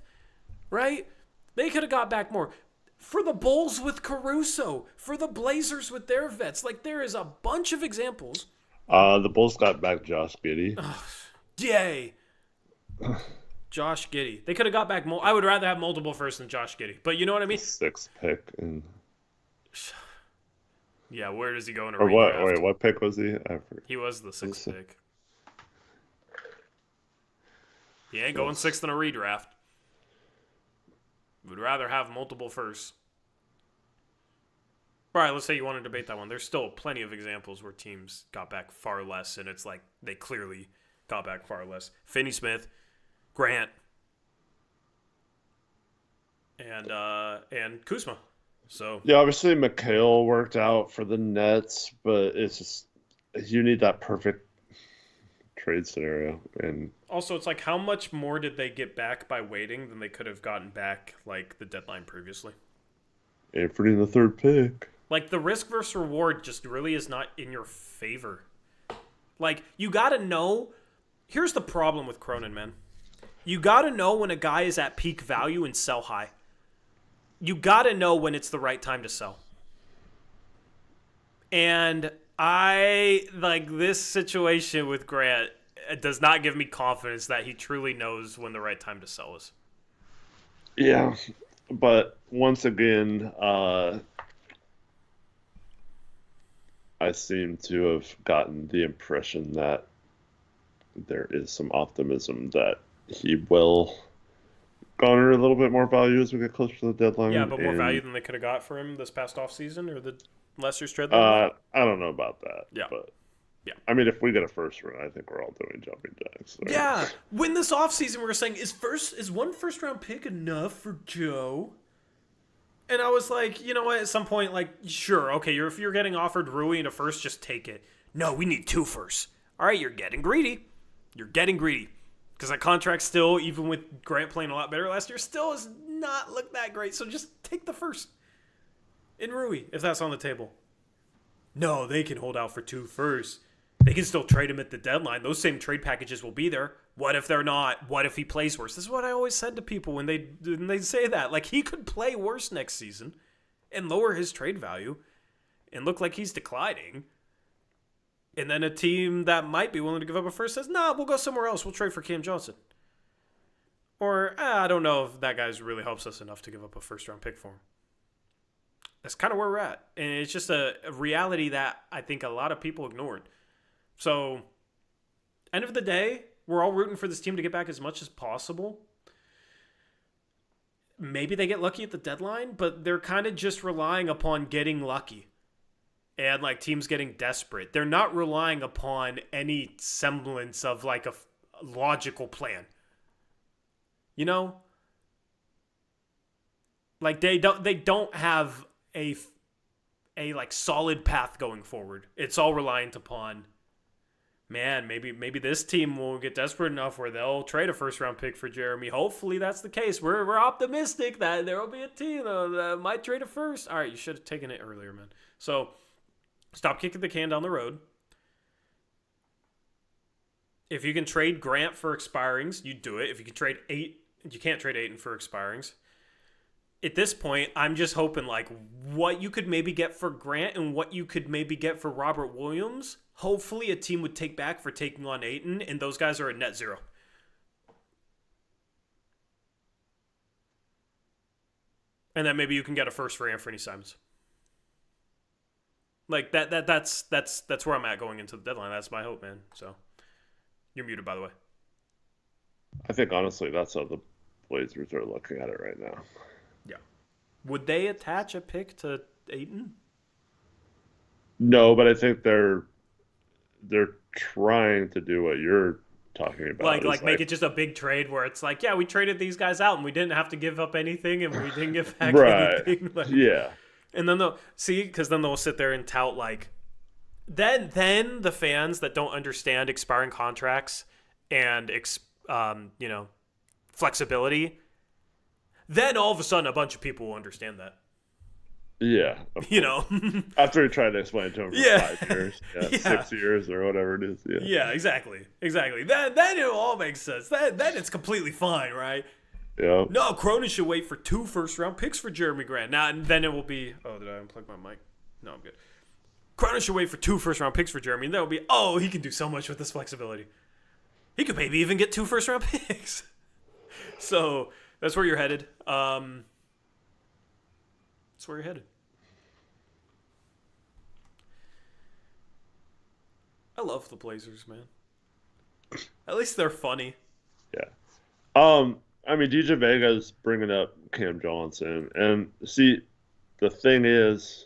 right? They could have got back more. For the Bulls with Caruso, for the Blazers with their vets, like there is a bunch of examples. The Bulls got back Josh Giddey. Yay. Josh Giddey. They could have got back more. I would rather have multiple firsts than Josh Giddey. But you know what I mean? Sixth pick. Yeah, where does he go in a or redraft? Wait, what pick was he? He was the sixth pick. He ain't going sixth in a redraft. Would rather have multiple firsts. All right, let's say you want to debate that one. There's still plenty of examples where teams got back far less, and it's like they clearly got back far less. Finney Smith, Grant, and Kuzma. So yeah, obviously McHale worked out for the Nets, but it's just you need that perfect trade scenario. And also, it's like how much more did they get back by waiting than they could have gotten back like the deadline previously? Anfernee in the third pick. Like the risk versus reward just really is not in your favor. Like you got to know. Here's the problem with Cronin, man. You got to know when a guy is at peak value and sell high. You got to know when it's the right time to sell. And I like this situation with Grant. It does not give me confidence that he truly knows when the right time to sell is. Yeah. But once again, I seem to have gotten the impression that there is some optimism that he will garner a little bit more value as we get closer to the Yeah, deadline. but more value And than they could have got for him this past offseason or the Lester's trade deadline. I don't know about that, Yeah. but Yeah. I mean, if we get a first round, I think we're all doing jumping jacks. Right? Yeah. When this offseason we were saying, is one first round pick enough for Joe? And I was like, you know what? At some point, like, sure, okay, if you're getting offered Rui and a first, just take it. No, we need 2 firsts. All right, you're getting greedy. You're getting greedy. Because that contract still, even with Grant playing a lot better last year, still has not looked that great. So just take the first in Rui, if that's on the table. No, they can hold out for 2 firsts. They can still trade him at the deadline. Those same trade packages will be there. What if they're not? What if he plays worse? This is what I always said to people when they say that. Like, he could play worse next season and lower his trade value and look like he's declining. And then a team that might be willing to give up a first says, nah, we'll go somewhere else. We'll trade for Cam Johnson. Or, I don't know if that guy's really helps us enough to give up a first-round pick for him. That's kind of where we're at. And it's just a reality that I think a lot of people ignored. So, end of the day, we're all rooting for this team to get back as much as possible. Maybe they get lucky at the deadline, but they're kind of just relying upon getting lucky. And, like, teams getting desperate. They're not relying upon any semblance of, like, a logical plan. You know? Like, they don't have a like, solid path going forward. It's all reliant upon, man, maybe this team will get desperate enough where they'll trade a first-round pick for Jerami. Hopefully that's the case. We're optimistic that there will be a team that might trade a first. All right, you should have taken it earlier, man. So, stop kicking the can down the road. If you can trade Grant for expirings, you do it. If you can trade you can't trade Ayton for expirings. At this point, I'm just hoping, like, what you could maybe get for Grant and what you could maybe get for Robert Williams, hopefully a team would take back for taking on Ayton, and those guys are at net zero. And then maybe you can get a first for Anfernee Simons. Like, that's where I'm at going into the deadline. That's my hope, man. So, you're muted, by the way. I think, honestly, that's how the Blazers are looking at it right now. Yeah. Would they attach a pick to Ayton? No, but I think they're trying to do what you're talking about. Like make it just a big trade where it's like, yeah, we traded these guys out and we didn't have to give up anything and we didn't give back anything. Like, yeah. And then because then they'll sit there and tout, like, then the fans that don't understand expiring contracts and flexibility, then all of a sudden a bunch of people will understand that. Yeah. After we tried to explain it to him for 5 years, 6 years or whatever it is. Yeah, exactly. Then it all makes sense. Then it's completely fine, right? Yeah. No, Cronin should wait for 2 first-round picks for Jerami Grant. Now, and then it will be... Oh, did I unplug my mic? No, I'm good. Cronin should wait for 2 first-round picks for Jerami, and then it will be, oh, he can do so much with this flexibility. He could maybe even get 2 first-round picks. So, that's where you're headed. That's where you're headed. I love the Blazers, man. At least they're funny. Yeah. I mean, DJ Vega's bringing up Cam Johnson. And see, the thing is,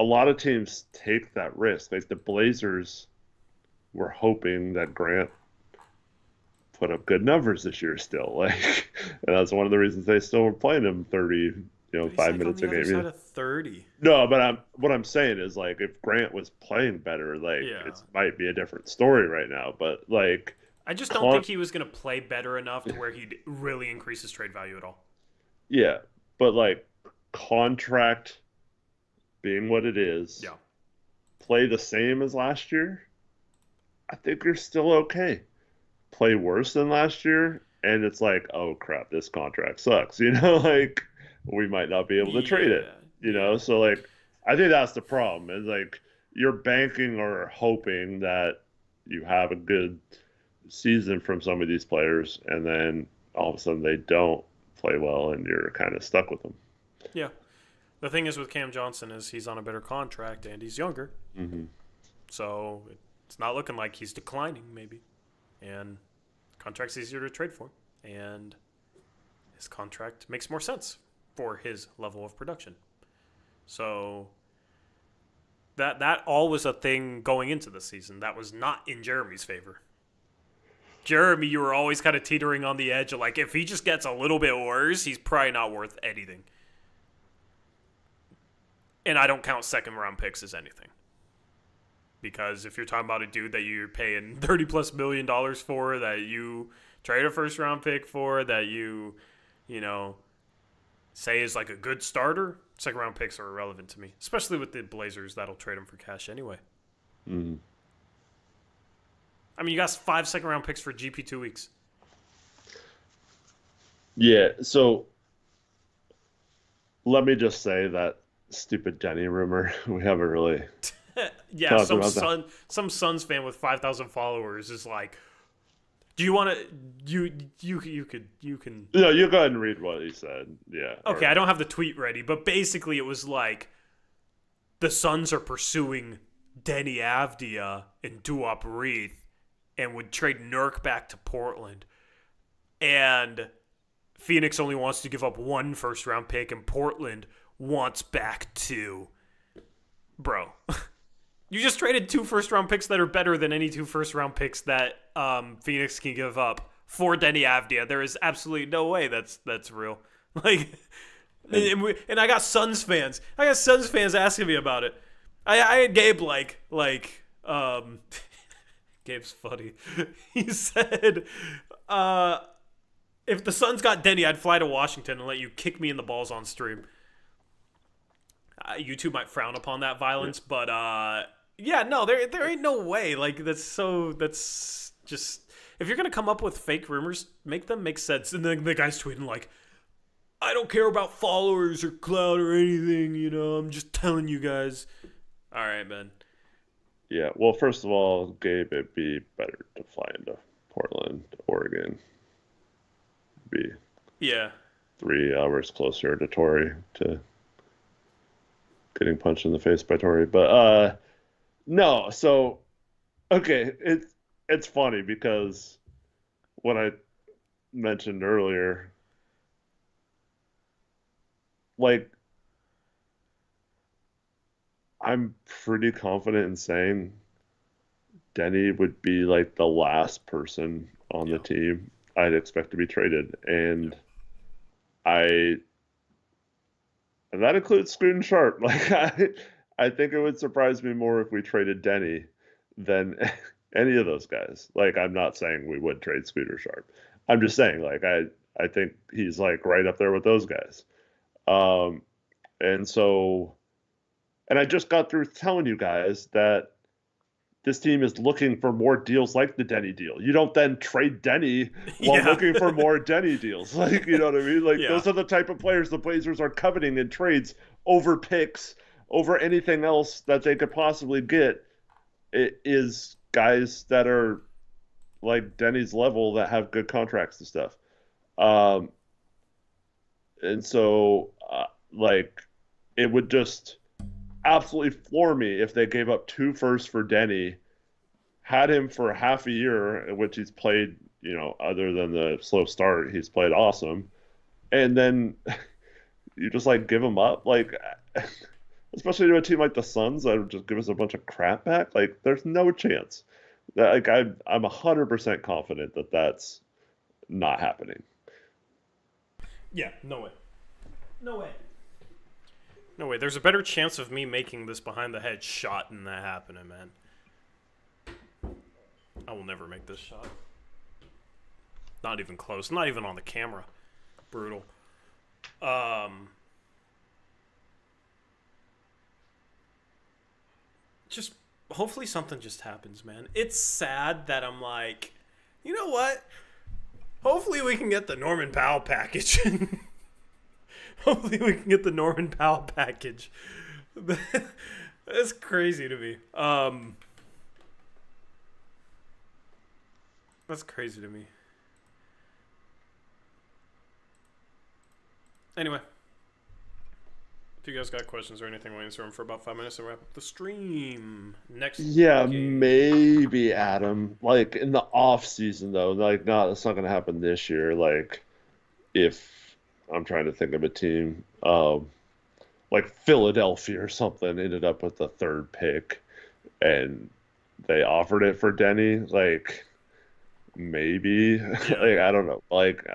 a lot of teams take that risk. Like, the Blazers were hoping that Grant put up good numbers this year still. Like, and that's one of the reasons they still were playing him 30, 5 minutes a game. He's of 30. No, but what I'm saying is, like, if Grant was playing better, like, it might be a different story right now. But, like, I just don't think he was going to play better enough to where he'd really increase his trade value at all. Yeah, but, like, contract being what it is, play the same as last year, I think you're still okay. Play worse than last year, and it's like, oh, crap, this contract sucks. Like, we might not be able to trade it, So, like, I think that's the problem. Is, like, you're banking or hoping that you have a good season from some of these players, and then all of a sudden they don't play well, and you're kind of stuck with them. Yeah. The thing is with Cam Johnson is he's on a better contract and he's younger. Mm-hmm. So it's not looking like he's declining, maybe. And contract's easier to trade for. And his contract makes more sense for his level of production. So that all was a thing going into the season. That was not in Jeremy's favor. Jerami, you were always kind of teetering on the edge of like, if he just gets a little bit worse, he's probably not worth anything. And I don't count second round picks as anything. Because if you're talking about a dude that you're paying $30+ million for, that you trade a first round pick for, that you say is like a good starter, second round picks are irrelevant to me. Especially with the Blazers that'll trade him for cash anyway. Mm-hmm. I mean, you got 5 second round picks for GP 2 weeks. Yeah, so let me just say that stupid Denny rumor, we haven't really yeah, talked about that. some Suns fan with 5,000 followers is like, do you want to you can No, you go ahead and read what he said. Yeah. Okay, I don't have the tweet ready, but basically it was like the Suns are pursuing Denny Avdija and Duop Reith and would trade Nurk back to Portland. And Phoenix only wants to give up 1 first round pick and Portland wants back 2. Bro. You just traded 2 first round picks that are better than any 2 first round picks that Phoenix can give up for Denny Avdija. There is absolutely no way that's real. Like, and I got Suns fans. I got Suns fans asking me about it. I had Gabe Gabe's funny. He said, if the Suns got Denny, I'd fly to Washington and let you kick me in the balls on stream. YouTube might frown upon that violence, but yeah, no, there ain't no way. Like, that's just, if you're gonna come up with fake rumors, make them make sense. And then the guy's tweeting like, I don't care about followers or clout or anything, I'm just telling you guys. All right, man. Yeah, well, first of all, Gabe, it'd be better to fly into Portland, Oregon. Be 3 hours closer to Torrey, to getting punched in the face by Torrey. But no, so okay, it's funny because what I mentioned earlier, like, I'm pretty confident in saying Denny would be like the last person on the team I'd expect to be traded. And that includes Scooten Sharp. Like, I think it would surprise me more if we traded Denny than any of those guys. Like, I'm not saying we would trade Scooter Sharp. I'm just saying, like, I think he's like right up there with those guys. And I just got through telling you guys that this team is looking for more deals like the Denny deal. You don't then trade Denny while looking for more Denny deals. Like, you know what I mean? Like, those are the type of players the Blazers are coveting in trades over picks, over anything else that they could possibly get. It is guys that are like Denny's level that have good contracts and stuff. And so, like, it would just absolutely floor me if they gave up 2 firsts for Denny, had him for half a year, in which he's played, other than the slow start, he's played awesome. And then you just like give him up, like, especially to a team like the Suns that would just give us a bunch of crap back. Like, there's no chance. Like, I'm 100% confident that that's not happening. Yeah, no way. No way. No way. There's a better chance of me making this behind the head shot than that happening, man. I will never make this shot. Not even close. Not even on the camera. Brutal. Just hopefully something just happens, man. It's sad that I'm like, you know what? Hopefully we can get the Norman Powell package. Hopefully we can get the Norman Powell package. That's crazy to me. That's crazy to me. Anyway, if you guys got questions or anything, we'll answer them for about 5 minutes and wrap up the stream. Next Yeah, game. maybe Adam. Like in the off season though, like no, that's not gonna happen this year. Like if I'm trying to think of a team, like Philadelphia or something ended up with the third pick and they offered it for Denny, like maybe Yeah. like I don't know. Like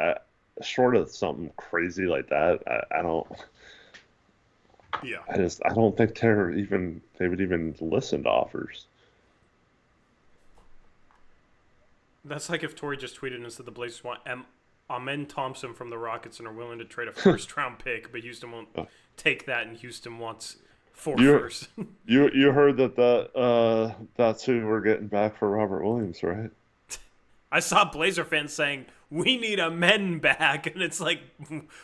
short of something crazy like that, I don't Yeah. I don't think they would even listen to offers. That's like if Tori just tweeted and said the Blazers want Amen Thompson from the Rockets and are willing to trade a first round pick, but Houston won't take that, and Houston wants 4 You firsts. you heard that's who we're getting back for Robert Williams, right? I saw Blazer fans saying, we need Amen back, and it's like,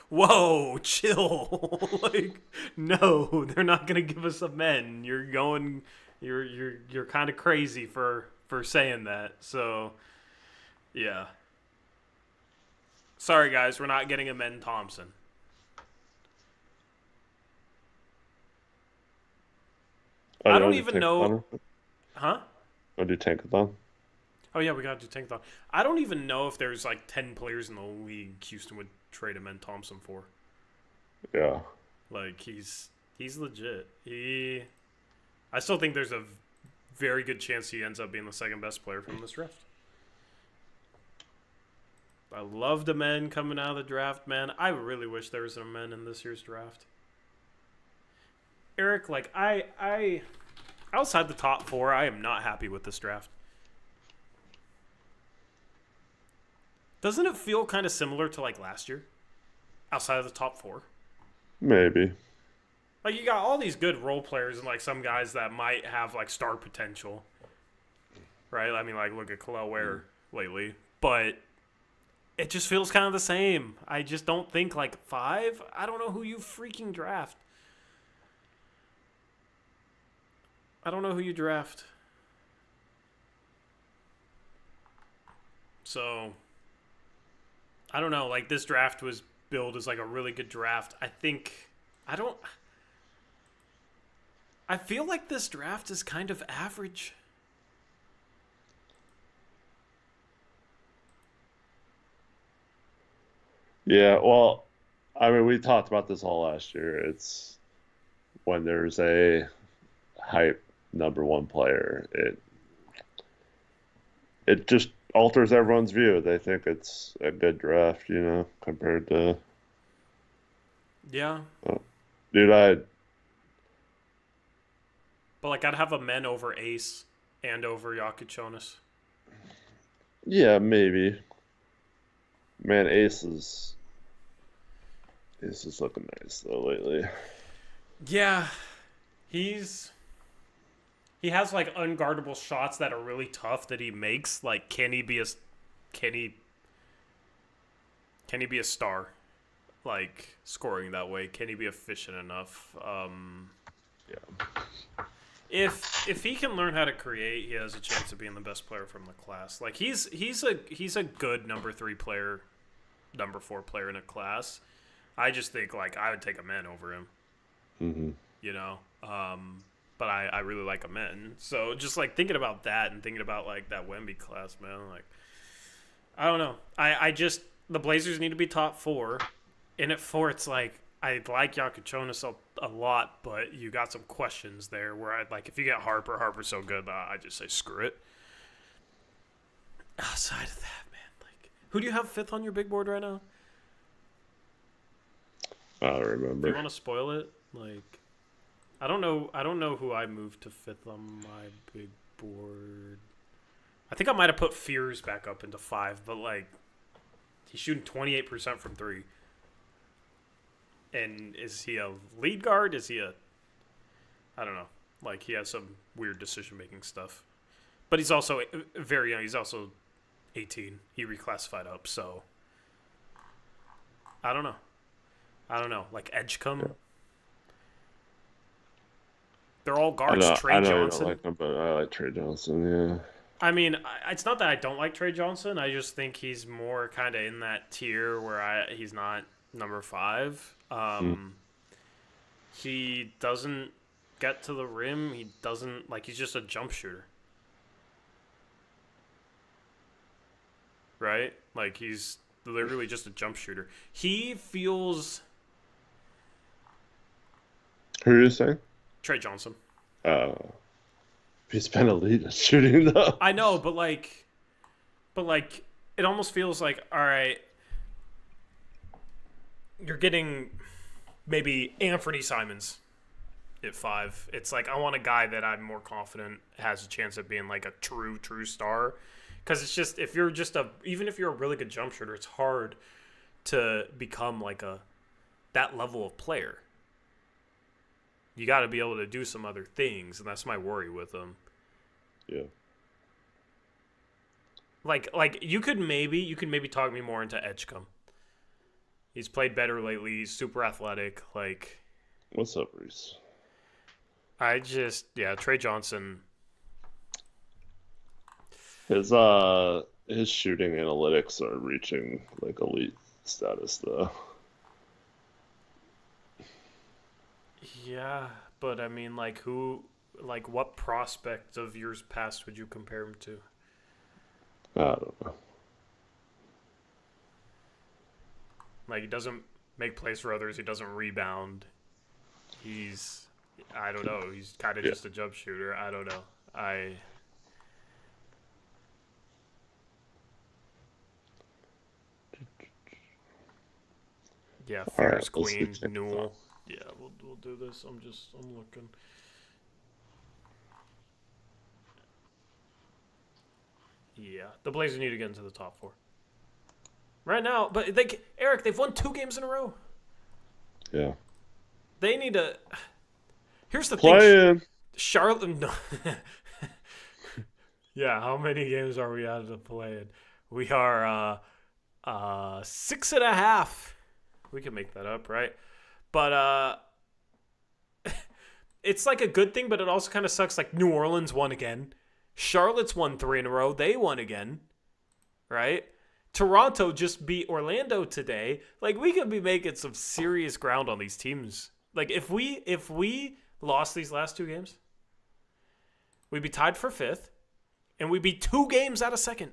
whoa, chill. Like, no, they're not gonna give us Amen. You're kind of crazy for saying that. So, yeah. Sorry guys, we're not getting Amen Thompson. Oh, I you don't want to do even know. Tankathon? Huh? Want to do Tankathon? Oh yeah, we got to do Tankathon. I don't even know if there's like 10 players in the league Houston would trade Amen Thompson for. Yeah. Like he's legit. I still think there's a very good chance he ends up being the second best player from this draft. I loved Amen coming out of the draft, man. I really wish there was an Amen in this year's draft. Eric, like I outside the top 4, I am not happy with this draft. Doesn't it feel kind of similar to like last year? Outside of the top 4? Maybe. Like you got all these good role players and like some guys that might have like star potential. Right? I mean like look at Khalil Ware lately. But it just feels kind of the same. I just don't think like 5. I don't know who you freaking draft. I don't know who you draft. So, I don't know. Like, this draft was billed as, like, a really good draft. I feel like this draft is kind of average. Yeah, well, I mean, we talked about this all last year. It's when there's a hype number 1 player, it just alters everyone's view. They think it's a good draft, compared to Yeah. dude, But, like, I'd have a men over Ace and over Jonas. yeah, maybe. Man, Ace is looking nice though lately. Yeah. He has like unguardable shots that are really tough that he makes. Like, can he be a star? Like scoring that way? Can he be efficient enough? Yeah. If he can learn how to create, he has a chance of being the best player from the class. Like he's a good number 3 player, number 4 player in a class. I just think like I would take a man over him. Mm-hmm. But I really like Amen. So just like thinking about that and thinking about like that Wemby class, man, like I don't know. I just the Blazers need to be top 4. And at 4 it's like I like Jonas a lot, but you got some questions there where I'd like if you get Harper's so good, I just say screw it. Outside of that, man, like who do you have 5th on your big board right now? I don't remember. If you want to spoil it, like I don't know who I moved to 5th on my big board. I think I might have put Fears back up into 5, but like he's shooting 28% from 3. And is he a lead guard? Is he I don't know. Like he has some weird decision making stuff. But he's also very young. He's also 18. He reclassified up, so I don't know. Like Edgecombe. Yeah. They're all guards. Trey I know Johnson. You don't like him, but I like Trey Johnson. Yeah. I mean, it's not that I don't like Trey Johnson. I just think he's more kind of in that tier where he's not number 5. He doesn't get to the rim. He doesn't, like, he's just a jump shooter. Right? Like, he's literally just a jump shooter. He feels... Who are you saying? Trey Johnson. He's been elite at shooting, though. I know, but it almost feels like, all right, you're getting maybe Anfernee Simons at 5. It's like, I want a guy that I'm more confident has a chance of being like a true star. Because it's just, even if you're a really good jump shooter, it's hard to become like that level of player. You got to be able to do some other things, and that's my worry with him. Yeah. Like you could maybe talk me more into Edgecombe. He's played better lately. He's super athletic. Like, what's up, Reese? Trey Johnson. His shooting analytics are reaching like elite status, though. Yeah, but I mean, what prospect of years past would you compare him to? I don't know. Like, he doesn't make plays for others. He doesn't rebound. I don't know. He's kind of just a jump shooter. I don't know. Yeah, Ferris, Queen, Newell. Yeah, we'll do this. I'm looking. Yeah, the Blazers need to get into the top 4 right now. But Eric, they've won 2 games in a row. Yeah. They need to. Here's the thing. Charlotte. No. Yeah, how many games are we out of playing? We are 6.5. We can make that up, right? But it's like a good thing, but it also kind of sucks. Like, New Orleans won again. Charlotte's won 3 in a row. They won again, right? Toronto just beat Orlando today. Like, we could be making some serious ground on these teams. Like, if we lost these last 2 games, we'd be tied for 5th, and we'd be 2 games out of 2nd.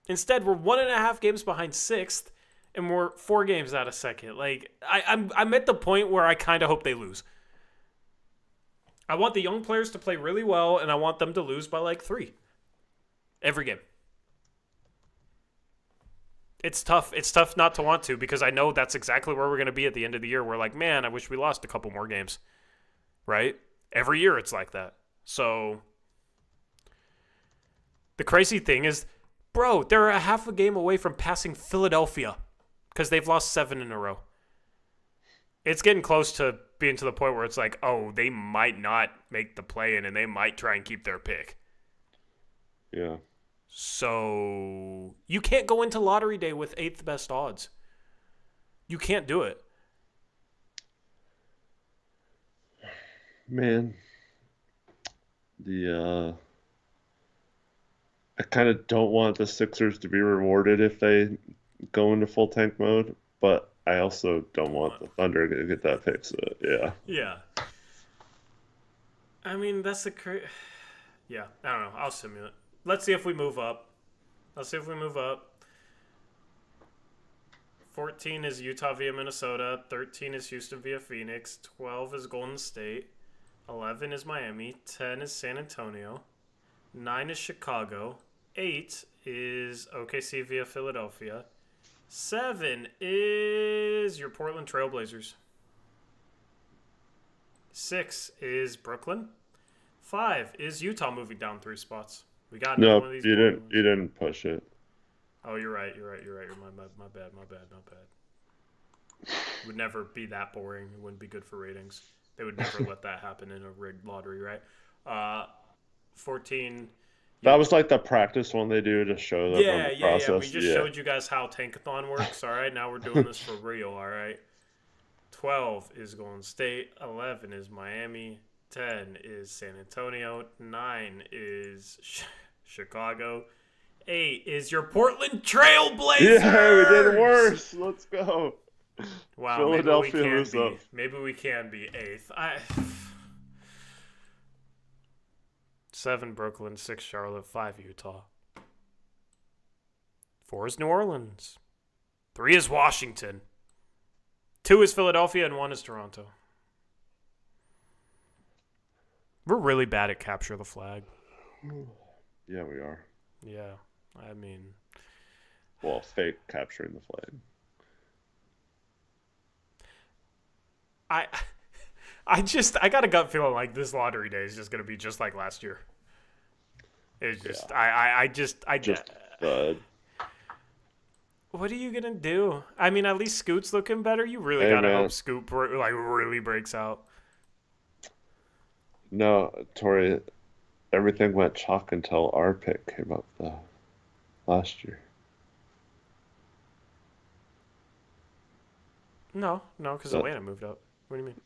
Instead, we're 1.5 games behind 6th, and we're 4 games out of 2nd. Like, I'm at the point where I kind of hope they lose. I want the young players to play really well, and I want them to lose by like 3 every game. It's tough. It's tough not to want to, because I know that's exactly where we're going to be at the end of the year. We're like, man, I wish we lost a couple more games. Right? Every year it's like that. So the crazy thing is, bro, they're a half a game away from passing Philadelphia because they've lost 7 in a row. It's getting close to being to the point where it's like, oh, they might not make the play-in and they might try and keep their pick. Yeah. So you can't go into lottery day with 8th best odds. You can't do it. Man, I kind of don't want the Sixers to be rewarded if they go into full tank mode, but I also don't want the Thunder to get that pick. So yeah. Yeah. I mean, that's yeah. I don't know. I'll simulate. Let's see if we move up. 14 is Utah via Minnesota. 13 is Houston via Phoenix. 12 is Golden State. 11 is Miami. 10 is San Antonio. 9 is Chicago. 8 is OKC via Philadelphia. 7 is your Portland Trailblazers. 6 is Brooklyn. 5 is Utah moving down 3 spots. We got no. One of these. You didn't push it. Oh, you're right. My bad. It would never be that boring. It wouldn't be good for ratings. They would never let that happen in a rigged lottery, right? 14. That was like the practice one they do to show them on the process. Yeah. We just showed you guys how Tankathon works. All right, now we're doing this for real. All right. 12 is Golden State. 11 is Miami. 10 is San Antonio. 9 is Chicago. 8 is your Portland Trailblazers. Yeah, we did worse. Let's go. Wow, Philadelphia maybe we can be 8th. 7 Brooklyn, 6 Charlotte, 5 Utah. 4 is New Orleans. 3 is Washington. 2 is Philadelphia, and 1 is Toronto. We're really bad at capture the flag. Yeah, we are. Yeah, I mean... Well, fake capturing the flag. I got a gut feeling like this lottery day is just going to be just like last year. It's just, what are you going to do? I mean, at least Scoot's looking better. You really got to hope Scoot really breaks out. No, Tori, everything went chalk until our pick came up last year. No, because Atlanta moved up. What do you mean?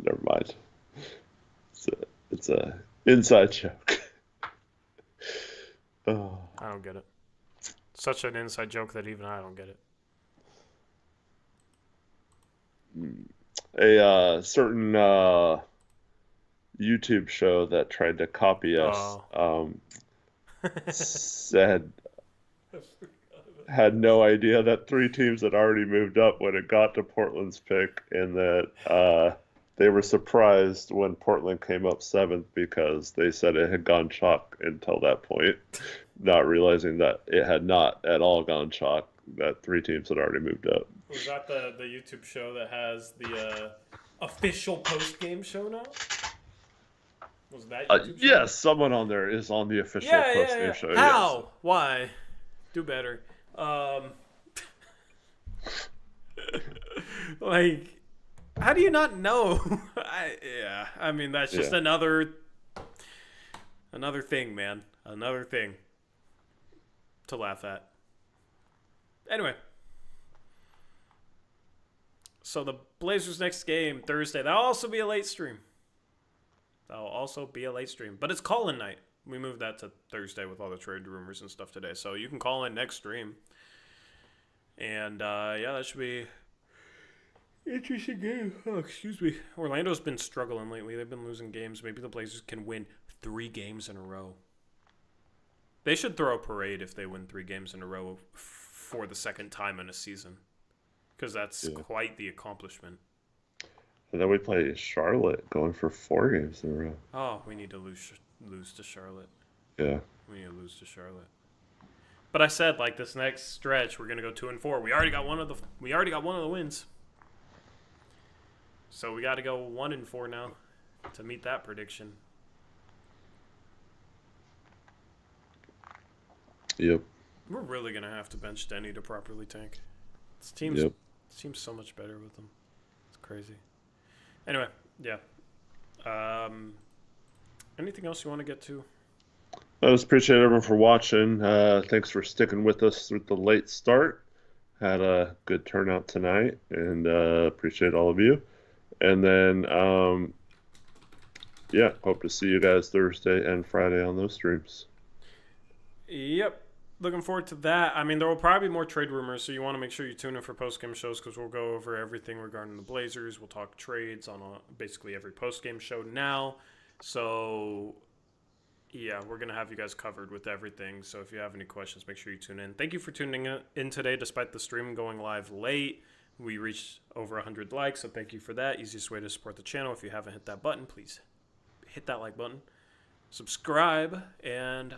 Never mind. It's a inside joke. Oh. I don't get it. Such an inside joke that even I don't get it. A certain YouTube show that tried to copy us had no idea that 3 teams had already moved up when it got to Portland's pick, and that they were surprised when Portland came up 7th because they said it had gone chalk until that point, not realizing that it had not at all gone chalk, that 3 teams had already moved up. Was that the YouTube show that has the official post-game show now? Was that YouTube show? Yes, someone on there is on the official post-game show. How? Yes. Why? Do better. Like, how do you not know? I mean, that's just another thing, man. Another thing to laugh at. Anyway. So the Blazers' next game, Thursday. That'll also be a late stream. But it's call-in night. We moved that to Thursday with all the trade rumors and stuff today. So you can call in next stream. And, that should be interesting game. Oh, excuse me. Orlando's been struggling lately. They've been losing games. Maybe the Blazers can win 3 games in a row. They should throw a parade if they win 3 games in a row for the second time in a season. Because that's quite the accomplishment. And then we play Charlotte going for 4 games in a row. Oh, we need to lose to Charlotte. Yeah. We need to lose to Charlotte. But I said, like, this next stretch, we're gonna go 2-4. We already got one of the wins. So we got to go 1-4 now to meet that prediction. Yep. We're really gonna have to bench Denny to properly tank. This team's so much better with him. It's crazy. Anyway, yeah. Anything else you want to get to? I just appreciate everyone for watching. Thanks for sticking with us with the late start. Had a good turnout tonight, and appreciate all of you. And then, hope to see you guys Thursday and Friday on those streams. Yep. Looking forward to that. I mean, there will probably be more trade rumors, so you want to make sure you tune in for post-game shows because we'll go over everything regarding the Blazers. We'll talk trades on basically every post-game show now. So, yeah, we're going to have you guys covered with everything. So if you have any questions, make sure you tune in. Thank you for tuning in today despite the stream going live late. We reached over 100 likes, so thank you for that. Easiest way to support the channel. If you haven't hit that button, please hit that like button. Subscribe, and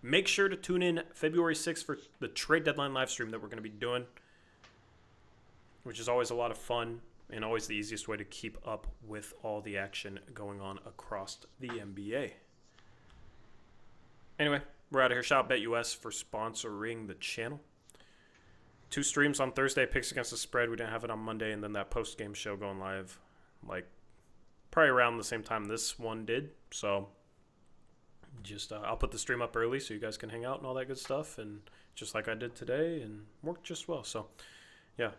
make sure to tune in February 6th for the trade deadline live stream that we're going to be doing, which is always a lot of fun and always the easiest way to keep up with all the action going on across the NBA. Anyway, we're out of here. Shout out BetUS for sponsoring the channel. 2 streams on Thursday, picks against the spread. We didn't have it on Monday, and then that post-game show going live, like, probably around the same time this one did. So, just I'll put the stream up early so you guys can hang out and all that good stuff, and just like I did today, and worked just well. So, yeah.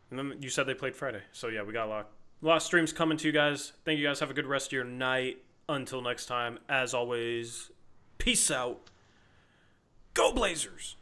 And then you said they played Friday. So, yeah, we got a lot of streams coming to you guys. Thank you guys. Have a good rest of your night. Until next time, as always, peace out. Go Blazers!